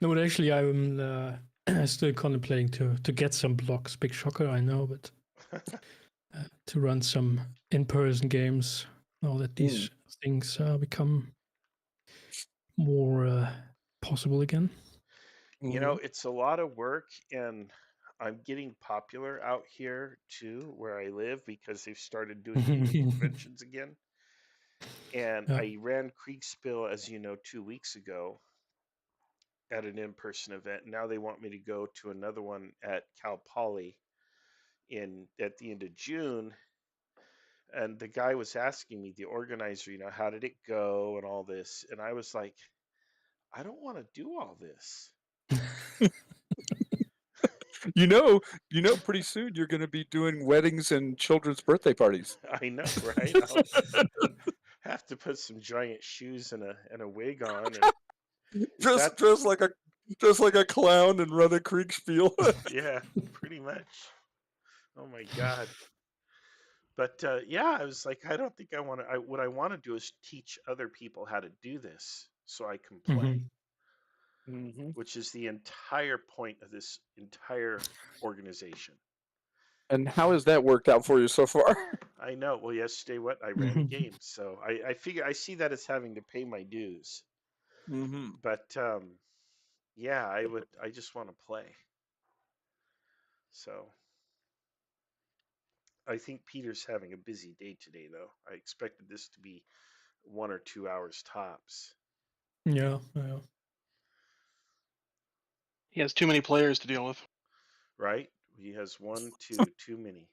No, but actually, I'm still contemplating to get some blocks. Big shocker, I know, but to run some in-person games now that these things become more possible again. You know, it's a lot of work, and I'm getting popular out here too, where I live, because they've started doing gaming conventions again. And Yeah. I ran Kriegsspiel, as you know, 2 weeks ago at an in-person event. Now they want me to go to another one at Cal Poly at the end of June. And the guy was asking me, the organizer, how did it go and all this, and I was like, I don't want to do all this. You know, pretty soon you're going to be doing weddings and children's birthday parties. I know, right? I'll have to put some giant shoes and a wig on, and Dress like a clown and run a Kriegsspiel. yeah, pretty much. Oh my god. But yeah, I was like, I don't think I want to. What I want to do is teach other people how to do this so I can play, Mm-hmm. which is the entire point of this entire organization. And how has that worked out for you so far? I know. Well, yesterday, I ran a game, so I figure I see that as having to pay my dues. Mm-hmm. But yeah, I just want to play. So I think Peter's having a busy day today, though. I expected this to be 1 or 2 hours tops. Yeah. He has too many players to deal with. Right? He has one, too many.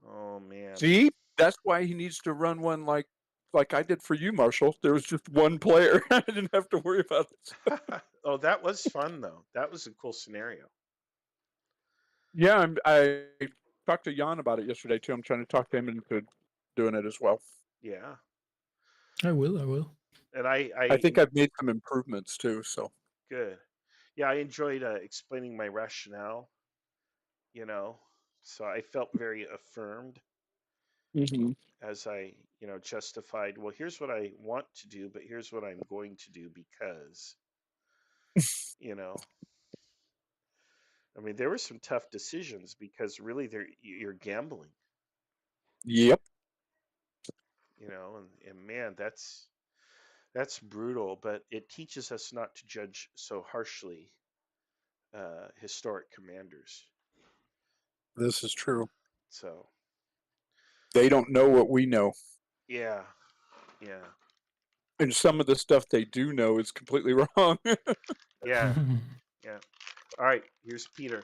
Oh man. See, that's why he needs to run one like I did for you, Marshall. There was just one player. I didn't have to worry about it. Oh, that was fun though. That was a cool scenario. Yeah, I talked to Jan about it yesterday too. I'm trying to talk to him into doing it as well. Yeah. I will. And I think I've made some improvements too. So good. Yeah, I enjoyed explaining my rationale. So I felt very affirmed as I, justified. Well, here's what I want to do, but here's what I'm going to do because, you know. I mean, there were some tough decisions because really, you're gambling. Yep. And man, that's brutal, but it teaches us not to judge so harshly historic commanders. This is true. So They don't know what we know. yeah. And some of the stuff they do know is completely wrong. Yeah. All right, here's Peter.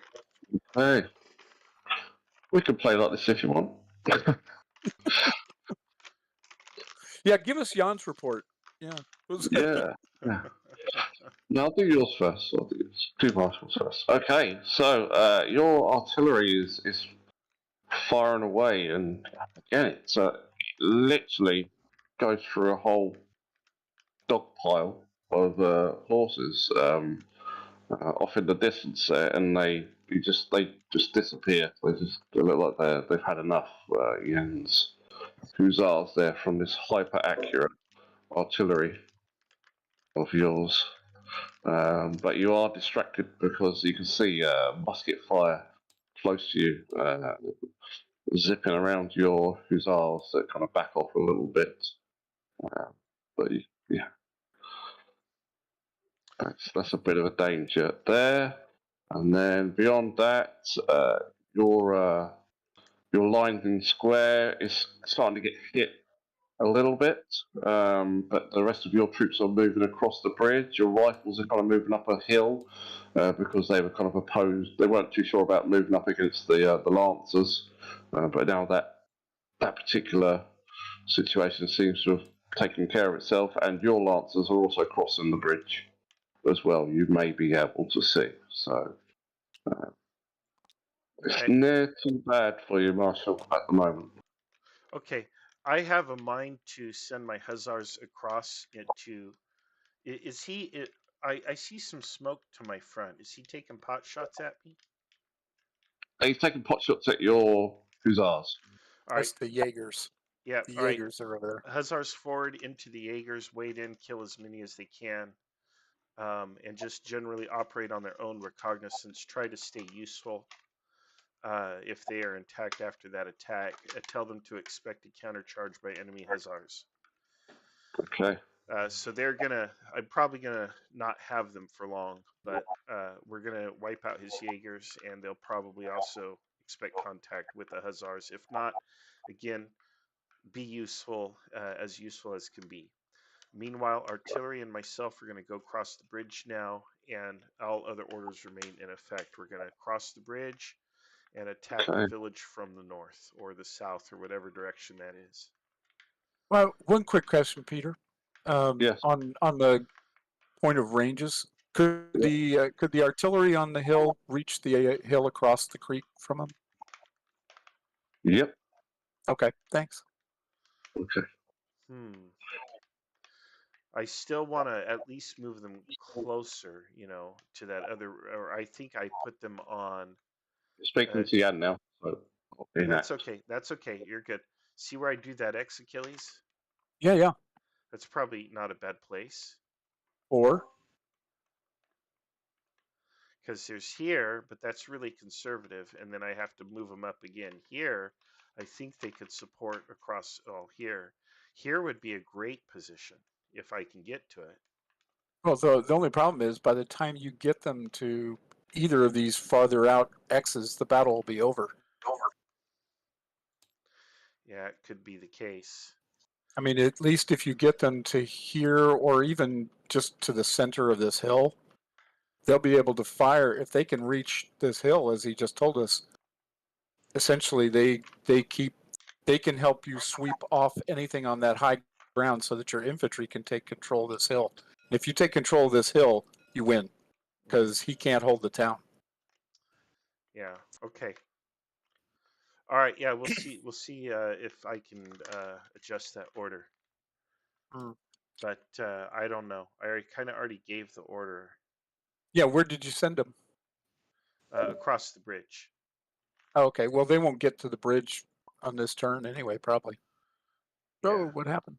Hey, we can play like this if you want. Yeah, give us Jan's report. Yeah. Yeah. No, I'll do yours first. I'll do Marshall's first. Okay, so your artillery is firing away, and again, it's literally goes through a whole dog pile of horses off in the distance there, and they just disappear. They look like they've had enough. Jens Hussars there from this hyper accurate artillery of yours. But you are distracted because you can see musket fire close to you, zipping around your hussars that kind of back off a little bit. But yeah, that's a bit of a danger there. And then beyond that, your line in square is starting to get hit a little bit, but the rest of your troops are moving across the bridge. Your rifles are kind of moving up a hill because they were kind of opposed. They weren't too sure about moving up against the lancers, but now that particular situation seems to have taken care of itself, and your lancers are also crossing the bridge as well. You may be able to see. So it's Okay. near too bad for you, Marshall, at the moment. Okay, I have a mind to send my hussars across into. Is he? I see some smoke to my front. Is he taking pot shots at me? He's taking pot shots at your hussars. All right. That's the Jaegers. Yeah. The All right. Jaegers are over there. Hussars forward into the Jaegers. Wade in. Kill as many as they can. and just generally operate on their own reconnaissance. Try to stay useful. If they are intact after that attack, tell them to expect a countercharge by enemy hussars. Okay. So I'm probably gonna not have them for long, but we're gonna wipe out his Jaegers, and they'll probably also expect contact with the hussars. If not, again, be useful as can be. Meanwhile, artillery and myself are going to go cross the bridge now, and all other orders remain in effect. We're going to cross the bridge and attack the Okay. village from the north or the south or whatever direction that is. Well, one quick question, Peter. Yes. On the point of ranges, could the artillery on the hill reach the hill across the creek from them? Yep. Okay, thanks. Okay. I still want to at least move them closer, to that other, or I think I put them on. Speaking to you now. So That's okay. That's okay. You're good. See where I do that X, Achilles? Yeah. That's probably not a bad place. Or Because there's here, but that's really conservative, and then I have to move them up again. Here, I think they could support across all here. Here would be a great position if I can get to it. well, the only problem is by the time you get them to either of these farther out X's, the battle will be over. Yeah, it could be the case. I mean, at least if you get them to here or even just to the center of this hill, they'll be able to fire if they can reach this hill, as he just told us. Essentially, they can help you sweep off anything on that high ground so that your infantry can take control of this hill. And if you take control of this hill, you win because he can't hold the town. Yeah. Okay. All right. Yeah, we'll see. We'll see if I can adjust that order. But I don't know. I kind of already gave the order Yeah, where did you send them? across the bridge. Oh, okay, well, they won't get to the bridge on this turn anyway, probably. Oh, Yeah. what happened?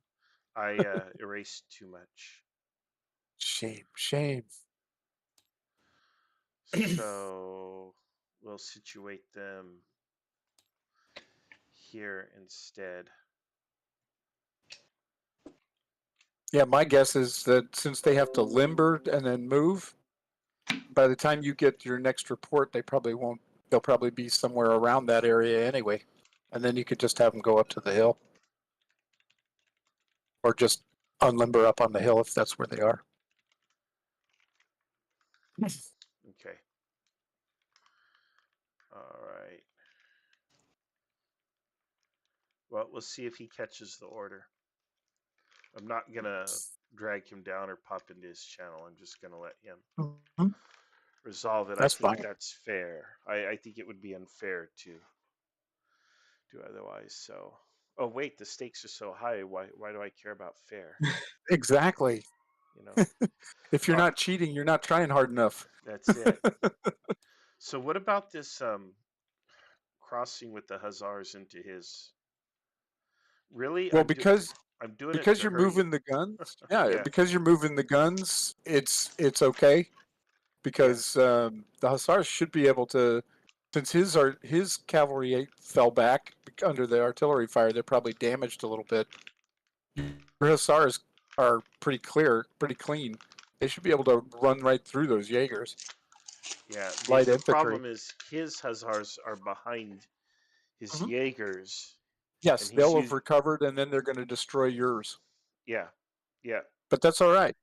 I erased too much. Shame. So we'll situate them here instead. Yeah, my guess is that since they have to limber and then move, by the time you get your next report, they probably won't. They'll probably be somewhere around that area anyway, and then you could just have them go up to the hill, or just unlimber up on the hill if that's where they are. Okay. All right. Well, we'll see if he catches the order. I'm not gonna drag him down or pop into his channel. I'm just gonna let him Mhm. resolve it. That's I think fine. that's fair. I think it would be unfair to do otherwise. So, oh wait, the stakes are so high. Why do I care about fair? Exactly. You know, If you're Uh, not cheating, you're not trying hard enough. that's it. So what about this crossing with the hussars into his? Really, Well, I'm doing it because to you're hurry you. moving the guns. Yeah, Yeah, because you're moving the guns, it's okay because the hussars should be able to, since his cavalry fell back under the artillery fire, they're probably damaged a little bit. Your hussars are pretty clean. They should be able to run right through those Jaegers, yeah. light The infantry. problem is his hussars are behind his Mhm. Jaegers, Yes, and he's they'll have used. recovered, and then they're going to destroy yours. Yeah, yeah, But that's all right.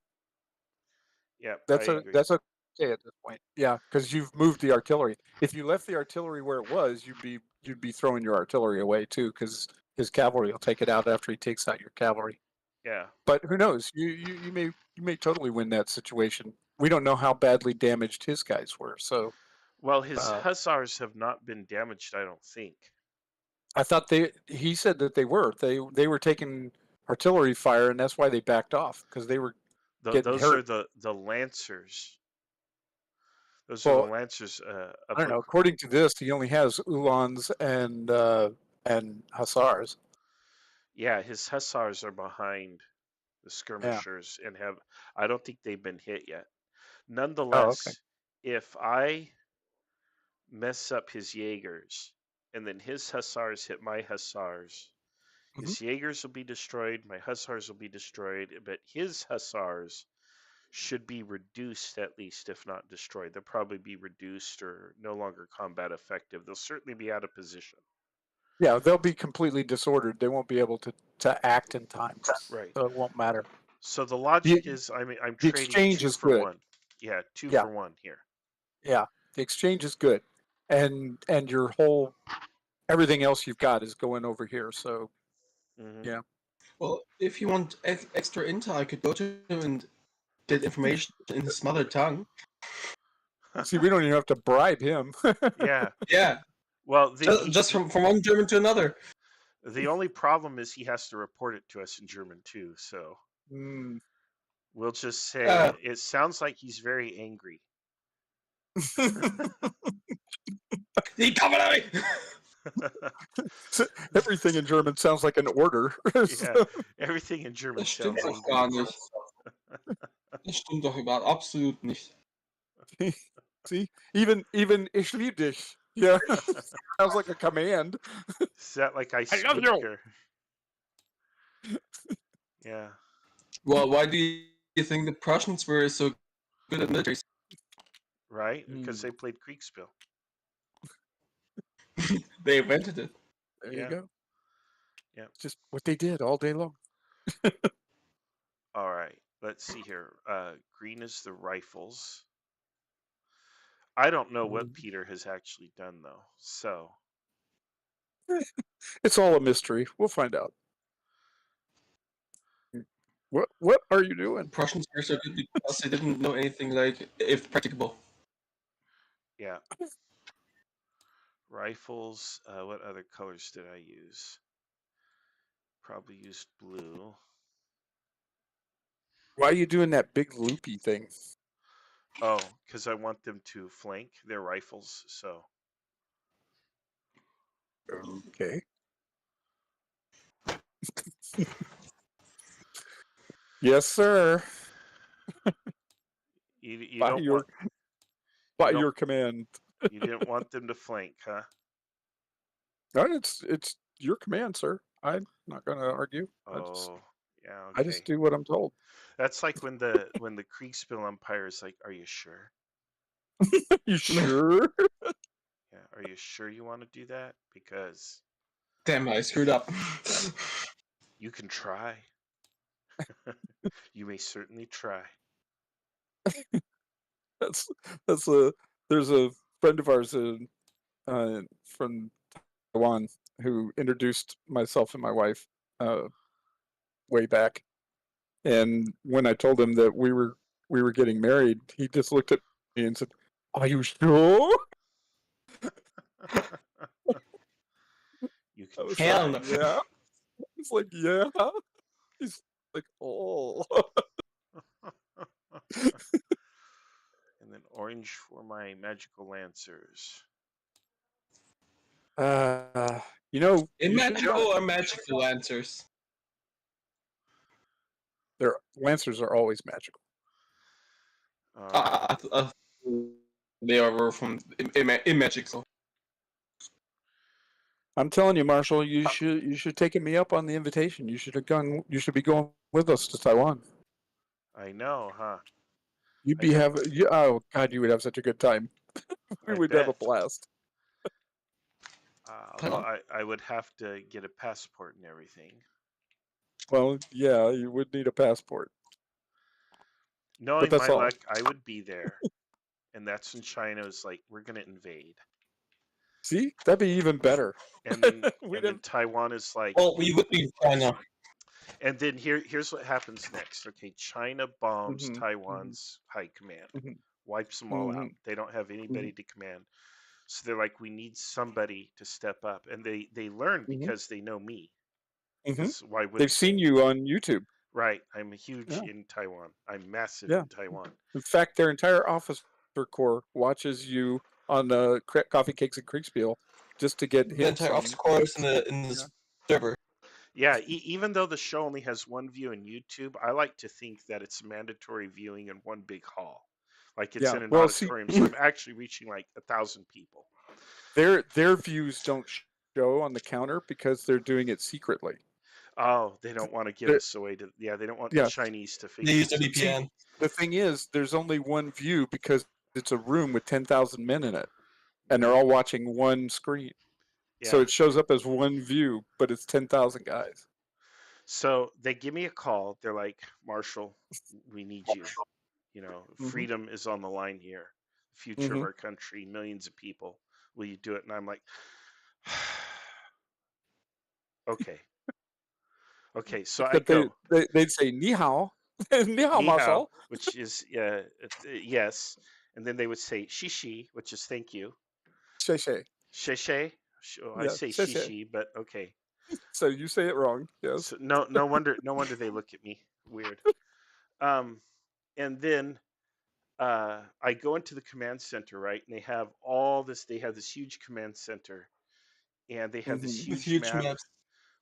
yeah. I agree. That's okay at this point. Yeah, because you've moved the artillery. If you left the artillery where it was, you'd be throwing your artillery away too, because his cavalry will take it out after he takes out your cavalry. Yeah. But who knows? You may totally win that situation. We don't know how badly damaged his guys were. So Well, his hussars have not been damaged. I don't think. I thought he said that they were. They were taking artillery fire, and that's why they backed off because they were getting Those are hurt. the lancers. Those are the Well, lancers. I don't know. According to this, he only has Uhlans and hussars. Yeah, his hussars are behind the Yeah. skirmishers and have. I don't think they've been hit yet. Nonetheless, if I mess up his Jaegers and then his Hussars hit my Hussars, his Jaegers will be destroyed, my Hussars will be destroyed, but his Hussars should be reduced at least, if not destroyed. They'll probably be reduced or no longer combat effective. They'll certainly be out of position. Yeah, they'll be completely disordered. They won't be able to act in time. Right. So it won't matter. So the logic is, I'm The trading exchange 2 is for good. 1. Yeah, 2 Yeah. for 1 here. Yeah, the exchange is good, and your whole everything else you've got is going over here. So yeah. Well, if you want extra intel, I could go to him and get information in his mother tongue. See, we don't even have to bribe him. Yeah. Yeah. Well, just from one German to another. The only problem is he has to report it to us in German too. So we'll just say it sounds like he's very angry. So everything in German sounds like an order. Yeah, everything in German Das stimmt sounds doch gar angry. nicht. Das stimmt doch absolut nicht. See, even ich liebe dich. Yeah, sounds like a command. Is that like I love you? or... Yeah. Well, why do you think the Prussians were so good at military? Right, because they played Kriegsspiel. They invented it. There you go. Yeah. It's just what they did all day long. All right, let's see here. Green is the rifles. I don't know what Peter has actually done though. So it's all a mystery. We'll find out. What are you doing? Prussians were so good because they didn't know anything like if practicable. Yeah. Rifles. What other colors did I use? Probably used blue. Why are you doing that big loopy thing? Oh, because I want them to flank their rifles. So. Okay. Yes, sir. You by don't your want, by you your command. You didn't want them to flank, huh? No, it's your command, sir. I'm not going to argue. Oh, yeah. Okay. I just do what I'm told. That's like when the Kriegsspiel umpire is like, "Are you sure? You sure?" Yeah. Are you sure you want to do that? Because damn, I screwed up. You can try. You may certainly try. That's there's a friend of ours from Taiwan who introduced myself and my wife way back, and when I told him that we were getting married, he just looked at me and said, "Are you sure?" You can Hell try. no. Yeah. He's like, yeah. He's like, oh. And then orange for my magical lancers. You know, Magical or magical lancers? Their lancers are always magical. They were from in magical. I'm telling you, Marshall, you should take me up on the invitation. You should have gone. You should be going with us to Taiwan. I know, huh? You'd be oh God, you would have such a good time. We would have a blast. Although I would have to get a passport and everything. Well, yeah, you would need a passport. Knowing my luck, I would be there. And that's when China was like, we're going to invade. See? That'd be even better. And then, Taiwan is like... Well, we would be in China. And then here's what happens next. Okay, China bombs Taiwan's high command. Wipes them all out. They don't have anybody to command. So they're like, we need somebody to step up. And they learn because they know me. Why would They've seen you on YouTube. Right. I'm huge in Taiwan. I'm massive in Taiwan. In fact, their entire officer corps watches you on the Coffee, Kegs, and Kriegsspiel just to get the entire officer corps is in the server. Yeah, even though the show only has one view on YouTube, I like to think that it's mandatory viewing in one big hall. like it's Yeah. in an Well, see, auditorium. So I'm actually reaching like 1,000 people. their views don't show on the counter because they're doing it secretly. Oh, they don't want to give They're- us away to. Yeah, they don't want the Yeah. Chinese to They figure use the us out. VPN. The thing is, there's only one view because it's a room with 10,000 men in it, and they're all watching one screen. So Yeah. it shows up as one view, but it's 10,000 guys. So they give me a call. They're like, Marshall, we need you. You know, Mhm. freedom is on the line here. Future of our country, millions of people. Will you do it? And I'm like, okay. Okay, so I Except go. they'd say ni hao, ni hao, Ni hao, Marshall. which is yes, and then they would say shishi, which is thank you. Shay shay. Sheshe, I Yeah, say shay shay. shishi, but okay. So you say it wrong. Yes. So no wonder they look at me weird. And then I go into the command center, right? And they have all this. They have this huge command center, and they have this Mhm. With huge huge map maps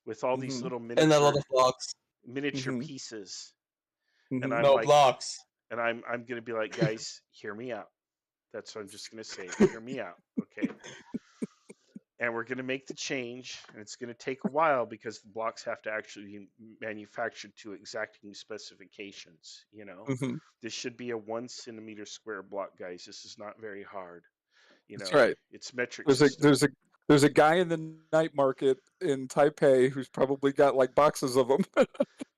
with all these Mhm. little and a lot of blocks. miniature Mhm. pieces. And Mhm. I'm No like, blocks. and I'm gonna be like, guys, hear me out. That's what I'm just gonna say. Hear me out, okay? And we're gonna make the change, and it's gonna take a while because the blocks have to actually be manufactured to exacting specifications. You know, Mhm. this should be a 1 centimeter square block, guys. This is not very hard. You That's know, right. it's metric There's a system. there's a there's a guy in the night market in Taipei who's probably got like boxes of them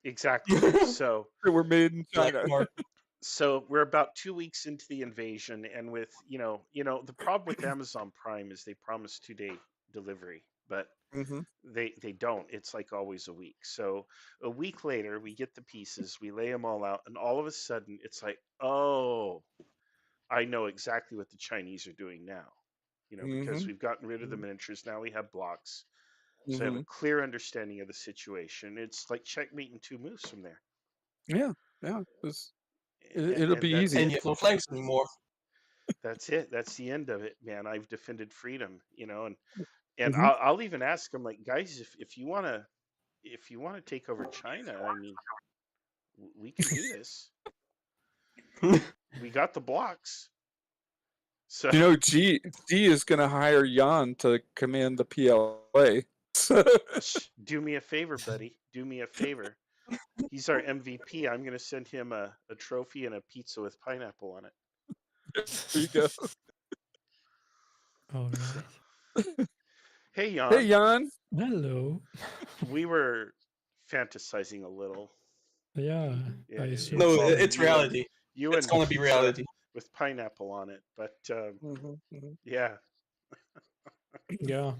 Exactly. So that were made in Black China. market. so we're about 2 weeks into the invasion, and with the problem with Amazon Prime is they promise 2-day delivery, but Mm-hmm. they don't. It's like always a week. So a week later, we get the pieces, we lay them all out, and all of a sudden, it's like, oh, I know exactly what the Chinese are doing now. Because Mm-hmm. we've gotten rid of the miniatures, now we have blocks. So I have Mm-hmm. a clear understanding of the situation. It's like checkmate in 2 moves from there. Yeah. Yeah. And, It'll and be that's easy. And it. you have no flanks anymore. That's it. That's the end of it, man. I've defended freedom, and Mm-hmm. I'll even ask them like, guys, if you wanna take over China, I mean, we can do this. We got the blocks. So You know, G is going to hire Jan to command the PLA. do me a favor, buddy. Do me a favor. He's our MVP. I'm gonna send him a trophy and a pizza with pineapple on it. There you go. All right. Hey, Hey, Jan. Jan. Hello. We were fantasizing a little. Yeah, Yeah, I assume No, so. it's you and reality. you It's and gonna be pizza reality. with pineapple on it. But Mm-hmm. yeah, Yeah.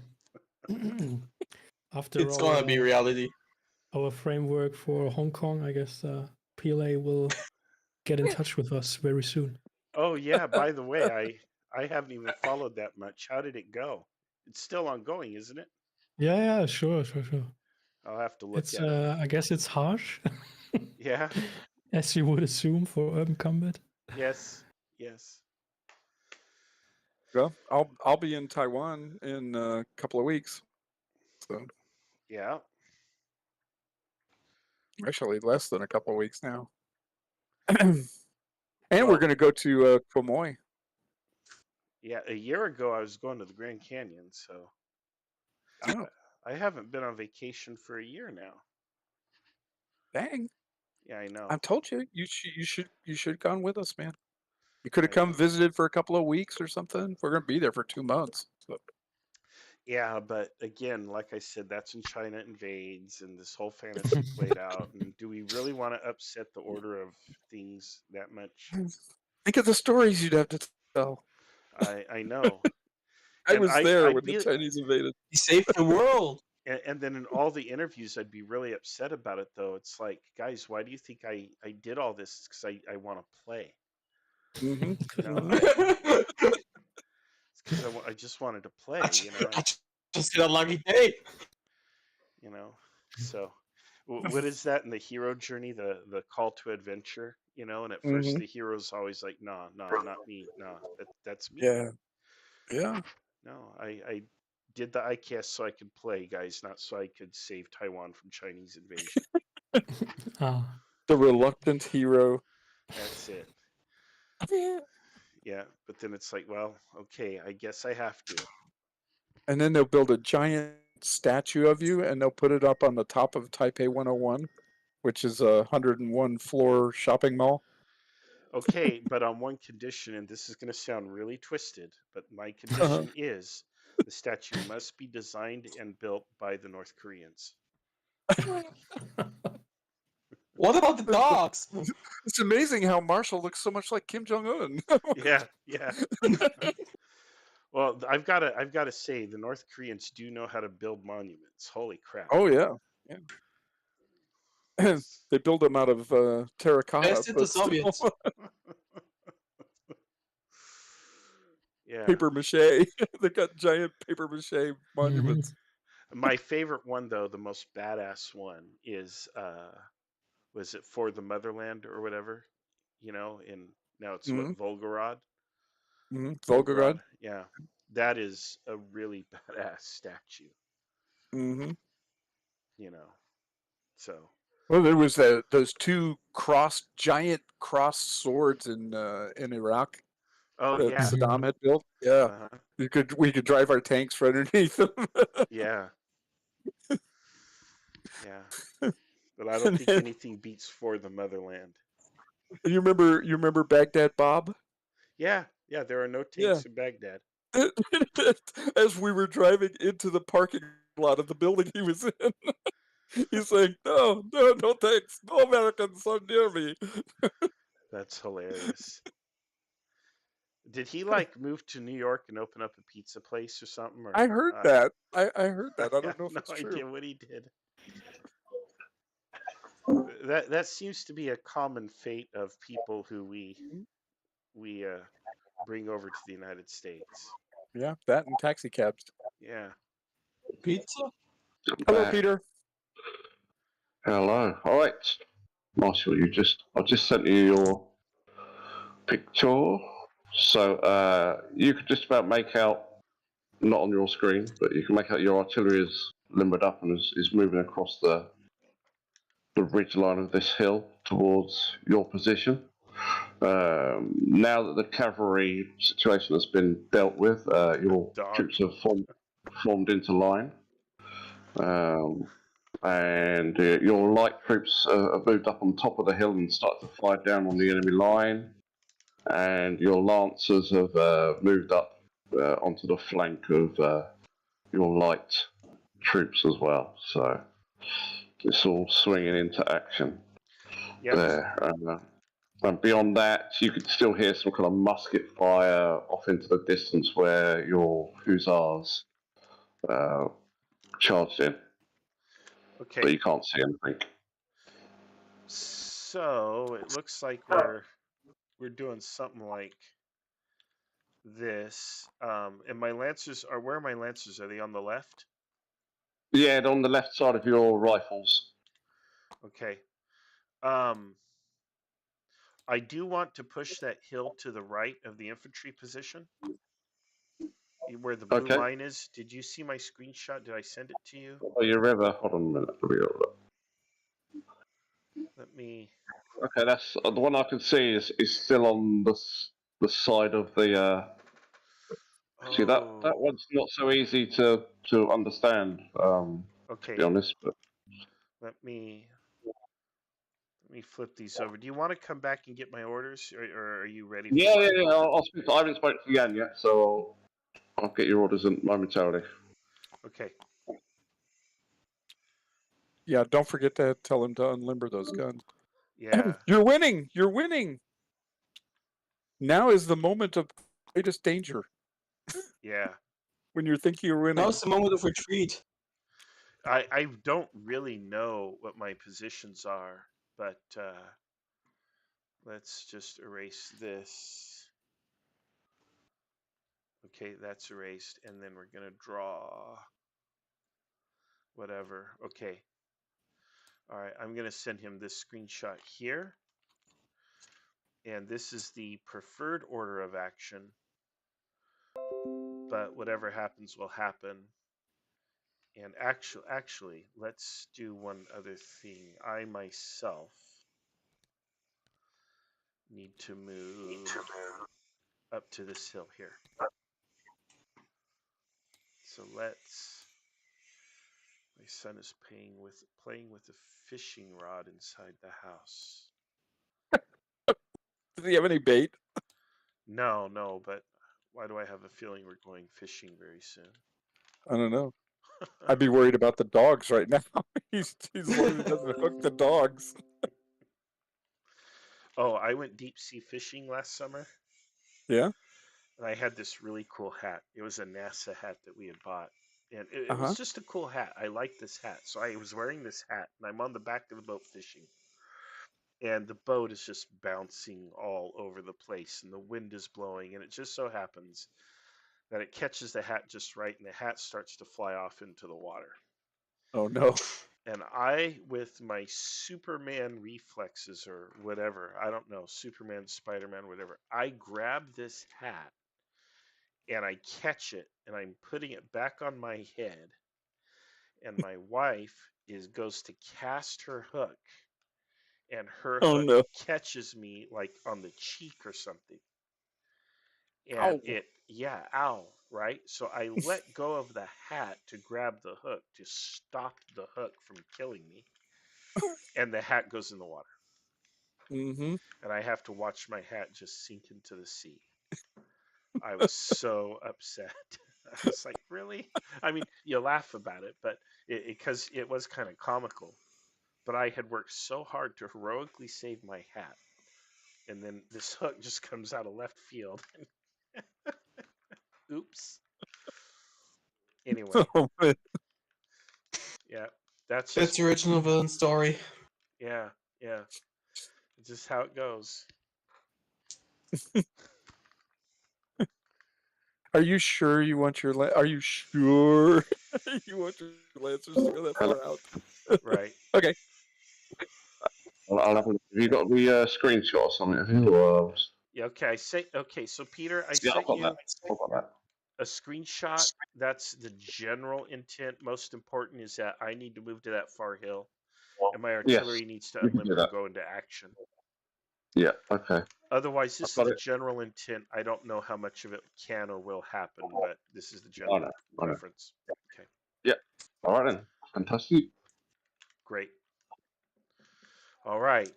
After It's gonna be reality. our framework for Hong Kong, I guess PLA will get in touch with us very soon. oh yeah, by the way, I haven't even followed that much. How did it go? It's still ongoing, isn't it? Yeah, sure. I'll have to look It's at it. I guess it's harsh, Yeah. as you would assume for urban combat. Yes. Yes. Well, I'll be in Taiwan in a couple of weeks. So Yeah. actually, less than a couple of weeks now. And we're Well, going to go to Quemoy. yeah. A year ago, I was going to the Grand Canyon, so Oh, I haven't been on vacation for a year now. dang! Yeah, I know. I told you you should gone with us, man. You could have I come know. visited for a couple of weeks or something. We're going to be there for 2 months. So. Yeah, but again, like I said, that's when China invades and this whole fantasy played out. And do we really want to upset the order of things that much? Think of the stories you'd have to tell. I know. I And was there I'd when the be Chinese invaded. You saved the world. and then in all the interviews, I'd be really upset about it, though. It's like, guys, why do you think I did all this? Because I want to play. Mm-hmm. You know, Mhm. it's because I just wanted to play. I just did a lucky day. You know. So, what is that in the hero journey? The call to adventure. And at first Mhm. the hero's always like, nah, not me. Nah, that's me. Yeah. Yeah. No, I did the ICAST so I could play, guys, not so I could save Taiwan from Chinese invasion. Ah, The reluctant hero. That's it. Yeah, but then it's like, well, okay, I guess I have to. And then they'll build a giant statue of you, and they'll put it up on the top of Taipei 101, which is a 101 floor shopping mall. Okay, but on one condition, and this is going to sound really twisted, but my condition is the statue must be designed and built by the North Koreans. What about the dogs? It's amazing how Marshall looks so much like Kim Jong Un. Yeah, yeah. Well, I've got to say, the North Koreans do know how to build monuments. Holy crap! Oh yeah, yeah. They build them out of terracotta, Best in the but still Soviets. Yeah. paper mache. They got giant paper mache monuments. My favorite one, though, the most badass one, is was it For the Motherland or whatever? You know, in now it's Mm-hmm. what, Volgograd? Mm-hmm. Volgograd. Yeah, that is a really badass statue. Mm-hmm. You know, so Well, there was those two giant cross swords in Iraq oh that yeah, Saddam had built. Yeah, uh-huh. we could drive our tanks right underneath them. Yeah, yeah. But I don't And think then, anything beats For the Motherland. you remember Baghdad Bob? Yeah, yeah. There are no Yeah. tanks in Baghdad. As we were driving into the parking lot of the building he was in, he's saying, "No, thanks. No Americans are near me." That's hilarious. Did he like move to New York and open up a pizza place or something? Or I heard that. I heard that. I I don't have know if no it's true. idea what he did. That seems to be a common fate of people who we bring over to the United States. Yeah, that and taxi cabs. Yeah. Pizza? Hello, Back. Peter. Hello. All right, Marshall. I just sent you your picture, so you could just about make out, not on your screen, but you can make out your artillery is limbered up and is moving across the ridge line of this hill towards your position. Now that the cavalry situation has been dealt with, your Dog. troops have formed into line. And your light troops have moved up on top of the hill and started to fire down on the enemy line. And your lancers have moved up onto the flank of your light troops as well. So it's all swinging into action there. And beyond that, you could still hear some kind of musket fire off into the distance where your hussars charged in. Okay. But you can't see anything. So it looks like we're doing something like this. And my lancers are where are my lancers? Are they on the left? Yeah, on the left side of your rifles. Okay. I do want to push that hill to the right of the infantry position, where the blue Okay. line is. Did you see my screenshot? Did I send it to you? Oh, your river. Hold on a minute. Let me. Okay, that's the one I can see is still on the side of the. See that Oh, one's not so easy to understand. To okay. be honest, but Let me flip these over. Do you want to come back and get my orders, or are you ready for yeah. it? I'll speak. I haven't spoken to Jan yet, so I'll get your orders in momentarily. Okay. Yeah, don't forget to tell him to unlimber those guns. Yeah. You're winning. You're winning. Now is the moment of greatest danger. Yeah. When you're thinking you're winning. Now's the moment of retreat. I don't really know what my positions are, but let's just erase this. Okay, that's erased, and then we're gonna draw whatever. Okay. All right, I'm gonna send him this screenshot here, and this is the preferred order of action. But whatever happens will happen. And actually, let's do one other thing. I myself need to move up to this hill here. So let's. My son is playing with a fishing rod inside the house. Does he have any bait? No, but why do I have a feeling we're going fishing very soon? I don't know. I'd be worried about the dogs right now. He's as long as he doesn't hook the dogs. Oh, I went deep sea fishing last summer, Yeah. and I had this really cool hat. It was a NASA hat that we had bought, and it Uh-huh. was just a cool hat. I liked this hat, so I was wearing this hat, and I'm on the back of the boat fishing, and the boat is just bouncing all over the place, and the wind is blowing, and it just so happens that it catches the hat just right, and the hat starts to fly off into the water. Oh no. And I, with my Superman reflexes or whatever, I don't know, Superman, Spider-Man, whatever, I grab this hat and I catch it and I'm putting it back on my head. And my wife goes to cast her hook, and her Oh hook no. catches me like on the cheek or something. And Ow. ow, right? So I let go of the hat to grab the hook to stop the hook from killing me. And the hat goes in the water. Mm-hmm. And I have to watch my hat just sink into the sea. I was so upset. I was like, really? I mean, you laugh about it, but because it was kind of comical. But I had worked so hard to heroically save my hat. And then this hook just comes out of left field. Oops. Anyway, Oh, man. yeah, that's That's just, the original villain story. yeah. It's just how it goes. Are you sure you want your Are you sure you want your Lancers to go that Hello. far out? Right. Okay. I'll have a look. Have you got the screenshot or something? Have you? Yeah, okay, so Peter, I Yeah, I've sent got you that. I've got that. a screenshot. That's the general intent. Most important is that I need to move to that far hill, and my Yes, artillery needs to you can do unlimber and that. go into action. Yeah, okay. Otherwise, I've this is got the it. general intent. I don't know how much of it can or will happen, but this is the I general know. preference. Okay, Yeah. All right then. Fantastic. great. All right,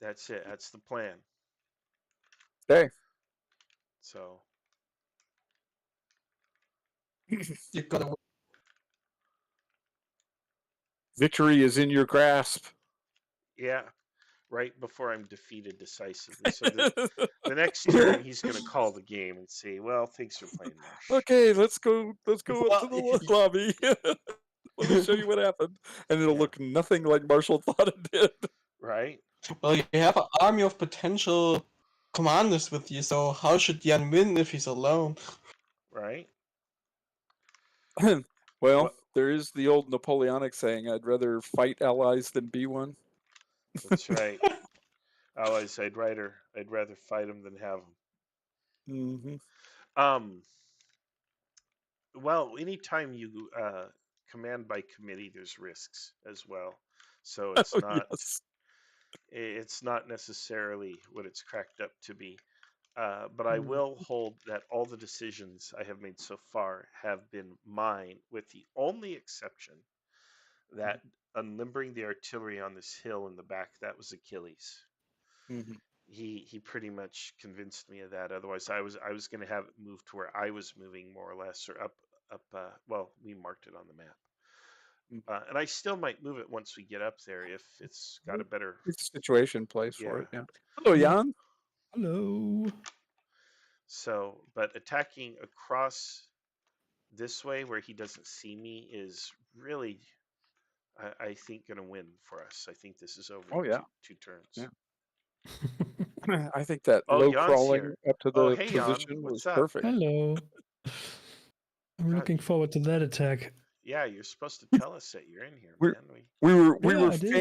that's it. That's the plan. Okay. So, You gotta Victory is in your grasp. yeah, right before I'm defeated decisively. So the next turn, he's going to call the game and say, "Well, thanks for playing, Marsh." Okay, let's go up to the Well, lobby. Let me show you what happened. And it'll Yeah. look nothing like Marshall thought it did. Right? well, you have an army of potential commanders with you, so how should Jan win if he's alone? Right? Well, What? there is the old Napoleonic saying, I'd rather fight allies than be one. That's right. Allies, I'd rather fight them than have them. Mm-hmm. Well, anytime you command by committee, there's risks as well. So Oh, yes. it's not necessarily what it's cracked up to be. But I Mm. will hold that all the decisions I have made so far have been mine, with the only exception that unlimbering the artillery on this hill in the back, that was Achilles. Mhm. He pretty much convinced me of that. Otherwise, I was going to have it move to where I was moving more or less, or up. Well, we marked it on the map, Mm. and I still might move it once we get up there if it's got a better. It's a situation place for Yeah. it, yeah. Hello, Jan. Hello. So, but attacking across this way where he doesn't see me is really, I think, going to win for us. I think this is over Oh, in yeah. two turns. Yeah. I think that Oh, low Jan's crawling here. up to Oh, the hey, Jan. position was What's up? perfect. Hello. I'm God, looking forward to that attack. Yeah, you're supposed to tell us that you're in here, We're- man. We Yeah, were I did.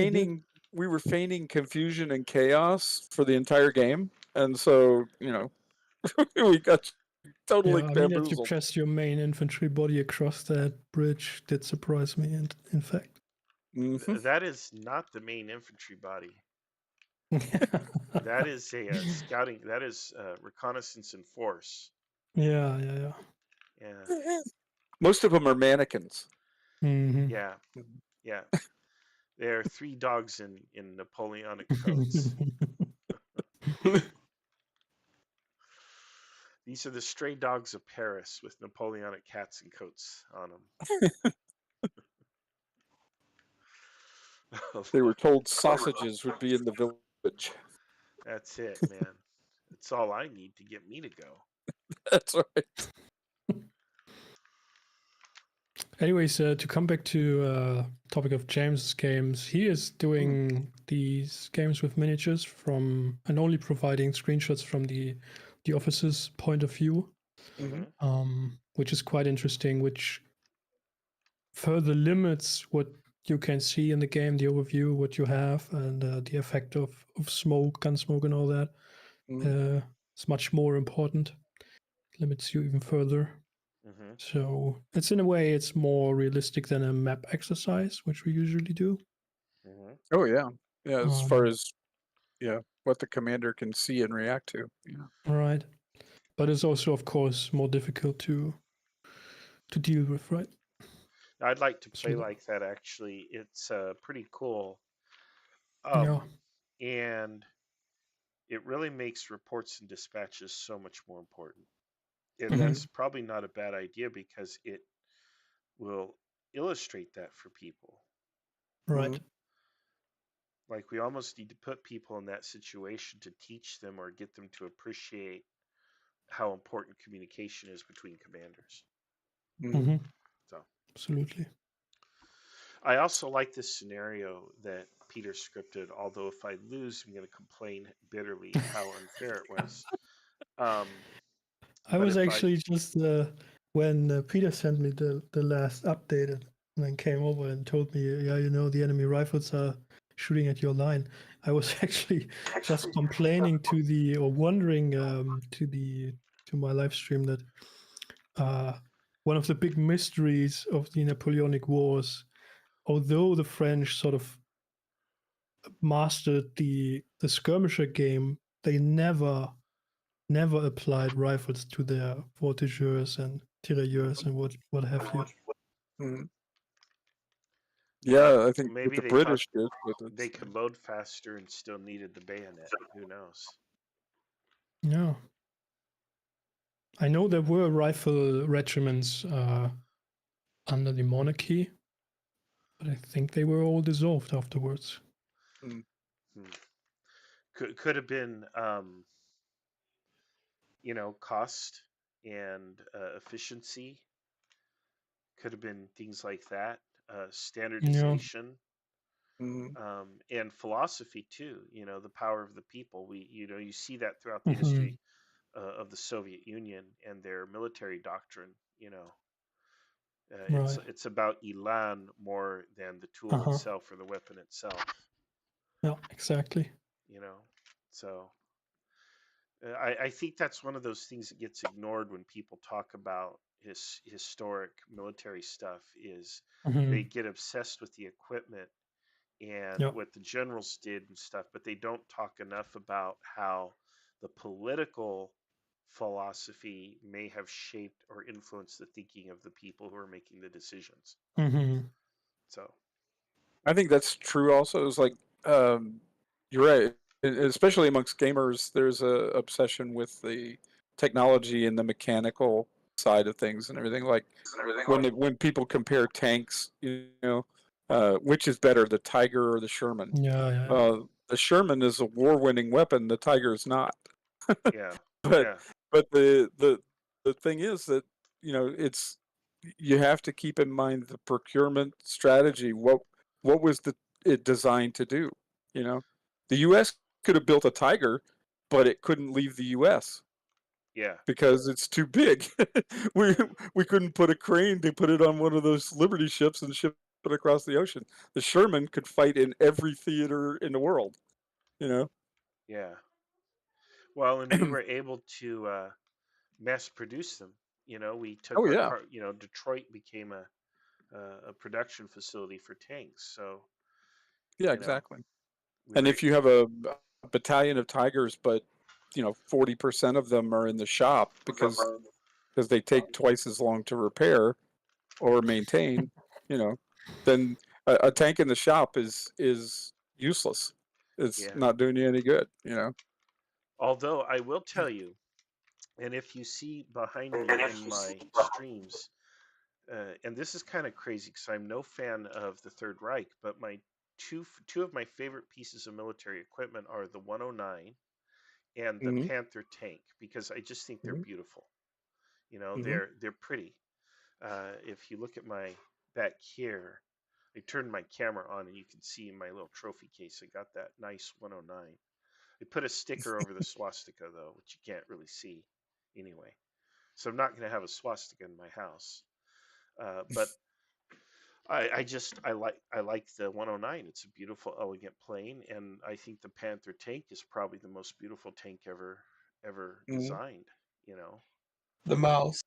feigning confusion and chaos for the entire game, and so we got totally Yeah, I mean that you bamboozled. pressed your main infantry body across that bridge did surprise me, and in fact. Mhm. That is not the main infantry body. That is a scouting. That is reconnaissance and force. Yeah, yeah, yeah. Yeah, Most of them are mannequins. Hmm. yeah, yeah. There are 3 dogs in Napoleonic coats. These are the stray dogs of Paris with Napoleonic cats and coats on them. They were told sausages would be in the village. That's it, man. That's all I need to get me to go. That's right. Anyways, to come back to topic of James's games, he is doing these games with miniatures from and only providing screenshots from the officer's point of view, which is quite interesting, which further limits what you can see in the game, the overview, what you have, and the effect of smoke, gun smoke, and all that. It's much more important. Limits you even further. So it's in a way it's more realistic than a map exercise, which we usually do. Oh yeah, yeah. As far as what the commander can see and react to. Yeah. Right, but it's also, of course, more difficult to deal with, right? I'd like to play So like that. Actually, it's pretty cool. yeah. And it really makes reports and dispatches so much more important. And that's probably not a bad idea because it will illustrate that for people. Right. Like we almost need to put people in that situation to teach them or get them to appreciate how important communication is between commanders. So Absolutely. I also like this scenario that Peter scripted, although if I lose, I'm going to complain bitterly how unfair it was. I But was if actually just when Peter sent me the last update and then came over and told me, yeah, the enemy rifles are shooting at your line. I was actually just complaining to the or wondering to my live stream that one of the big mysteries of the Napoleonic Wars, although the French sort of mastered the skirmisher game, they never applied rifles to their voltigeurs and tirailleurs and what have you. Yeah, I think maybe the they thought British did, but they could load faster and still needed the bayonet. Who knows? Yeah. I know there were rifle regiments under the monarchy, but I think they were all dissolved afterwards. Could have been, cost and efficiency. Could have been things like that. Standardization. And philosophy too. The power of the people. You see that throughout the history of the Soviet Union and their military doctrine. Right. It's about elan more than the tool itself or the weapon itself. Yeah, exactly. So I think that's one of those things that gets ignored when people talk about historic military stuff is they get obsessed with the equipment and what the generals did and stuff, but they don't talk enough about how the political philosophy may have shaped or influenced the thinking of the people who are making the decisions. So I think that's true also. It's like you're right, especially amongst gamers, there's a obsession with the technology and the mechanical side of things and everything. Like when people compare tanks, which is better, the Tiger or the Sherman? Yeah. The Sherman is a war-winning weapon. The Tiger is not. yeah. But the thing is that it's you have to keep in mind the procurement strategy. What was it designed to do? The U.S. could have built a Tiger, but it couldn't leave the U.S. Yeah. because it's too big. we couldn't put a crane to put it on one of those Liberty ships and ship it across the ocean. The Sherman could fight in every theater in the world. Yeah. Well, and we were able to mass produce them. We took Oh our yeah. car. Detroit became a production facility for tanks. So Yeah, exactly. we And were if you have a battalion of Tigers, but 40% of them are in the shop because they take twice as long to repair or maintain. Then a tank in the shop is useless. It's not doing you any good. Although I will tell you, and if you see behind me in my streams, and this is kind of crazy because I'm no fan of the Third Reich, but my two of my favorite pieces of military equipment are the 109 and the Mhm. Panther tank because I just think they're Mhm. beautiful. Mhm. They're pretty. If you look at my back here, I turned my camera on and you can see in my little trophy case I got that nice 109. I put a sticker over the swastika though, which you can't really see anyway. So I'm not going to have a swastika in my house. But I like the 109. It's a beautiful, elegant plane, and I think the Panther tank is probably the most beautiful tank ever Mhm. designed. The mouse.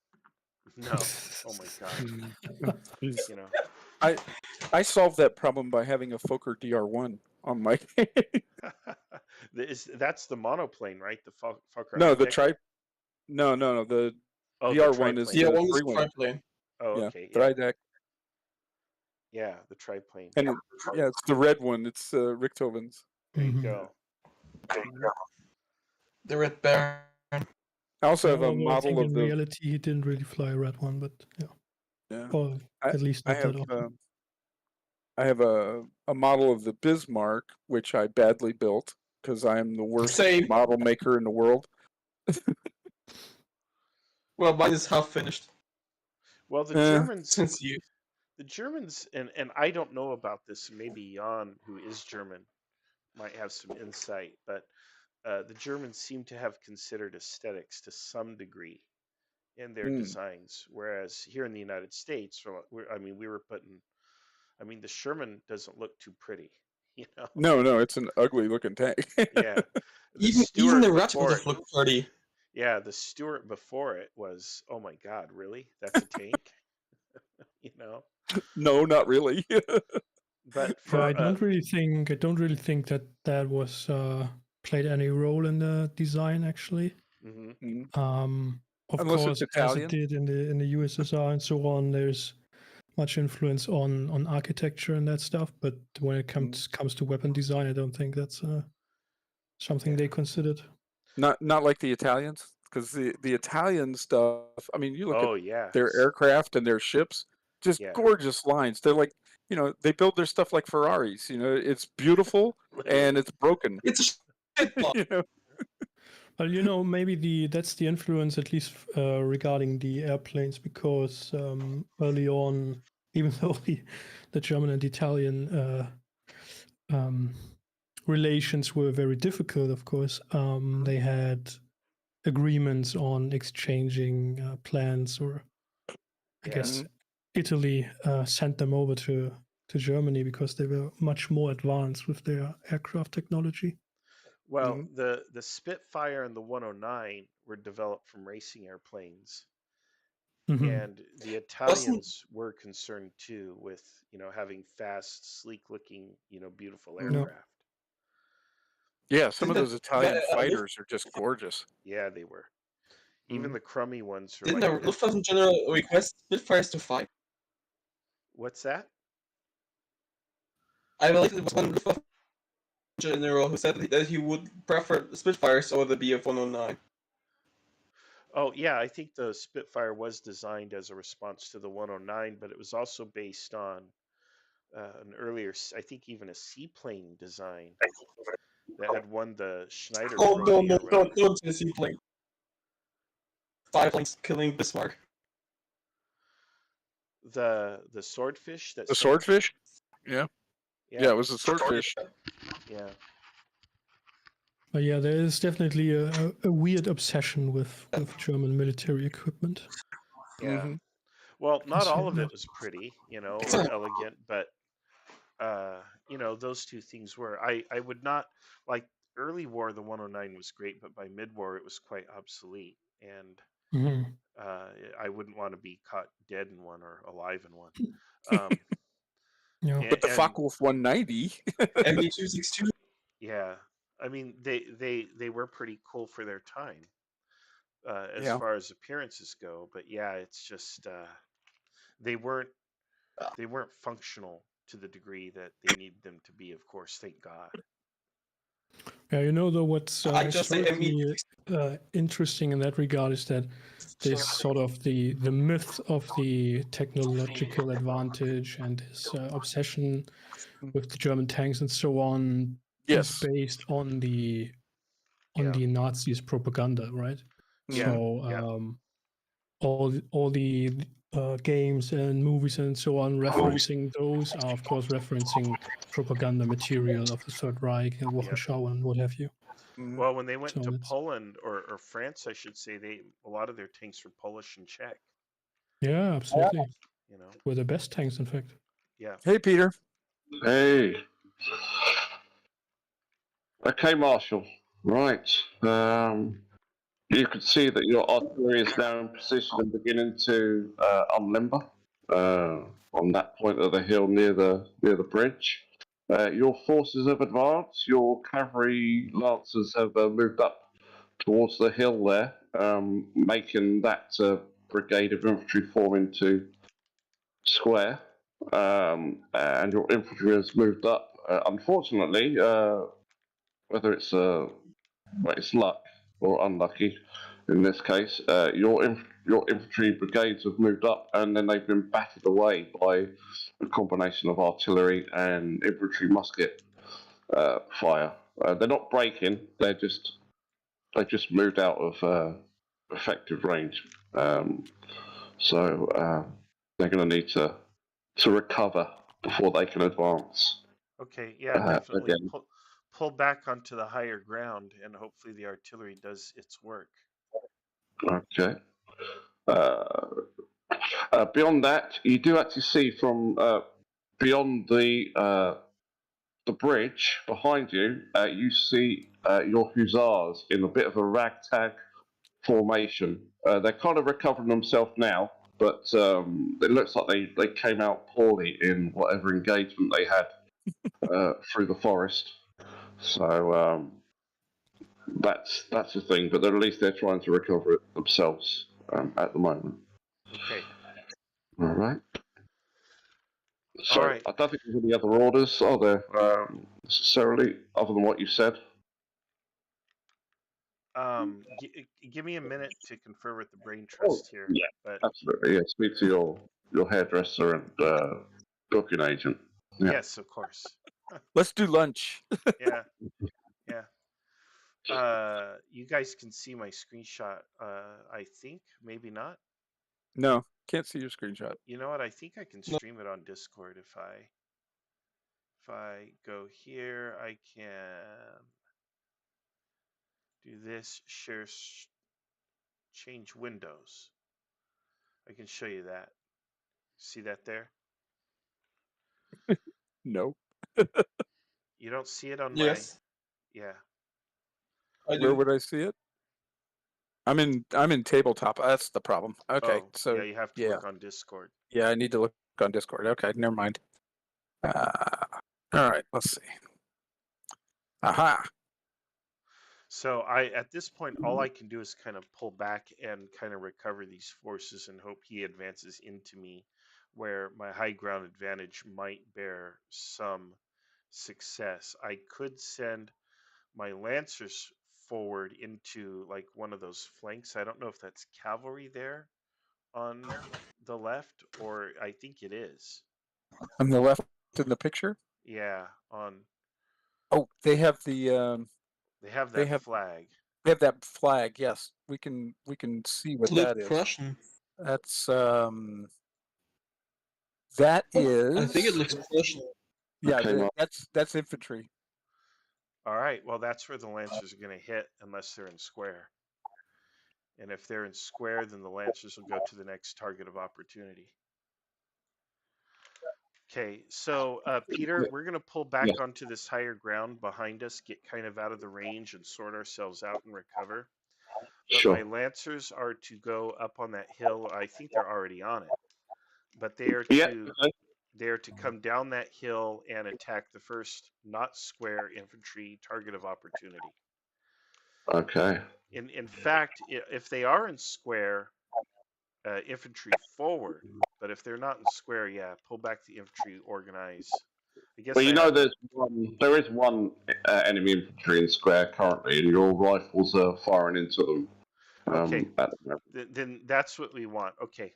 No, oh my God, Jeez. you know. I solved that problem by having a Fokker DR1 on my. That's the monoplane, right? The Fokker No, the Eidechse? No. The Oh, the DR1 is triplane. Yeah, the one is three-wing. triplane. Oh, Yeah, okay, the yeah, Drydeck. yeah, the triplane. And it's the red one. It's Richthofen's. There you Mhm. go. The Red Baron. I also have a Although I model think of in the. reality he didn't really fly a red one, but yeah, Yeah, or at least I not have that often. I have a model of the Bismarck, which I badly built because I am the worst Same. model maker in the world. Well, mine is half finished Well, the Eh. Germans, since you. and I don't know about this. Maybe Jan, who is German, might have some insight, but the Germans seem to have considered aesthetics to some degree in their Mm. designs, whereas here in the United States, we were putting. I mean, the Sherman doesn't look too pretty, you know. No, it's an ugly looking tank. Yeah, the Even Stuart the before Ratchet it. look pretty. Yeah, the Stuart before it was. Oh my God, really? That's a tank, you know. No, not really. But Yeah, for I don't really think that that was played any role in the design actually. mhm. Mm. Of Unless it's course, as it Italian. did in the USSR and so on, there's much influence on architecture and that stuff. But when it comes to weapon design, I don't think that's something Yeah. they considered. Not like the Italians, because the Italian stuff. I mean, you look at Oh yeah, their aircraft and their ships, just yeah, gorgeous lines. They're like, they build their stuff like Ferraris. It's beautiful and literally. it's broken. It's a shit box. you know? Well, maybe that's the influence, at least regarding the airplanes, because early on, even though the German and Italian relations were very difficult, of course, they had agreements on exchanging plans, or I Yeah. guess Italy sent them over to Germany because they were much more advanced with their aircraft technology. Well, the Spitfire and the 109 were developed from racing airplanes, Mhm. and the Wasn't Italians were concerned too with having fast, sleek-looking, beautiful Mhm. No. aircraft. Yeah, some of didn't those Italian fighters are just gorgeous. Yeah, they were. Even the crummy ones are didn't like. the Luftwaffe General request Spitfires to fight? What's that? I believe it was one Luftwaffe General who said that he would prefer Spitfires over the Bf 109. Oh yeah, I think the Spitfire was designed as a response to the 109, but it was also based on an earlier, I think even a seaplane design that had won the Schneider Oh no, Trophy no, or whatever. don't say seaplane. 5 planes killing Bismarck. The swordfish that The sank. swordfish? Yeah, Yeah, it was a swordfish. yeah. But yeah, there is definitely a weird obsession with German military equipment. Yeah. Mhm. Well, not see all it of now. it was pretty, or elegant, but those two things were. I would not like early war. The 109 was great, but by mid-war it was quite obsolete, and Mhm. I wouldn't want to be caught dead in one or alive in one. Um, Yeah. But the and Focke-Wulf 190. MB262. yeah, I mean, they were pretty cool for their time as Yeah. far as appearances go. But yeah, it's just they weren't they weren't functional to the degree that they needed them to be. Of course, thank God. Yeah, you know, though, what's I just say historically interesting in that regard is that this sort of the myth of the technological advantage and this obsession with the German tanks and so on is Yes. based on the Yeah. Nazis' propaganda, right? Yeah. So Yeah. all the games and movies and so on referencing those are of course referencing propaganda material of the Third Reich and Wochenschau and what have you. Mhm. Well, when they went So to it's Poland or France, I should say, a lot of their tanks were Polish and Czech. yeah, absolutely. You know. Were the best tanks, in fact. Yeah. Hey, Peter. Hey. Okay, Marshall. Right. You can see that your artillery is now in position and beginning to unlimber on that point of the hill near the bridge. Your forces have advanced. Your cavalry lancers have moved up towards the hill there, making that brigade of infantry form into square. And your infantry has moved up. Unfortunately, whether it's luck or unlucky in this case, your infantry brigades have moved up and then they've been battered away by a combination of artillery and infantry musket fire. They're not breaking; they just moved out of effective range. So they're going to need to recover before they can advance. Okay. Yeah. Definitely Again. pull back onto the higher ground, and hopefully the artillery does its work. Okay. Beyond that, you do actually see from beyond the bridge behind you. You see your hussars in a bit of a ragtag formation. They're kind of recovering themselves now, but it looks like they came out poorly in whatever engagement they had through the forest. So that's the thing. But at least they're trying to recover it themselves at the moment. Okay. All right. All So right. I don't think there's any other orders, are there, necessarily, other than what you said? Give me a minute to confer with the brain Oh, trust here. yeah, But absolutely. Yeah, speak to your hairdresser and booking agent. Yeah. yes, of course. Let's do lunch. Yeah. Yeah. You guys can see my screenshot. I think maybe not. No, can't see your screenshot. You know what? I think I can No. stream it on Discord if I go here. I can do this. Share. Change windows. I can show you that. See that there? No. You don't see it on my. Yes, Yeah. I Where do. would I see it? I'm in tabletop. That's the problem. Okay, Oh, so yeah. You have to yeah, look on Discord. I need to look on Discord. Okay, never mind. All right, let's see. Aha. So at this point, all I can do is kind of pull back and kind of recover these forces and hope he advances into me, where my high ground advantage might bear some success. I could send my lancers forward into like one of those flanks. I don't know if that's cavalry there on the left, or I think it is. On the left in the picture. Yeah, on Oh, they have they have they that have flag. that flag. Yes, we can see what It looks that is. Prussian. That's that is. I think it looks Prussian. Yeah, Okay, Mark. that's infantry. All right, well that's where the lancers are going to hit unless they're in square. And if they're in square, then the lancers will go to the next target of opportunity. Okay, so Peter, we're going to pull back Yeah. onto this higher ground behind us, get kind of out of the range and sort ourselves out and recover. But Sure. my lancers are to go up on that hill. I think they're already on it. But they are Yeah. to Okay. They're to come down that hill and attack the first not square infantry target of opportunity. Okay. In fact, if they are in square, infantry forward. But if they're not in square, yeah, pull back the infantry, organize. I guess Well, I you know, have. there is one enemy infantry in square currently, and your rifles are firing into them. Okay, At the moment. then that's what we want. Okay,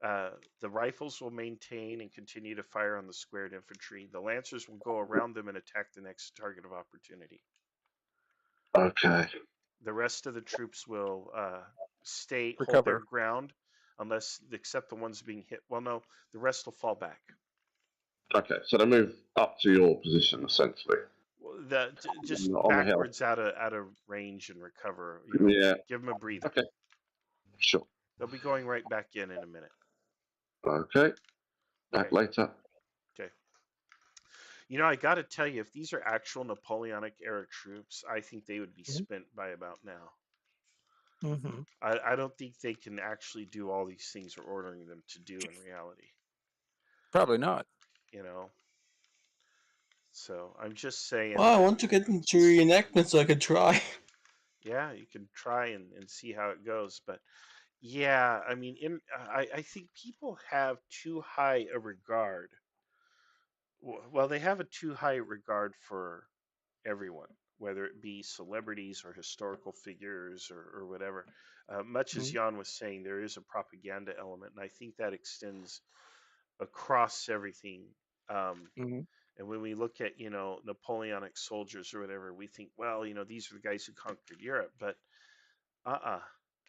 the rifles will maintain and continue to fire on the squared infantry. The lancers will go around them and attack the next target of opportunity. Okay. The rest of the troops will hold Recover. their ground, except the ones being hit. Well, no, the rest will fall back. Okay, so they move up to your position essentially. Well, just On the hill. backwards out of range and recover. Yeah. Give them a breather. Okay. Sure. They'll be going right back in a minute. Okay. Back Okay. later. Okay. I got to tell you, if these are actual Napoleonic era troops, I think they would be spent by about now. Mm-hmm. I don't think they can actually do all these things we're ordering them to do in reality. Probably not. So I'm just saying. Well, I want to get into reenactment so I could try. Yeah, you can try and see how it goes, but yeah, I mean, I think people have too high a regard. Well, they have a too high regard for everyone, whether it be celebrities or historical figures or whatever. Much as Jan was saying, there is a propaganda element, and I think that extends across everything. Mm-hmm. And when we look at, Napoleonic soldiers or whatever, we think, well, these are the guys who conquered Europe. But uh-uh.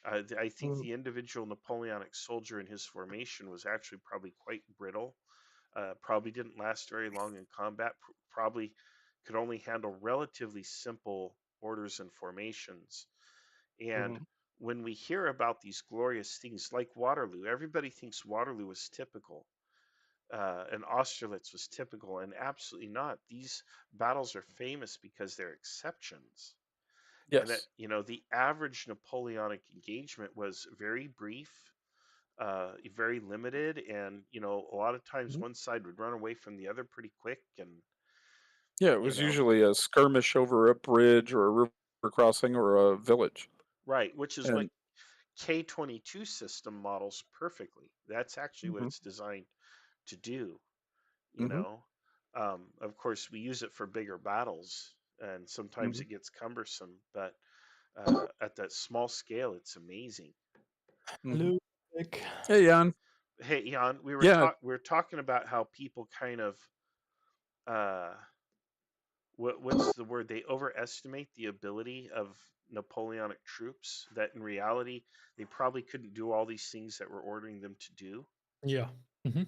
I think the individual Napoleonic soldier in his formation was actually probably quite brittle. Probably didn't last very long in combat. Probably could only handle relatively simple orders and formations. And when we hear about these glorious things like Waterloo, everybody thinks Waterloo was typical. And Austerlitz was typical, and absolutely not. These battles are famous because they're exceptions. And that, Yes. the average Napoleonic engagement was very brief, very limited, and a lot of times one side would run away from the other pretty quick, and Yeah, it was usually a skirmish over a bridge or a river crossing or a village. right, which is what And K-22 system models perfectly. That's actually what it's designed to do. You know, of course, we use it for bigger battles, and sometimes it gets cumbersome, but at that small scale, it's amazing. Hello, Nick. Hey, Jan. Hey, Jan, we were talking about how people kind of what's the word? They overestimate the ability of Napoleonic troops. That in reality, they probably couldn't do all these things that we're ordering them to do. Yeah. Mm-hmm.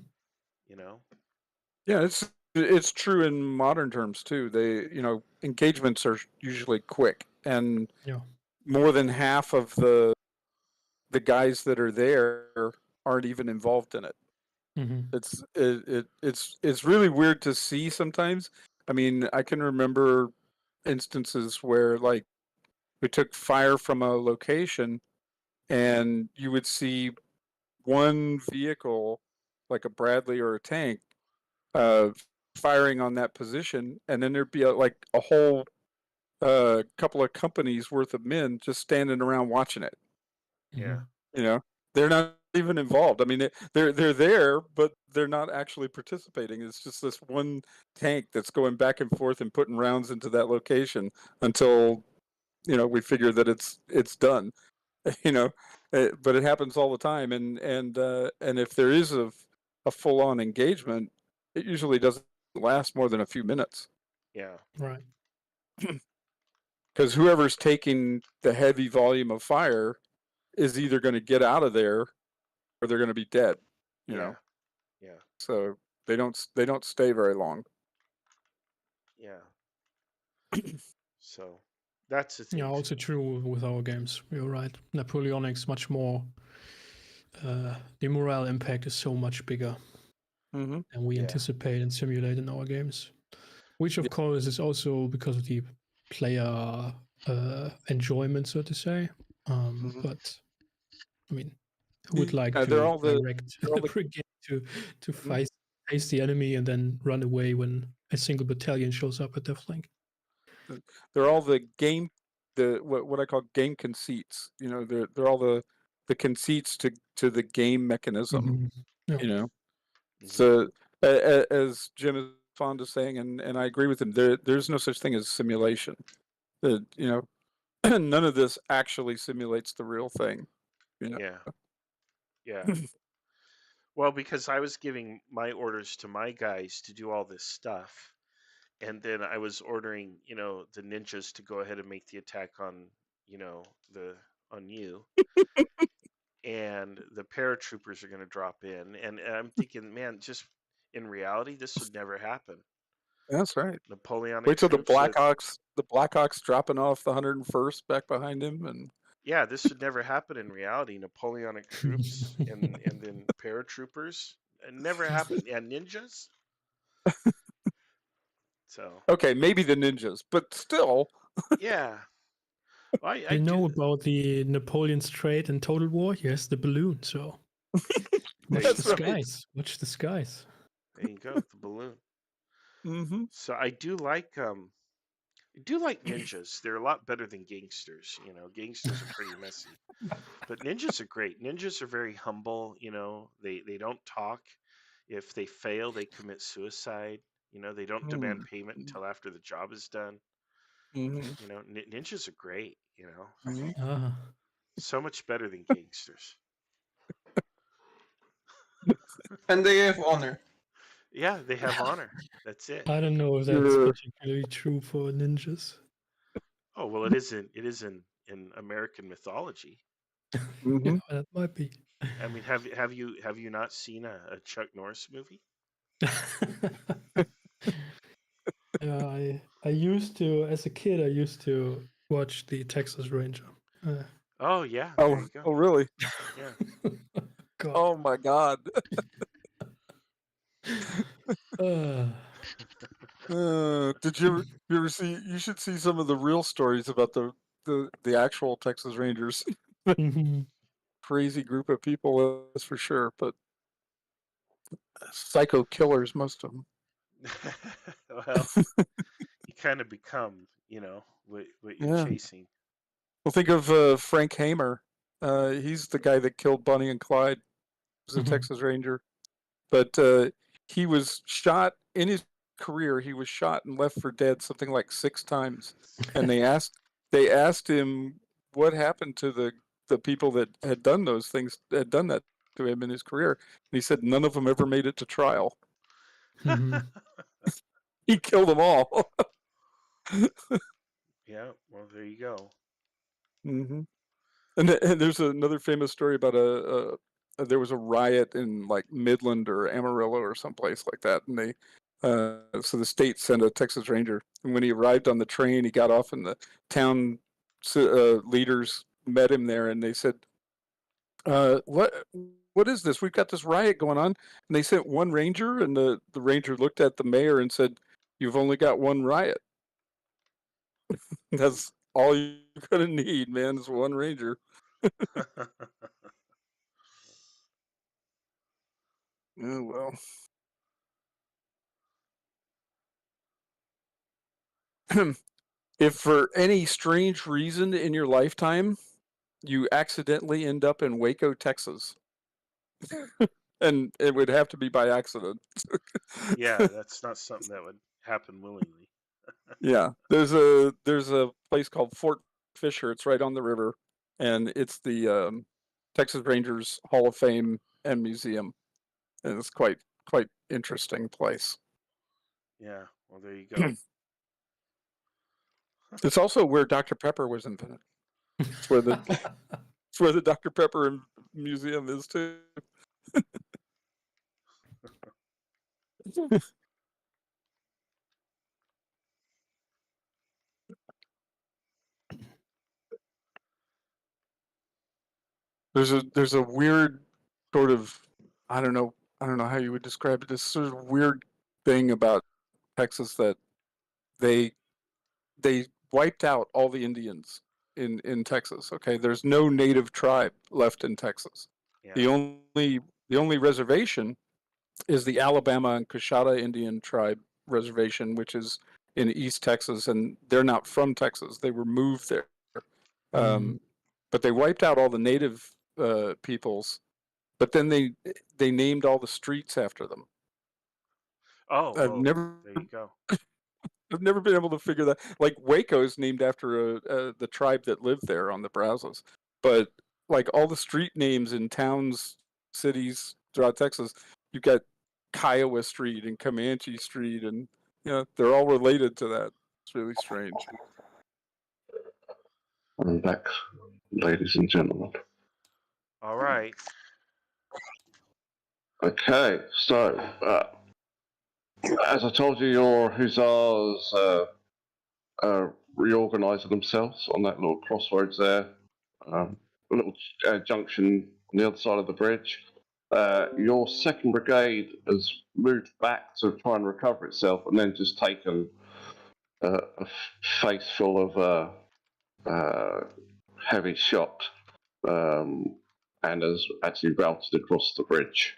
Yeah, it's true in modern terms too. Engagements are usually quick, and more than half of the guys that are there aren't even involved in it. Mm-hmm. It's really weird to see sometimes. I mean, I can remember instances where like we took fire from a location, and you would see one vehicle, like a Bradley or a tank, firing on that position, and then there'd be a whole couple of companies worth of men just standing around watching it. Yeah. They're not even involved. I mean, they're there, but they're not actually participating. It's just this one tank that's going back and forth and putting rounds into that location until we figure that it's done. But it happens all the time, and if there is a full on engagement, it usually doesn't last more than a few minutes. Yeah. Right. Because whoever's taking the heavy volume of fire is either going to get out of there or they're going to be dead. Yeah. So they don't stay very long. Yeah. So that's the thing. Yeah, also true with our games. You're right. Napoleonic's much more. The morale impact is so much bigger than we anticipate and simulate in our games, which of course is also because of the player enjoyment, so to say. But I mean, who would like to direct the brigade to fight face the enemy and then run away when a single battalion shows up at their flank. They're all the game, what I call game conceits. You know, they're all the conceits to the game mechanism. Yeah. You know, Mhm. so as Jim is fond of saying, and I agree with him, there's no such thing as simulation. You know, none of this actually simulates the real thing. You know. Yeah. Yeah. Well, because I was giving my orders to my guys to do all this stuff, and then I was ordering, the ninjas to go ahead and make the attack on, the on you, and the paratroopers are going to drop in, and I'm thinking, man, just in reality, this would never happen. That's right. Napoleonic Wait till the troops. Blackhawks dropping off the 101st back behind him, and Yeah, this would never happen in reality. Napoleonic troops and then paratroopers. It never happened. And ninjas. So okay, maybe the ninjas, but still. yeah, well, I You know do. about the Napoleon Strait in Total War? Yes, the balloon. So watch There the you go. skies. Watch the skies. There you go. The balloon. Mm-hmm. So I do like ninjas. They're a lot better than gangsters. Gangsters are pretty messy, but ninjas are great. Ninjas are very humble. They don't talk. If they fail, they commit suicide. They don't demand payment until after the job is done. Mm-hmm. Ninjas are great. Mm-hmm. Ah, So much better than gangsters. And they have honor. Yeah, they have honor. That's it. I don't know if that's Sure. particularly true for ninjas. Oh well, it isn't. It is in American mythology. Mm-hmm. Yeah, that might be. I mean, have you not seen a Chuck Norris movie? Yeah, I used to, as a kid, I used to watch the Texas Ranger. Oh yeah, there you Oh, go. really? Yeah. God. Oh my God. Uh, Did you ever see? You should see some of the real stories about the actual Texas Rangers. mhm. Crazy group of people, that's for sure. But psycho killers, most of them. Well, you kind of become, what you're Yeah. chasing. Well, think of Frank Hamer. He's the guy that killed Bonnie and Clyde. He was a Mhm. Texas Ranger, but he was shot in his career. He was shot and left for dead something like 6 times. And they asked him what happened to the people that had done those things, had done that to him in his career. And he said none of them ever made it to trial. Mhm. He killed them all. Yeah, well, there you go. Mm-hmm. And there's another famous story about there was a riot in like Midland or Amarillo or someplace like that, and they so the state sent a Texas Ranger, and when he arrived on the train, he got off, and the town leaders met him there, and they said, what is this? We've got this riot going on," and they sent one ranger, and the ranger looked at the mayor and said, "You've only got one riot. That's all you're gonna need, man, is one ranger." Oh well. If for any strange reason in your lifetime you accidentally end up in Waco, Texas, and it would have to be by accident. Yeah, that's not something that would happen willingly. Yeah, there's a place called Fort Fisher. It's right on the river, and it's the Texas Rangers Hall of Fame and Museum, and it's quite interesting place. Yeah, well, there you go. It's also where Dr. Pepper was invented. It's where the Dr. Pepper Museum is too. There's a weird sort of I don't know how you would describe it. This sort of weird thing about Texas that they wiped out all the Indians in Texas. Okay, there's no native tribe left in Texas. Yeah. The only reservation is the Alabama and Coshada Indian Tribe Reservation, which is in East Texas, and they're not from Texas. They were moved there. But they wiped out all the native peoples, but then they named all the streets after them. Oh, I've well, never there you go. I've never been able to figure that. Like Waco's named after the tribe that lived there on the Brazos, but like all the street names in towns, cities throughout Texas, you've got Kiowa Street and Comanche Street, and they're all related to that. It's really strange. I'm back, ladies and gentlemen. All right. Okay, so as I told you, your hussars reorganising themselves on that little crossroads there, a little junction on the other side of the bridge. Your second brigade has moved back to try and recover itself, and then just taken a face full of heavy shot, and has actually routed across the bridge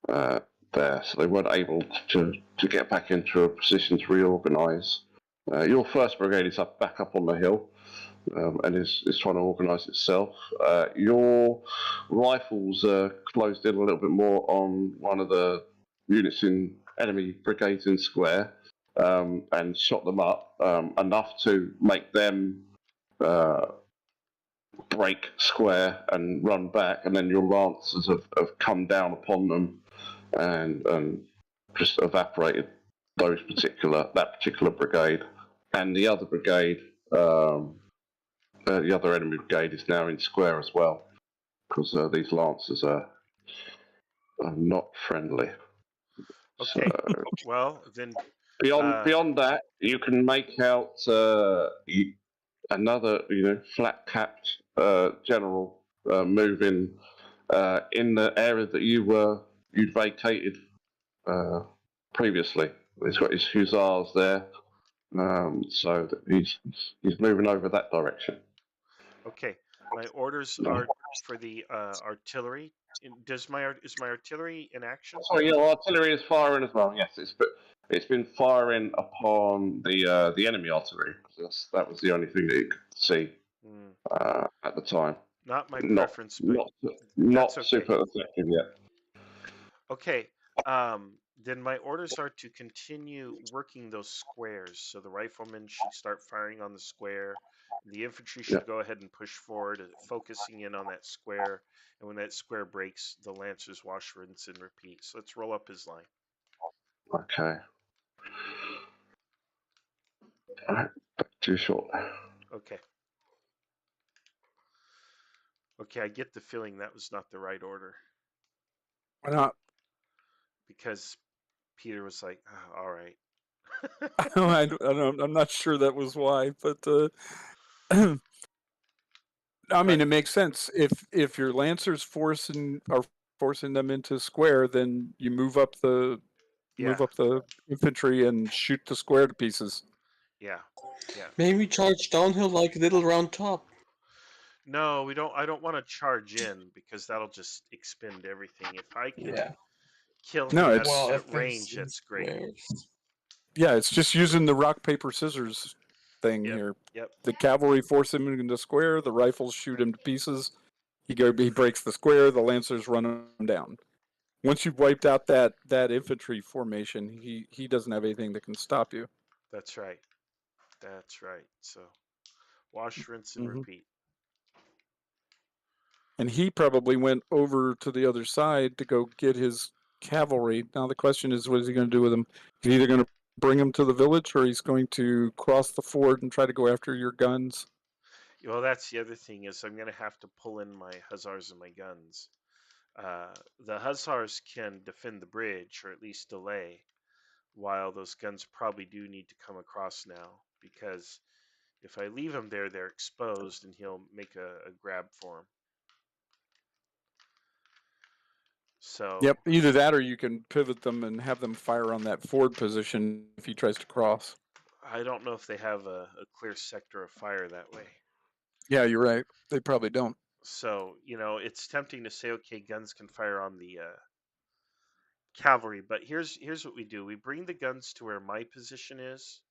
there. So they weren't able to get back into a position to reorganise. Your first brigade is back up on the hill, and is trying to organise itself. Your rifles closed in a little bit more on one of the units in enemy brigades in square, and shot them up enough to make them break square and run back, and then your lancers have come down upon them and just evaporated that particular brigade. And the other brigade, the other enemy brigade, is now in square as well, because these lancers are not friendly. Okay. So, Well, then beyond that, you can make out another flat-capped general moving in the area that you'd vacated previously. He's got his hussars there, so that he's moving over that direction. okay. My orders are for the artillery. Is my artillery in action? Sorry, yeah, artillery is firing as well. Yes, it's been firing upon the enemy artillery. That was the only thing that you could see at the time. Not my preference, but not that's okay. super effective yet. Okay. Then my orders are to continue working those squares. So the riflemen should start firing on the square. The infantry should go ahead and push forward, focusing in on that square. And when that square breaks, the lancers wash, rinse, and repeat. So let's roll up his line. Okay. All right. Too short. Okay. Okay, I get the feeling that was not the right order. Why not? Because Peter was like, oh, all right. I don't, I'm not sure that was why, but I mean, it makes sense. If your lancers are forcing them into square, then you move up the infantry and shoot the square to pieces. Yeah. Maybe charge downhill like Little Round Top. No, we don't. I don't want to charge in because that'll just expend everything. If I can kill him at range, that's great. Yeah, it's just using the rock paper scissors thing here. Yep. The cavalry force him into square. The rifles shoot him to pieces. He breaks the square. The lancers run him down. Once you've wiped out that infantry formation, he doesn't have anything that can stop you. That's right. That's right. So wash, rinse, and repeat. And he probably went over to the other side to go get his cavalry. Now the question is, what is he going to do with them? He's either going to bring them to the village, or he's going to cross the ford and try to go after your guns. Well, that's the other thing is I'm going to have to pull in my hussars and my guns. The hussars can defend the bridge, or at least delay, while those guns probably do need to come across now, because if I leave them there, they're exposed, and he'll make a grab for them. So. Yep, either that or you can pivot them and have them fire on that ford position if he tries to cross. I don't know if they have a clear sector of fire that way. Yeah, you're right. They probably don't. So, it's tempting to say, okay, guns can fire on the cavalry, but here's what we do. We bring the guns to where my position is,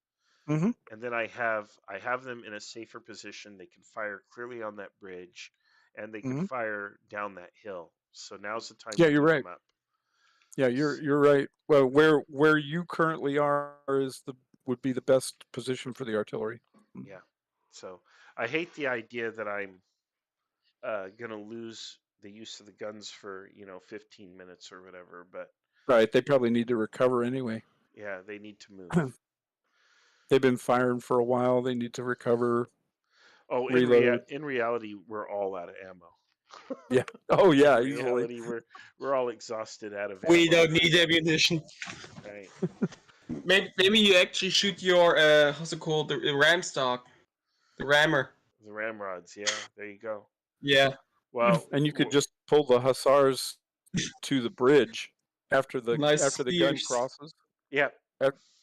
Mhm. and then I have them in a safer position. They can fire clearly on that bridge, and they can Mhm. fire down that hill. So now's the time Yeah, to you're move right. them up. Yeah, you're right. Well, where you currently are is would be the best position for the artillery. Yeah. So I hate the idea that I'm gonna lose the use of the guns for 15 minutes or whatever, but Right, they probably need to recover anyway. yeah, they need to move. They've been firing for a while. They need to recover, Oh, reload. in reality, we're all out of ammo. Yeah. Oh In yeah, easily. reality, we're all exhausted out of We ammo. don't need ammunition. Right. Maybe you actually shoot your how's it called, the ram stock, the rammer. The ramrods, yeah, there you go. Yeah. Well, And you could just pull the hussars to the bridge after the Nice gun spears. crosses. yeah,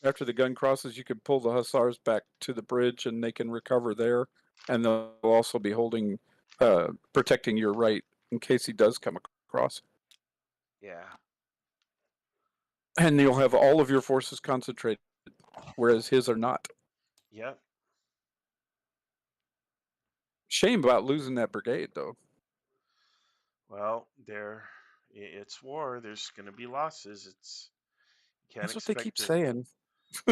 After the gun crosses, you could pull the hussars back to the bridge, and they can recover there. And they'll also be holding, protecting your right in case he does come across. yeah, And you'll have all of your forces concentrated, whereas his are not. yeah. Shame about losing that brigade, though. Well, it's war. There's going to be losses. You can't That's what they keep expect to saying.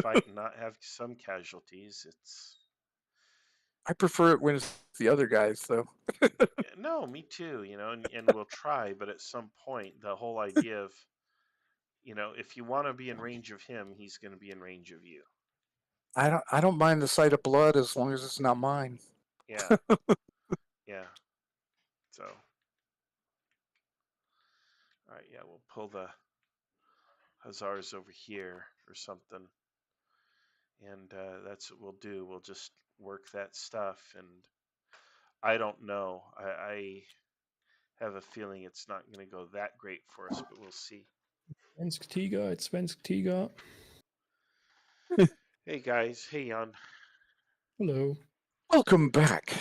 fight and not have some casualties. It's I prefer it when it's the other guys, though. no, me too. And we'll try, but at some point, the whole idea of if you want to be in range of him, he's going to be in range of you. I don't mind the sight of blood as long as it's not mine. Yeah, yeah. So, all right, yeah, we'll pull the hussars over here or something, and that's what we'll do. We'll just work that stuff, and I don't know. I have a feeling it's not going to go that great for us, but we'll see. Svensk Tiger, it's Svensk Tiger. Hey guys, hey Jan. Hello. Welcome back.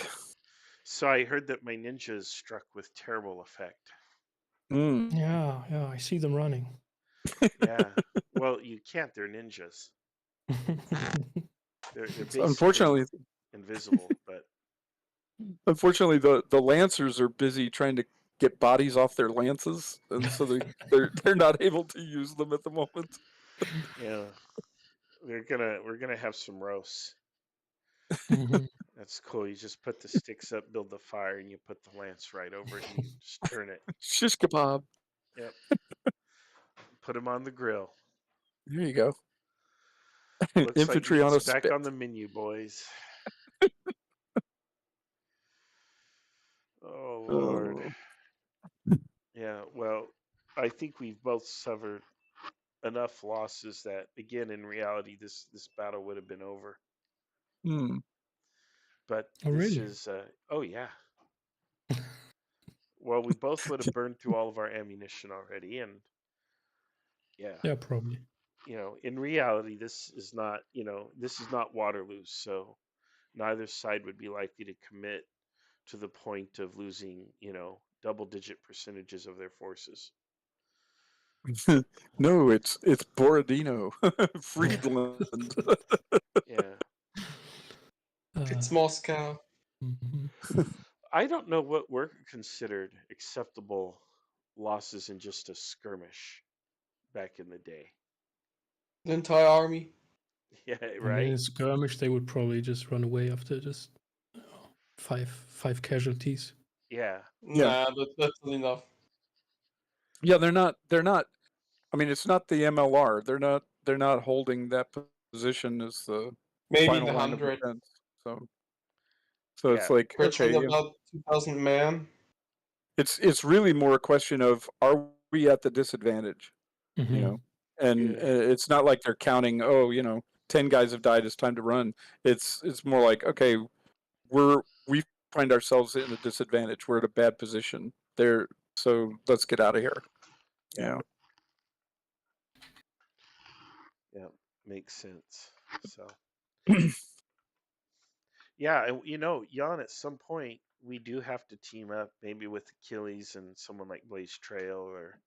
So I heard that my ninjas struck with terrible effect. Mm. Yeah, I see them running. Yeah. Well, you can't. They're ninjas. They're basically Unfortunately, invisible, but the lancers are busy trying to get bodies off their lances, and so they're not able to use them at the moment. yeah, we're gonna have some roasts. Mhm. That's cool. You just put the sticks up, build the fire, and you put the lance right over it, and you just turn it. Shish kebab. Yep. Put them on the grill. There you go. Looks like Infantry on meat's a back spit. on the menu, boys. Oh Lord. Oh. Yeah. Well, I think we've both suffered enough losses that, again, in reality, this battle would have been over. Hmm. But Oh, this really? is. Oh yeah. Well, we both would have burned through all of our ammunition already, and yeah. Yeah, probably. In reality, this is not Waterloo, so neither side would be likely to commit to the point of losing, double-digit percentages of their forces. No, it's Borodino, Friedland. Yeah. It's Moscow. Mhm. I don't know what were considered acceptable losses in just a skirmish back in the day. The entire army. Yeah, I mean, in right? a skirmish, they would probably just run away after just five casualties. Yeah. Nah, that's not enough. Yeah, they're not. I mean, it's not the MLR. They're not holding that position as the Maybe in final the line of 100. defense. So Yeah. it's like, We're okay, talking about 2,000 men. it's really more a question of, are we at the disadvantage? Mhm. You know, and Yeah. it's not like they're counting. Oh, 10 guys have died. It's time to run. It's more like, okay, we find ourselves in a disadvantage. We're at a bad position there. So let's get out of here. Yeah. Yeah. Makes sense. So, yeah, and Jan, at some point we do have to team up, maybe with Achilles and someone like Blaze Trail, or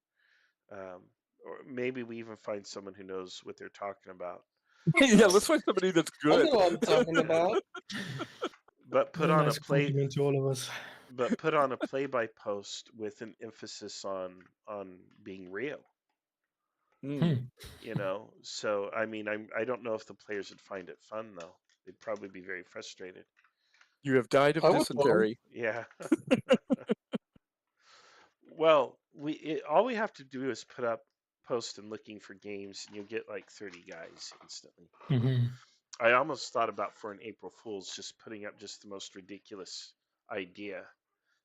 maybe we even find someone who knows what they're talking about. Yeah, let's find somebody that's I good. know what I'm talking about. But put A on nice a play, compliment to all of us. but put on a play-by post with an emphasis on being real. Mm. You know, so I mean, I don't know if the players would find it fun though. They'd probably be very frustrated. You have died of I would dysentery. Yeah. Well, all we have to do is put up post and looking for games, and you'll get like 30 guys instantly. Hmm. I almost thought about for an April Fool's just putting up just the most ridiculous idea.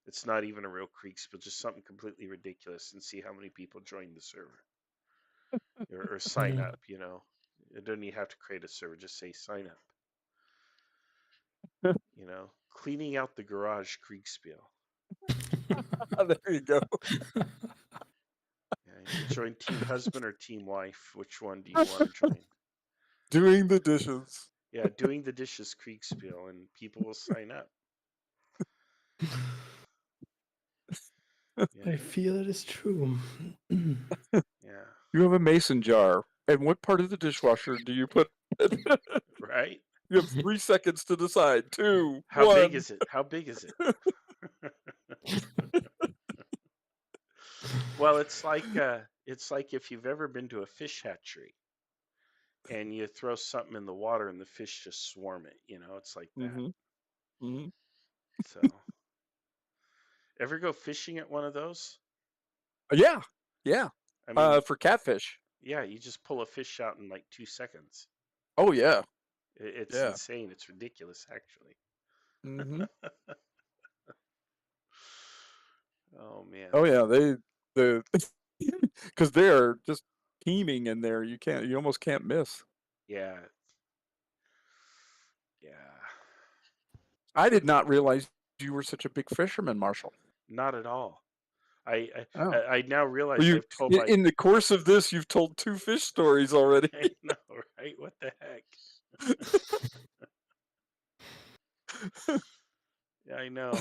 It's not even a real Kriegsspiel, just something completely ridiculous, and see how many people join the server or sign Yeah. up. You know, you don't even have to create a server; just say sign up. You know, cleaning out the garage Kriegsspiel. There you go. Yeah, you join Team Husband or Team Wife. Which one do you want to join? Doing the dishes. Yeah, doing the dishes Kriegsspiel, and people will sign up. I Yeah, feel it is true. yeah, You have a mason jar. And what part of the dishwasher do you put it? right. You have 3 seconds to decide. 2, How 1. big is it? How big is it? Well, it's like if you've ever been to a fish hatchery and you throw something in the water and the fish just swarm it. You know, it's like that. Mm-hmm. Mm-hmm. So, ever go fishing at one of those? Yeah. Yeah. I mean, For catfish. yeah, you just pull a fish out in like 2 seconds. Oh yeah. It's Yeah. insane. It's ridiculous, actually. Mm-hmm. Oh man. Oh yeah. The because they are just teeming in there. You almost can't miss. Yeah. Yeah. I did not realize you were such a big fisherman, Marshall. Not at all. I Oh. I now Well, realize I've told my in the course of this, you've told 2 fish stories already. I know, right? What the heck? Yeah, I know.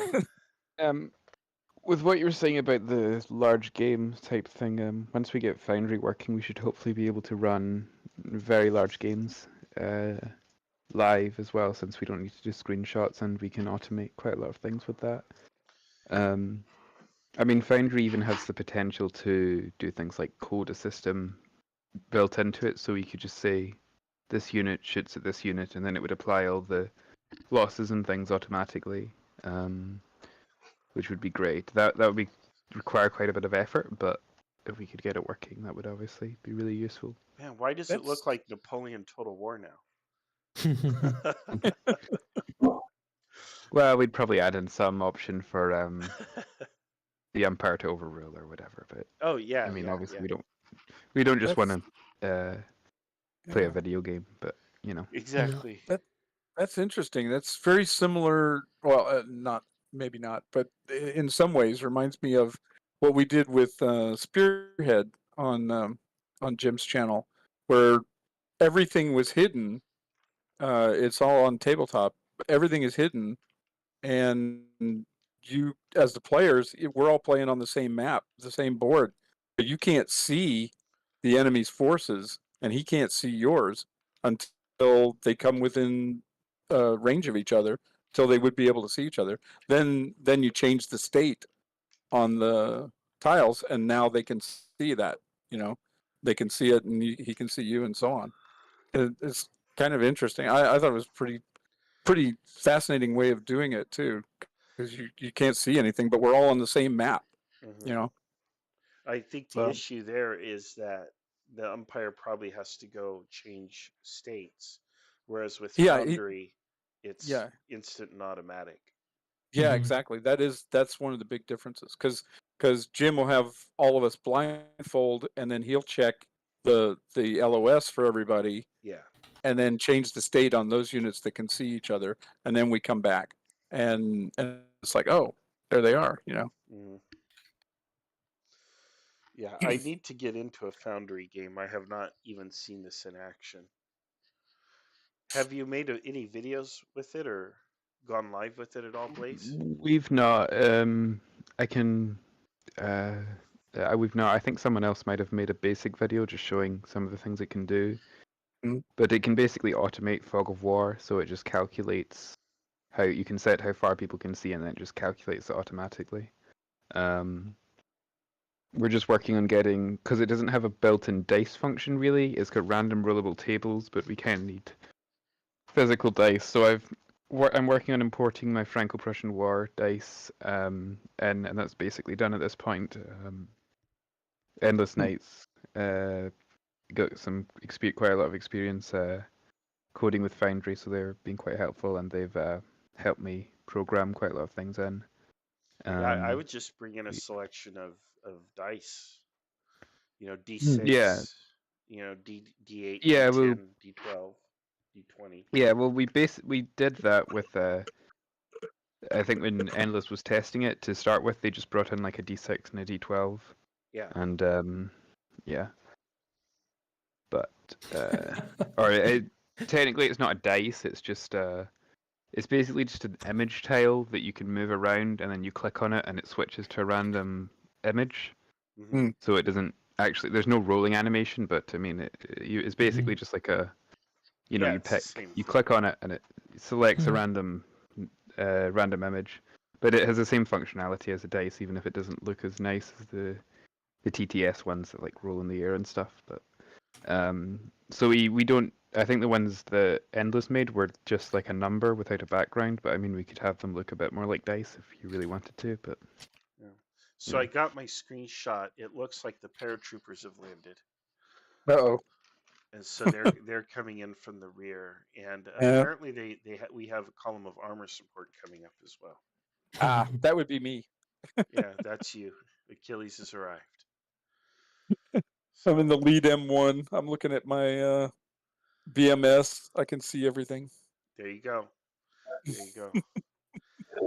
With what you were saying about the large game type thing, once we get Foundry working, we should hopefully be able to run very large games live as well, since we don't need to do screenshots and we can automate quite a lot of things with that. I mean, Foundry even has the potential to do things like code a system built into it, so we could just say this unit shoots at this unit, and then it would apply all the losses and things automatically, which would be great. That would require quite a bit of effort, but if we could get it working, that would obviously be really useful. Man, why does it look like Napoleon Total War now? Well, we'd probably add in some option for the umpire to overrule or whatever, but Oh yeah, I mean, yeah, obviously yeah. we don't just That's- want to play a Yeah. video game, but you know. Exactly. That's interesting. That's very similar. Well, maybe not, but in some ways reminds me of what we did with Spearhead on Jim's channel, where everything was hidden. It's all on tabletop. Everything is hidden, and you, as the players, we're all playing on the same map, the same board, but you can't see the enemy's forces, and he can't see yours until they come within range of each other, till they would be able to see each other. Then you change the state on the tiles, and now they can see that. You know, they can see it, and he can see you, and so on. It's kind of interesting. I thought it was pretty fascinating way of doing it too, because you can't see anything, but we're all on the same map. Mhm. You know. I think the So issue there is that the umpire probably has to go change states, whereas with yeah, Foundry, it's yeah, instant and automatic. yeah, Mhm. exactly. That's one of the big differences, because Jim will have all of us blindfold, and then he'll check the LOS for everybody, Yeah. and then change the state on those units that can see each other, and then we come back, and it's like, oh, there they are. You know. Hmm. Yeah, I need to get into a Foundry game. I have not even seen this in action. Have you made any videos with it or gone live with it at all, Blaze? We've not. I can we've not. I think someone else might have made a basic video just showing some of the things it can do. Mm. But it can basically automate fog of war, so it just calculates how you can set how far people can see, and then it just calculates it automatically. We're just working on getting, because it doesn't have a built-in dice function really. It's got random rollable tables, but we kind of need physical dice. So I'm working on importing my Franco-Prussian War dice, and that's basically done at this point. Endless Nights got quite a lot of experience coding with Foundry, so they're being quite helpful, and they've helped me program quite a lot of things in. Yeah, I would just bring in a selection of dice. D6. Yeah. D8, Yeah, D10, well, D12, D20. Yeah, well, we did that with I think when Endless was testing it to start with, they just brought in like a D6 and a D12, Yeah. and yeah, but technically it's not a dice. It's just it's basically just an image tile that you can move around, and then you click on it, and it switches to a random image. Mm-hmm. So it doesn't actually. There's no rolling animation, but I mean, it's basically just like a, you it's the pick, same you thing. click on it, and it selects a random image. But it has the same functionality as a dice, even if it doesn't look as nice as the TTS ones that like roll in the air and stuff. But so we don't. I think the ones that Endless made were just like a number without a background. But I mean, we could have them look a bit more like dice if you really wanted to. But Yeah. So I got my screenshot. It looks like the paratroopers have landed, Uh-oh. and so they're coming in from the rear, and Yeah. apparently we have a column of armor support coming up as well. That would be me. Yeah, that's you. Achilles has arrived. I'm in the lead M1. I'm looking at my BMS. I can see everything. There you go. There you go.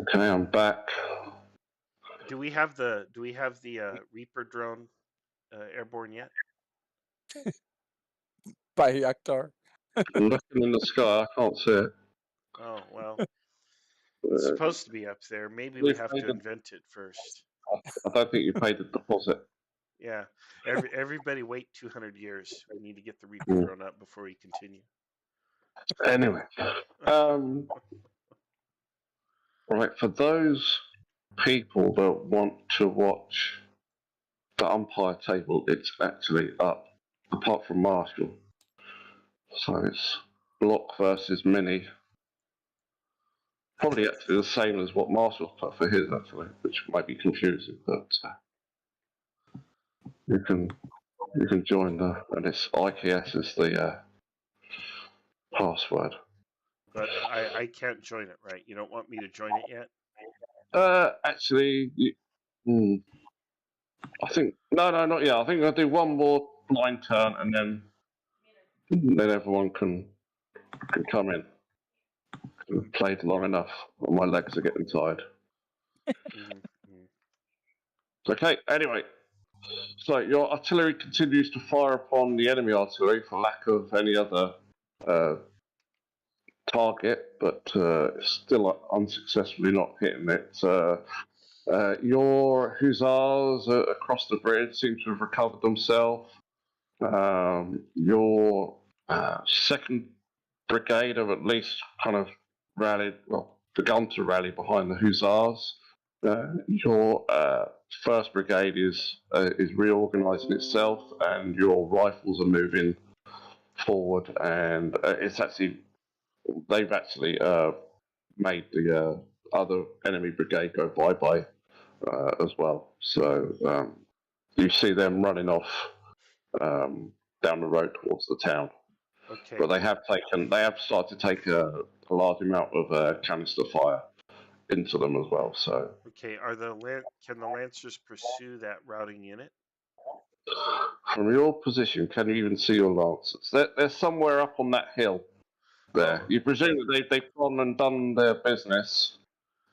Okay, I'm back. Do we have the Reaper drone airborne yet? By Akhtar. I'm looking in the sky. I can't see it. Oh well, it's supposed to be up there. Maybe we have to invent it first. I don't think you paid the deposit. Yeah. Everybody wait 200 years. We need to get the Reaper drone up before we continue. Anyway, right, for those people that want to watch the umpire table, it's actually up, apart from Marshall. So it's block versus mini. Probably actually the same as what Marshall's put for his, actually, which might be confusing, but you can join and it's IKS is the password. But I can't join it, right? You don't want me to join it yet? Actually, I think no, not yet. I think I'll do one more blind turn and then everyone can come in. I've played long enough. My legs are getting tired. Okay. Anyway, so your artillery continues to fire upon the enemy artillery for lack of any other target, but still unsuccessfully not hitting it. Your hussars across the bridge seem to have recovered themselves. Your second brigade have at least kind of begun to rally behind the hussars. Your first brigade is reorganising itself, and your rifles are moving forward. And they've actually made the other enemy brigade go bye-bye as well. So you see them running off down the road towards the town. Okay. But they have started to take a large amount of canister fire into them as well. So Okay. Can the Lancers pursue that routing unit? from your position, can you even see your Lancers? They're somewhere up on that hill there. Oh. You presume that they've gone and done their business,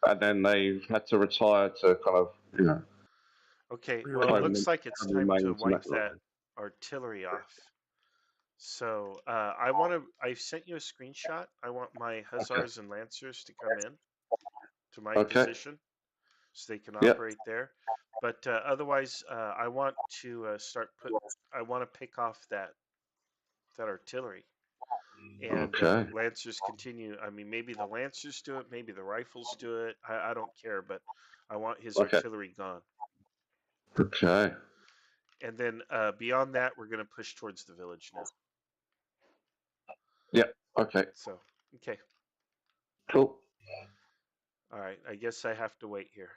and then they've had to retire to kind of, Okay. Well, it looks like it's time to wipe that artillery off. So I've sent you a screenshot. I want my hussars and lancers to come in to my position, so they can operate there. But otherwise, I want to start put. I want to pick off that artillery, and Okay. Lancers continue. I mean, maybe the Lancers do it, maybe the Rifles do it. I don't care, but I want his Okay. artillery gone. Okay. And then beyond that, we're going to push towards the village now. Yep. Okay. So, okay. Cool. All right. I guess I have to wait here.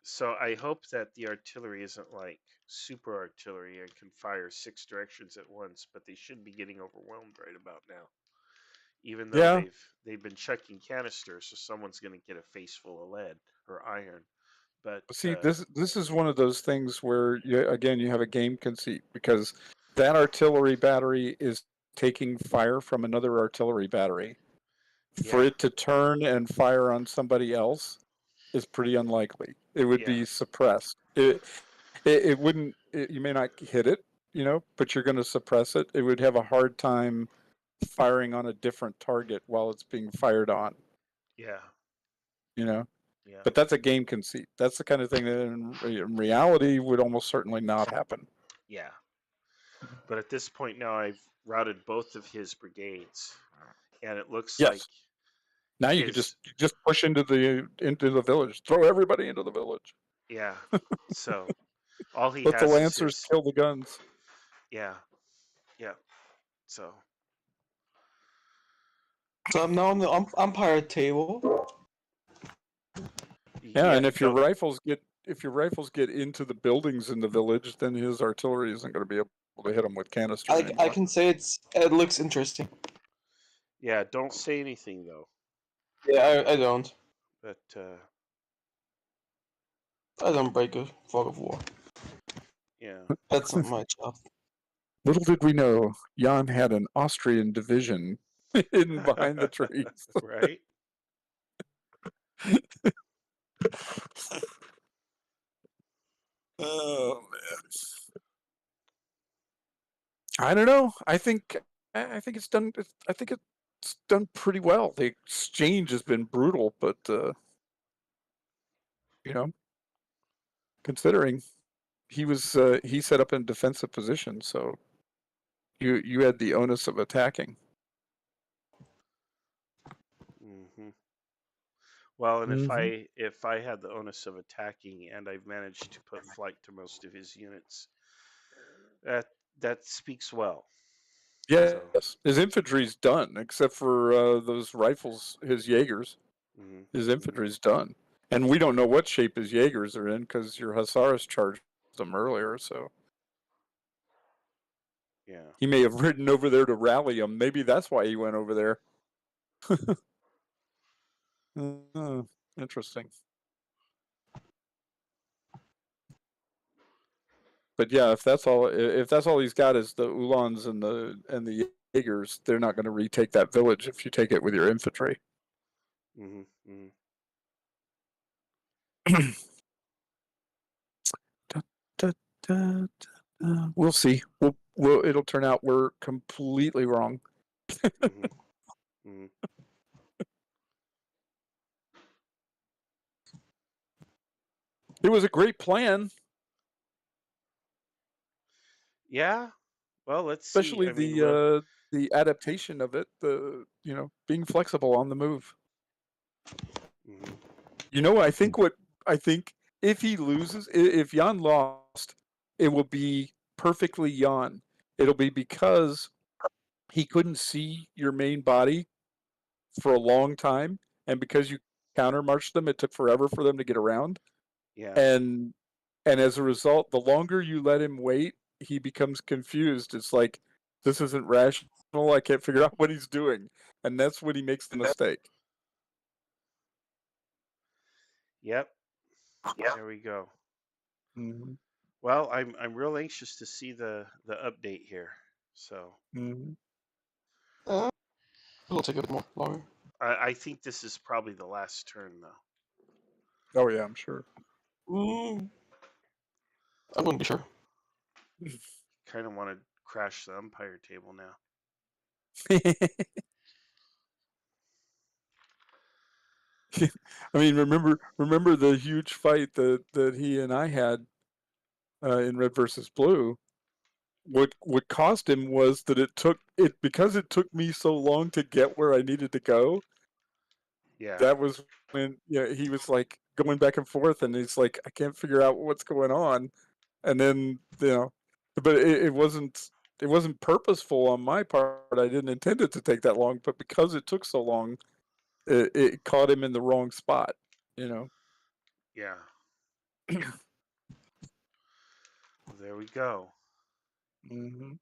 So I hope that the artillery isn't like super artillery and can fire 6 directions at once, but they should be getting overwhelmed right about now. Even though Yeah. they've been chucking canisters, so someone's going to get a face full of lead or iron. But See, this is one of those things where you have a game conceit, because that artillery battery is taking fire from another artillery battery. For yeah, it to turn and fire on somebody else is pretty unlikely. It would yeah, be suppressed. It wouldn't. You may not hit it, but you're going to suppress it. It would have a hard time firing on a different target while it's being fired on. yeah, Yeah. yeah, But that's a game conceit. That's the kind of thing that in reality would almost certainly not happen. yeah. But at this point now, I've routed both of his brigades, and it looks like Yes. Now you could his just push into the village. Throw everybody into the village. yeah. So all he Let the has is lancers his kill the guns. yeah, yeah. So So I'm now on the umpire table. Yeah, yeah, and if your don't rifles get into the buildings in the village, then his artillery isn't going to be able to hit them with canister I anymore. can say it looks interesting. yeah, don't say anything though. Yeah, I don't. But I don't break a fog of war. yeah, That's not my job. Little did we know, Jan had an Austrian division hidden behind the trees. right? Oh man. I don't know. I think it's done. I think it's done pretty well. The exchange has been brutal, but considering he set up in defensive position, so you had the onus of attacking. hmm Well, and Mhm. if I had the onus of attacking and I've managed to put flight to most of his units, that that speaks well. So, Yes, his infantry's done, except for those rifles, his Jaegers. mhm, His mhm, infantry's done, and we don't know what shape his Jaegers are in because your Hussars charged them earlier. So yeah, he may have ridden over there to rally them. Maybe that's why he went over there. Interesting. But yeah, if that's all he's got is the Uhlans and the Jaegers, they're not going to retake that village if you take it with your infantry. mhm, mhm. Da, da, da, da. We'll see. It'll turn out we're completely wrong. Mhm, mhm. It was a great plan, Yeah. Well, let's see. especially I mean, we'll. the adaptation of it, being flexible on the move. Mhm, I think if he loses, if Jan lost, it will be perfectly Jan. It'll be because he couldn't see your main body for a long time, and because you countermarched them, it took forever for them to get around. yeah. And as a result, the longer you let him wait, he becomes confused. It's like, this isn't rational. I can't figure out what he's doing, and that's when he makes the mistake. Yep. There we go. Mm-hmm. Well, I'm real anxious to see the update here. So Mm-hmm. It'll take a bit more longer. I think this is probably the last turn though. Oh yeah, I'm sure. I wouldn't be sure. Kind of want to crash the umpire table now. I mean, remember the huge fight that he and I had in Red versus Blue. What cost him was that because it took me so long to get where I needed to go. Yeah. That was when he was like going back and forth, and he's like, I can't figure out what's going on, and then but it wasn't purposeful on my part. I didn't intend it to take that long, but because it took so long, it caught him in the wrong spot. Yeah. There we go. Mm-hmm.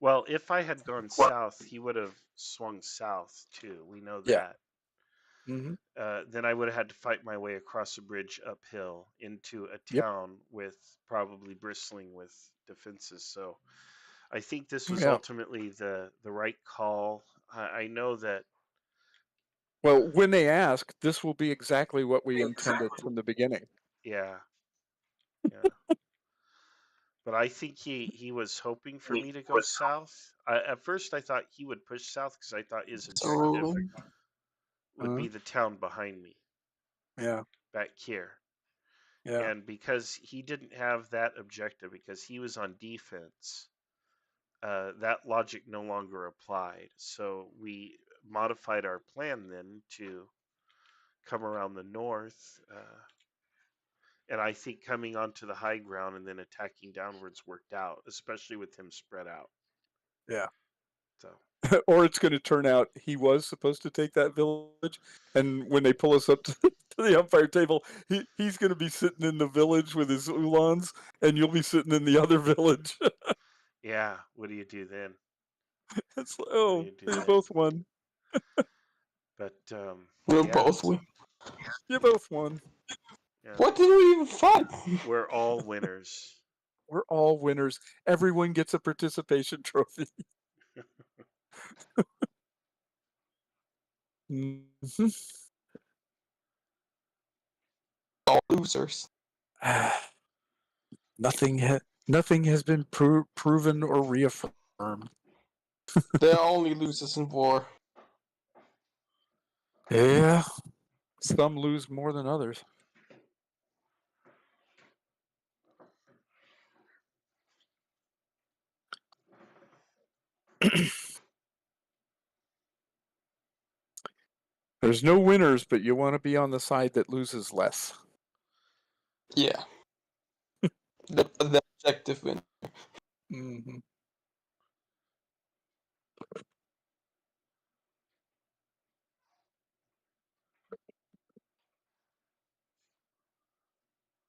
Well, if I had gone south, he would have swung south too. We know Yeah. that. Mm-hmm. Then I would have had to fight my way across a bridge uphill into a Yep. town with probably bristling with defenses. So I think this was Yeah. ultimately the right call. I know that. Well, when they ask, this will be exactly what we intended from the beginning. Yeah, yeah. But I think he was hoping for me to go south. At first, I thought he would push south because I thought his objective So would be the town behind me Yeah. back here. Yeah. And because he didn't have that objective, because he was on defense, that logic no longer applied. So we modified our plan then to come around the north. And I think coming onto the high ground and then attacking downwards worked out, especially with him spread out. Yeah. So Or it's going to turn out he was supposed to take that village, and when they pull us up to the umpire table, he's going to be sitting in the village with his Ulans, and you'll be sitting in the other village. yeah, what do you do then? It's like, What do oh, you do you then? both won. But we're yeah, both win. You both won. yeah, What did we even fight? we're all winners. We're all winners. Everyone gets a participation trophy. Mhm. All losers. Nothing has been proven or reaffirmed. There are only losers in war. Yeah, some lose more than others. There's no winners, but you want to be on the side that loses less. Yeah. The objective win. Mm-hmm.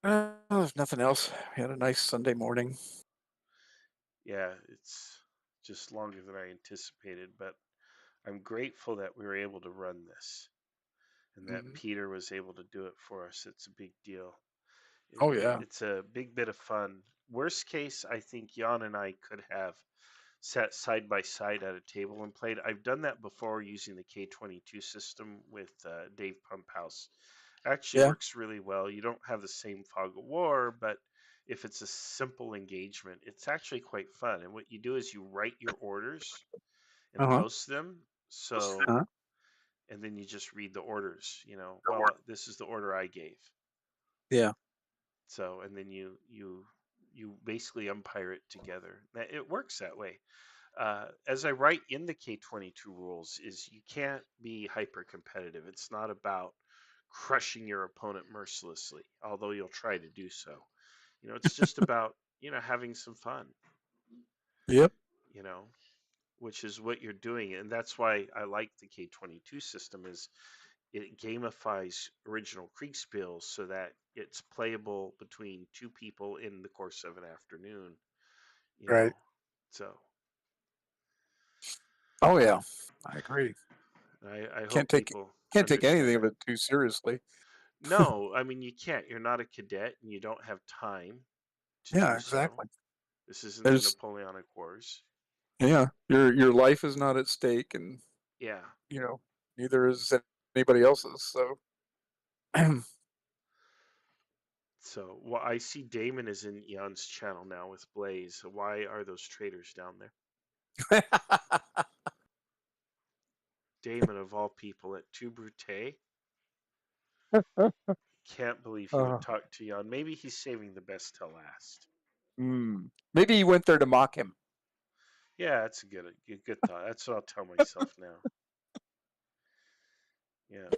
There's nothing else. We had a nice Sunday morning. Yeah, it's just longer than I anticipated, but I'm grateful that we were able to run this and that Mm-hmm. Peter was able to do it for us. It's a big deal. Oh yeah. It's a big bit of fun. Worst case, I think Jan and I could have sat side by side at a table and played. I've done that before using the K22 system with Dave Pumphouse. Actually Yeah. works really well. You don't have the same fog of war, but if it's a simple engagement, it's actually quite fun. And what you do is you write your orders and Uh-huh. post them. So, Uh-huh. and then you just read the orders. Well, this is the order I gave. Yeah. So, and then you basically umpire it together. It works that way. As I write in the K22 rules, is you can't be hyper competitive. It's not about crushing your opponent mercilessly, although you'll try to do so. It's just about having some fun. Yep. You know, which is what you're doing, and that's why I like the K22 system. Is it gamifies original Kriegsspiel so that it's playable between two people in the course of an afternoon. You Right. know, so Oh yeah. I agree. I Can't hope take people can't take anything understand of that. it too seriously. No, I mean you can't. You're not a cadet, and you don't have time to Yeah, do so. exactly. This isn't the There's Napoleonic Wars. your life is not at stake, and Yeah. neither is anybody else's. So So, well, I see Damon is in Jan's channel now with Blaze. So why are those traitors down there? Damon of all people at Tu Brute. Can't believe he would talk to Jan. Maybe he's saving the best till last. Maybe he went there to mock him. Yeah, that's a good thought. That's what I'll tell myself now. Yeah.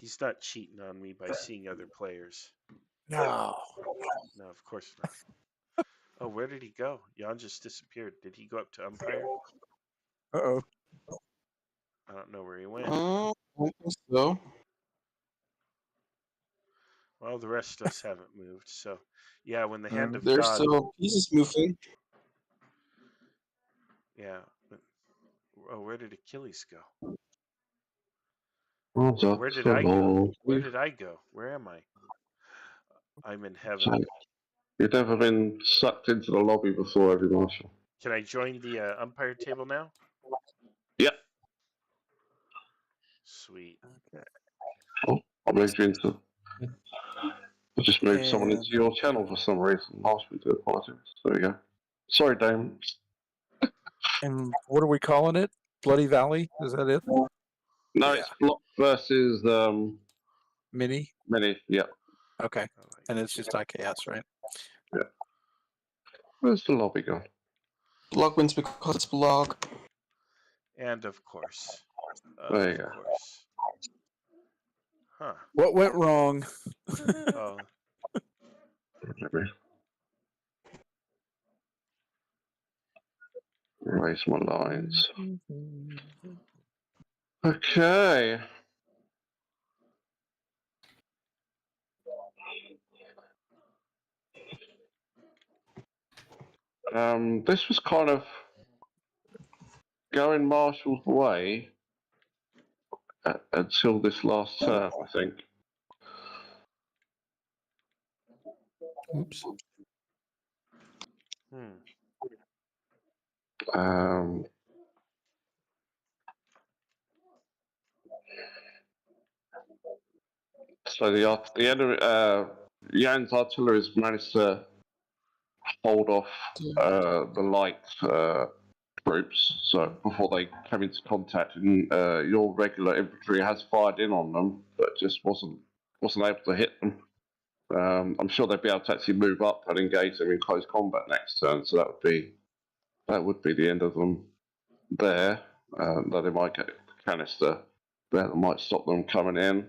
He's not cheating on me by seeing other players. No. No, of course not. Oh, where did he go? Jan just disappeared. Did he go up to umpire? Uh-oh. I don't know where he went. I think so. Well, the rest of us haven't moved. So, yeah, when the hand of There's God. still pieces moving. Yeah. Oh, where did Achilles go? Oh, Where did I go? Where did I go? Where am I? I'm in heaven. So, you've never been sucked into the lobby before, have you, Marshall? Can I join the umpire table now? Yep. Sweet. Oh, I moved you into. I just moved someone into your channel for some reason. Asked me to apologize. There you go. Sorry, Damon. And what are we calling it? Bloody Valley? Is that it? No, Yeah. it's Block versus Mini? Mini. Yep. Okay. And it's just IKS, right? Yeah. Where's the lobby gone? Block wins because it's block. And of course. There you Of go. course. Huh. What went wrong? Oh. Maybe. Erase my lines. Okay. This was kind of going Marshall's way until this last turn, I think. Oops. So the enemy, Jan's artillery has managed to hold off the light troops. So before they came into contact, and your regular infantry has fired in on them, but just wasn't able to hit them. I'm sure they'd be able to actually move up and engage them in close combat next turn. So that would be the end of them there. Though they might get a canister there that might stop them coming in.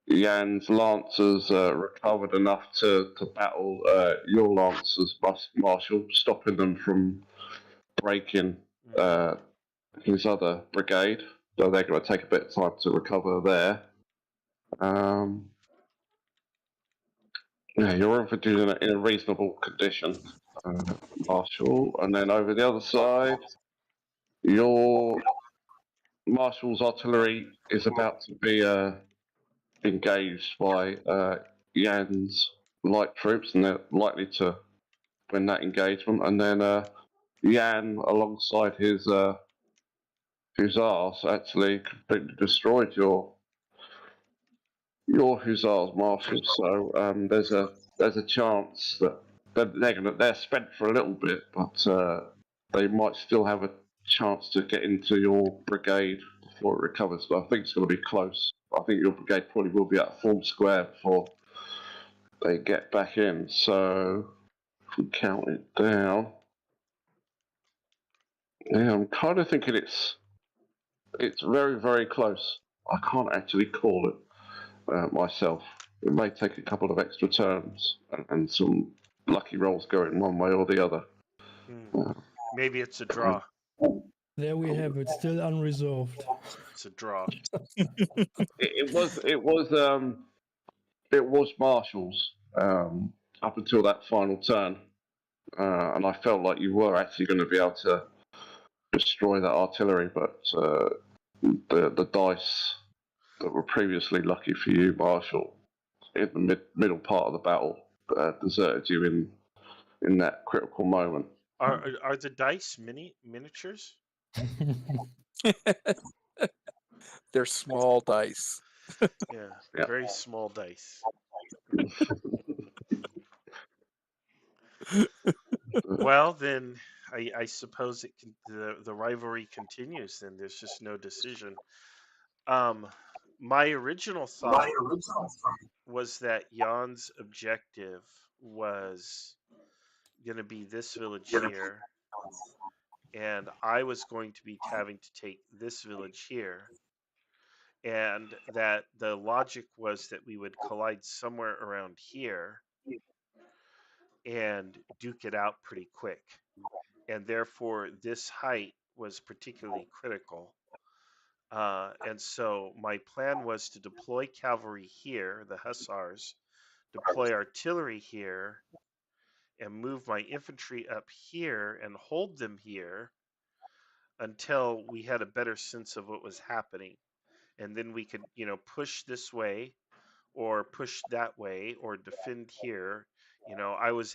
Jan's lancers recovered enough to battle your lancers, Marshall, stopping them from breaking his other brigade. So they're going to take a bit of time to recover there. Yeah, your infantry in a reasonable condition, Marshall. And then over the other side, your Marshall's artillery is about to be engaged by Jan's light troops, and they're likely to win that engagement. And then Jan, alongside his hussars, actually completely destroyed your hussars, Marshal. So there's a chance that they're spent for a little bit, but they might still have a chance to get into your brigade before it recovers. But I think it's going to be close. I think your brigade probably will be at a full square before they get back in. So if we count it down, yeah, I'm kind of thinking it's very, very close. I can't actually call it myself. It may take a couple of extra turns and some lucky rolls going one way or the other. Maybe it's a draw. There we have it, still unresolved. It's a draw. It was Marshall's up until that final turn, and I felt like you were actually going to be able to destroy that artillery, but the dice that were previously lucky for you, Marshall, in the middle part of the battle, deserted you in that critical moment. Are the dice miniatures? They're small dice. Yeah, Yeah. very small dice. Well, then I suppose it can, the rivalry continues. Then there's just no decision. My original thought was that Jan's objective was going to be this village here, and I was going to be having to take this village here, and that the logic was that we would collide somewhere around here and duke it out pretty quick. And therefore, this height was particularly critical. And so my plan was to deploy cavalry here, the hussars, deploy artillery here, and move my infantry up here and hold them here until we had a better sense of what was happening. And then we could, push this way or push that way or defend here. I was